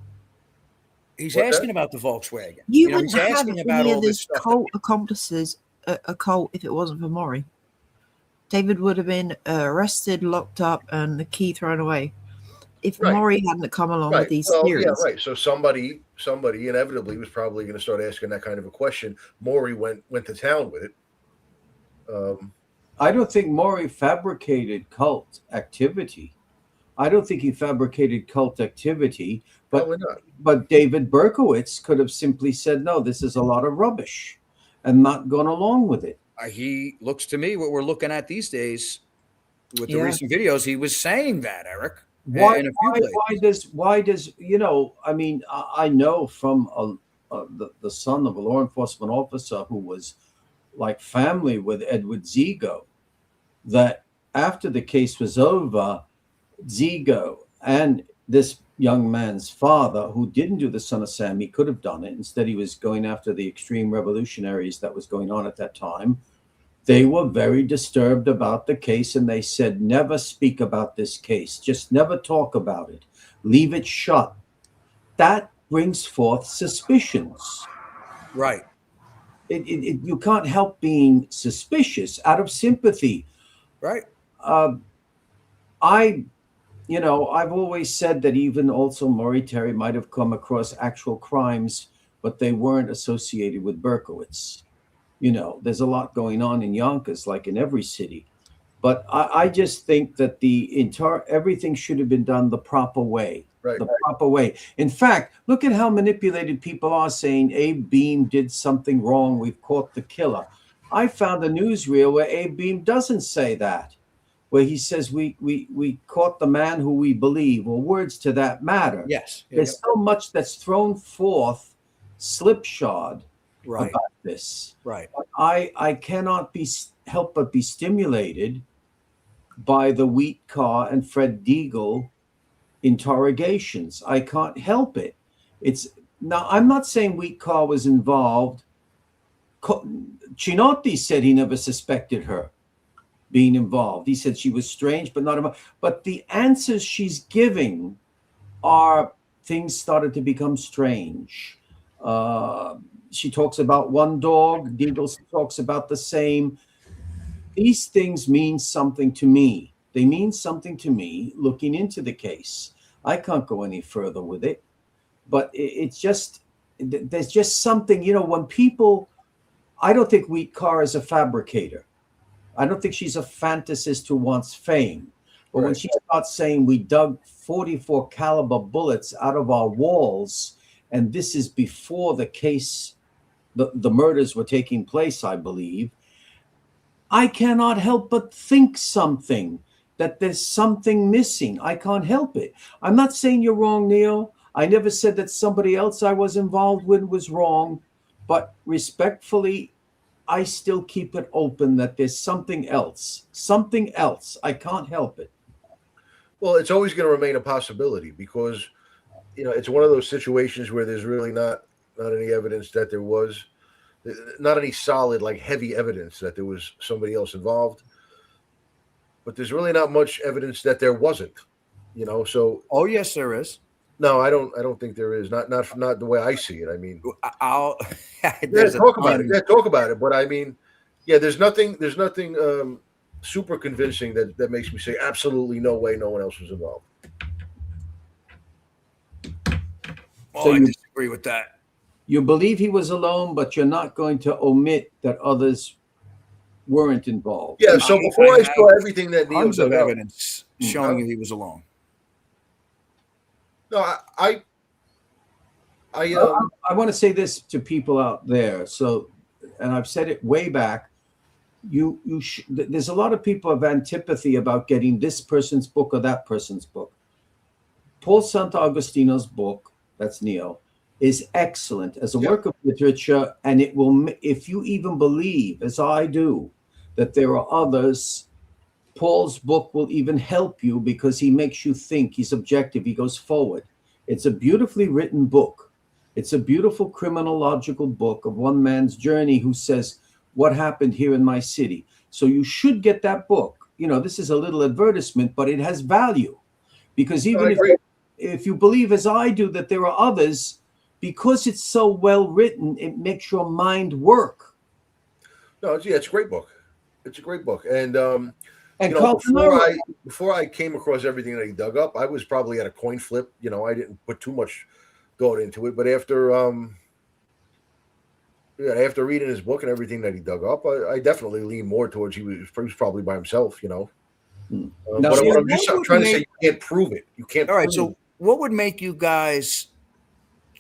He's What's asking about the Volkswagen. You know, wouldn't he's have asking about any all of this this stuff. cult accomplices, a cult, if it wasn't for Maury. David would have been arrested, locked up, and the key thrown away if Right. Maury hadn't come along Right. with these Well, theories. yeah, right. So somebody inevitably was probably going to start asking that kind of a question. Maury went to town with it. I don't think Maury fabricated cult activity. I don't think he fabricated cult activity, but Probably not. but David Berkowitz could have simply said, no, this is a lot of rubbish, and not gone along with it. He looks to me what we're looking at these days with the Yeah. recent videos. He was saying that, Eric. Why, in a few places. why does I mean, I know from the son of a law enforcement officer who was like family with Edward Zigo, that after the case was over, Zigo and this young man's father, who didn't do the Son of Sam, he could have done it. Instead, he was going after the extreme revolutionaries that was going on at that time. They were very disturbed about the case, and they said, never speak about this case. Just never talk about it. Leave it shut. That brings forth suspicions. Right. You can't help being suspicious out of sympathy. Right. I've always said that even also Maury Terry might have come across actual crimes, but they weren't associated with Berkowitz. There's a lot going on in Yonkers, like in every city. But I just think that everything should have been done the proper way. Right. The proper way. In fact, look at how manipulated people are saying Abe Beam did something wrong. We've caught the killer. I found a newsreel where Abe Beam doesn't say that, where he says we caught the man who we believe, or words to that matter. Yes. There's so much that's thrown forth slipshod Right. about this. Right. I cannot help but be stimulated by the Wheat Car and Fred Deagle interrogations. I can't help it. Now I'm not saying Wheat Car was involved. Chinotti said he never suspected her being involved. He said she was strange, but not involved. But the answers she's giving are things started to become strange. She talks about one dog. Deagle talks about the same. These things mean something to me. They mean something to me looking into the case. I can't go any further with it, but it's just, there's just something, when people, I don't think Wheat Carr is a fabricator. I don't think she's a fantasist who wants fame. But when she starts saying we dug 44 caliber bullets out of our walls, and this is before the case, the murders were taking place, I believe, I cannot help but think that there's something missing. I can't help it. I'm not saying you're wrong, Neil. I never said that somebody else I was involved with was wrong, but respectfully, I still keep it open that there's something else. I can't help it. Well, it's always going to remain a possibility because, it's one of those situations where there's really not any evidence that there was, not any solid, like heavy evidence that there was somebody else involved. But there's really not much evidence that there wasn't, so. Oh, yes, there is. No, I don't think there is. Not the way I see it. I mean, I'll talk about it. Yeah, talk about it. But I mean, there's nothing super convincing that makes me say absolutely no way no one else was involved. Oh, I disagree with that. You believe he was alone, but you're not going to omit that others weren't involved. Yeah. So before I saw everything that Neil tons of dug up, evidence showing he was alone. No, I want to say this to people out there. So, and I've said it way back. There's a lot of people have antipathy about getting this person's book or that person's book. Paul Sant'Agostino's book, that's Neil, is excellent as a work of literature, and it will, if you even believe, as I do, that there are others, Paul's book will even help you because he makes you think. He's objective. He goes forward. It's a beautifully written book. It's a beautiful criminological book of one man's journey who says, what happened here in my city? So you should get that book. This is a little advertisement, but it has value because even if you believe, as I do, that there are others, because it's so well written, it makes your mind work. No, it's a great book. It's a great book. And before I came across everything that he dug up, I was probably at a coin flip. I didn't put too much thought into it. But after reading his book and everything that he dug up, I definitely lean more towards he was probably by himself. But I'm trying to say, you can't prove it. You can't. All right. So what would make you guys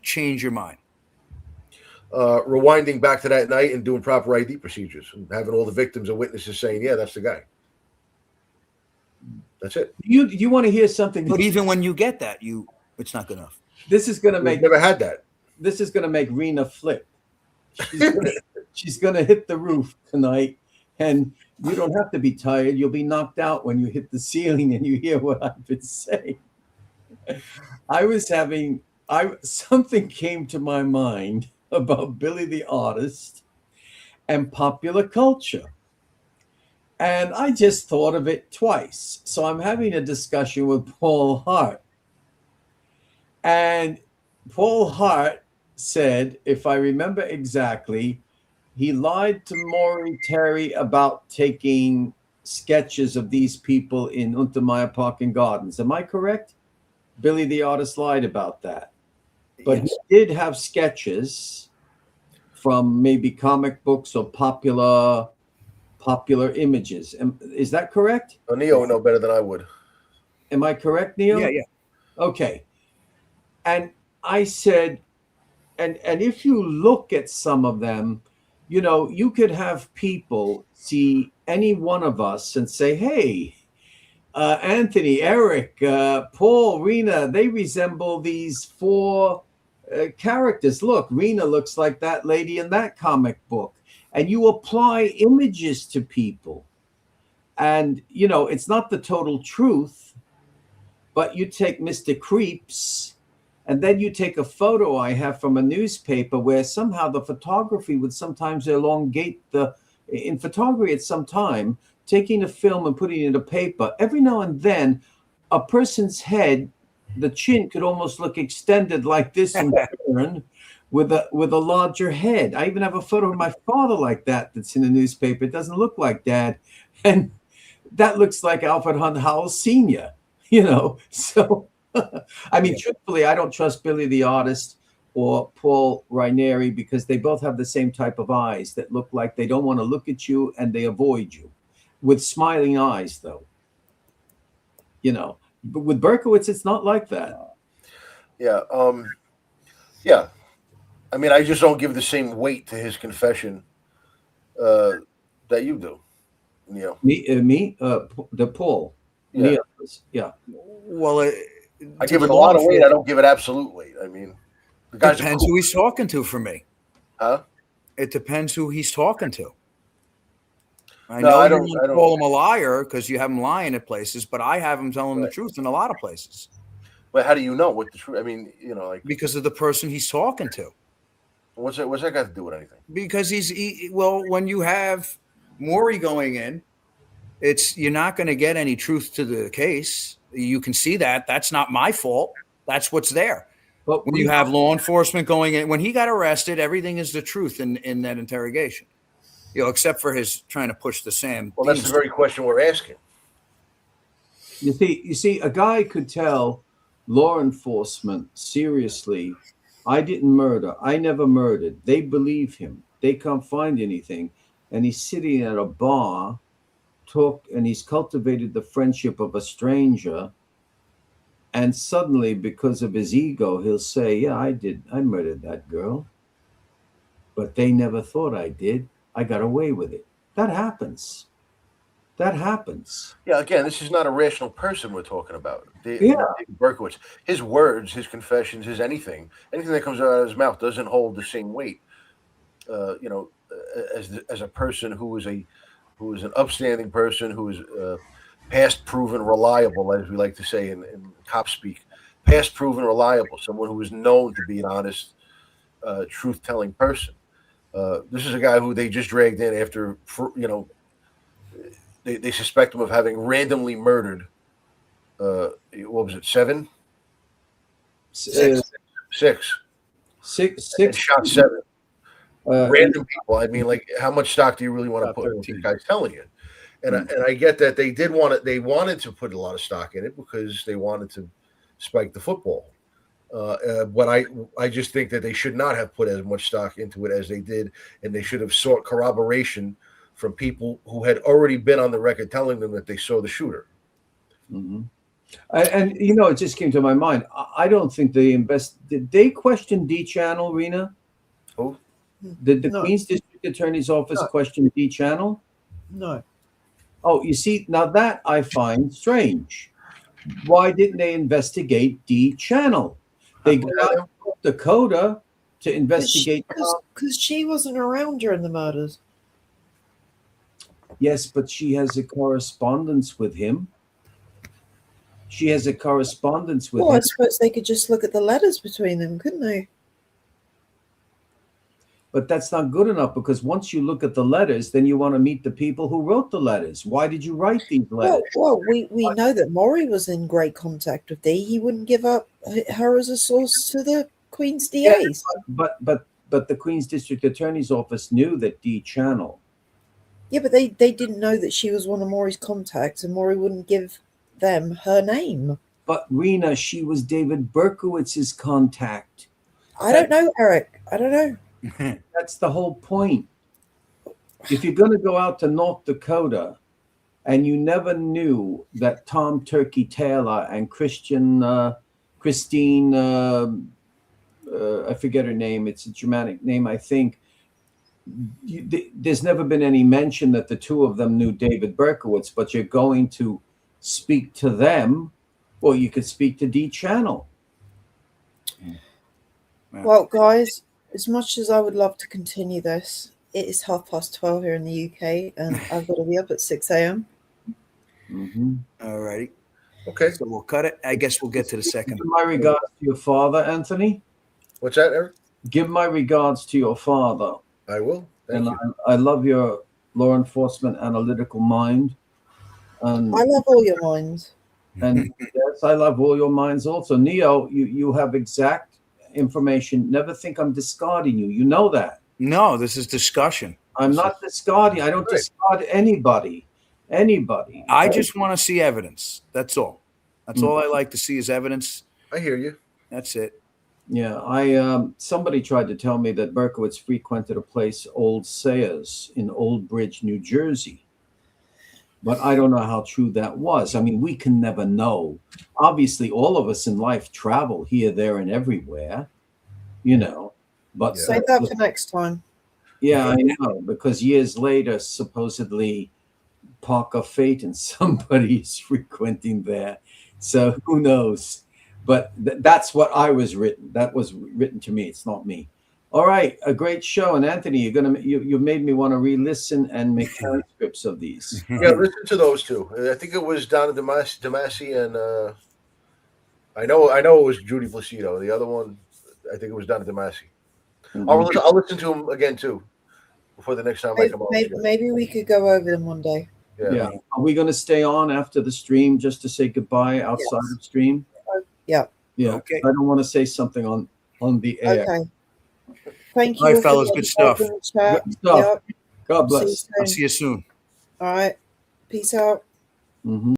change your mind? Rewinding back to that night and doing proper ID procedures and having all the victims and witnesses saying, yeah, that's the guy. That's it. You want to hear something? But even when you get that, it's not good enough. This is going to make. Never had that. This is going to make Rena flip. She's going to hit the roof tonight, and you don't have to be tired. You'll be knocked out when you hit the ceiling and you hear what I've been saying. Something came to my mind about Billy the Artist and popular culture. And I just thought of it twice. So I'm having a discussion with Paul Hart. And Paul Hart said, if I remember exactly, he lied to Maury Terry about taking sketches of these people in Untermeyer Park and Gardens. Am I correct? Billy the Artist lied about that. But he did have sketches from maybe comic books or popular images. Is that correct? Neil would know better than I would. Am I correct, Neil? Yeah. Okay. And I said, and if you look at some of them, you could have people see any one of us and say, hey, Anthony, Eric, Paul, Rena, they resemble these four characters. Look, Rena looks like that lady in that comic book. And you apply images to people. And, it's not the total truth, but you take Mr. Creeps, and then you take a photo I have from a newspaper where somehow the photography would sometimes elongate in photography at some time, taking a film and putting it in a paper. Every now and then, a person's head, the chin could almost look extended like this and turn with a larger head. I even have a photo of my father like that that's in the newspaper. It doesn't look like Dad. And that looks like Alfred Hunt Howells Sr., you know. So, I mean, truthfully, I don't trust Billy the Artist or Paul Ranieri because they both have the same type of eyes that look like they don't want to look at you and they avoid you with smiling eyes, though. You know, but with Berkowitz, it's not like that. Yeah. Yeah. I mean, I just don't give the same weight to his confession that you do. You know, the Paul. Yeah. Yeah. Well, I give it a lot of weight. I don't give it absolute weight. I mean, the guy's depends who he's talking to for me. Huh? It depends who he's talking to. I No, know I you don't- wouldn't I don't- call him a liar because you have him lying at places, but I have him telling the truth in a lot of places But how do you know what the truth? I mean, you know, like because of the person he's talking to. what's that got to do with anything? Because well, when you have Maury going in, you're not going to get any truth to the case. You can see that. That's not my fault. That's what's there. But when you have law enforcement going in, when he got arrested, everything is the truth in that interrogation. You know, except for his trying to push the Sam. Well, that's the very question we're asking. You see, a guy could tell law enforcement seriously, I didn't murder. I never murdered. They believe him. They can't find anything. And he's sitting at a bar, and he's cultivated the friendship of a stranger. And suddenly, because of his ego, he'll say, yeah, I murdered that girl. But they never thought I did. I got away with it. That happens. That happens. Yeah, again, this is not a rational person we're talking about. Yeah. David Berkowitz, his words, his confessions, his anything that comes out of his mouth doesn't hold the same weight. You know, as a person who is an upstanding person who is past proven reliable, as we like to say in cop speak, past proven reliable, someone who is known to be an honest, truth-telling person. This is a guy who they just dragged in after, you know, they suspect him of having randomly murdered. What was it? Six. And shot 7. Random people. I mean, like, how much stock do you really want to put in what these guys telling you? And I get that they did want it. They wanted to put a lot of stock in it because they wanted to spike the football. But I just think that they should not have put as much stock into it as they did, and they should have sought corroboration from people who had already been on the record telling them that they saw the shooter. Mm-hmm. And you know, it just came to my mind. I don't think did they question D Channel, Rena? Who? Did the No. Queens District Attorney's Office question D Channel? No. Oh, you see, now that I find strange. Why didn't they investigate D Channel? They got out of North Dakota to investigate. Because she wasn't around during the murders. Yes, but she has a correspondence with him. She has a correspondence with Well, I him. suppose they could just look at the letters between them, couldn't they? But that's not good enough because once you look at the letters, then you want to meet the people who wrote the letters. Why did you write these letters? Well, we know that Maury was in great contact with Dee. He wouldn't give up her as a source to the Queen's DAs. But the Queen's District Attorney's Office knew that D Channel. Yeah, but they didn't know that she was one of Maury's contacts, and Maury wouldn't give them her name. But Rena, she was David Berkowitz's contact. I don't know, Eric. I don't know. That's the whole point. If you're going to go out to North Dakota and you never knew that Tom Turkey Taylor and Christine, I forget her name, it's a Germanic name, I think. There's never been any mention that the two of them knew David Berkowitz, but you're going to speak to them, or you could speak to D Channel. Well, guys, as much as I would love to continue this, it is 12:30 here in the UK, and I've got to be up at 6 a.m. Mm-hmm. All righty. Okay. So we'll cut it. I guess we'll get to the second. Give my regards to your father, Anthony. What's that, Eric? Give my regards to your father. I will. Thank you. I love your law enforcement analytical mind. And I love all your minds. And yes, I love all your minds also. Neo, you have exact information. Never think I'm discarding you. You know that. No, this is discussion. I'm not discarding. I don't discard anybody. anybody. I just want to see evidence. That's all. That's Mm. all I like to see is evidence. I hear you. That's it. Yeah, somebody tried to tell me that Berkowitz frequented a place, Old Sayers, in Old Bridge, New Jersey. But I don't know how true that was. I mean, we can never know. Obviously, all of us in life travel here, there, and everywhere, you know. But Save that for next time. yeah, I know, because years later, supposedly Parker Fate and somebody's frequenting there. So who knows? But that's what I was written. That was written to me. It's not me. All right, a great show. And Anthony, you made me want to re-listen and make transcripts of these. Yeah, listen to those two. I think it was Donna Damasi and I know it was Judy Placido. The other one, I think it was Donna Damasi. Mhm. I'll listen to them again too before the next time I come on. Maybe we could go over them one day. Yeah. Are we going to stay on after the stream just to say goodbye outside of stream? Yeah. Yeah. Okay. I don't want to say something on the air. Okay. Thank you. All right, for fellas, the good stuff. open chat. Good stuff. Yep. God See you bless. I'll soon. see you soon. All right. Peace out. Mhm.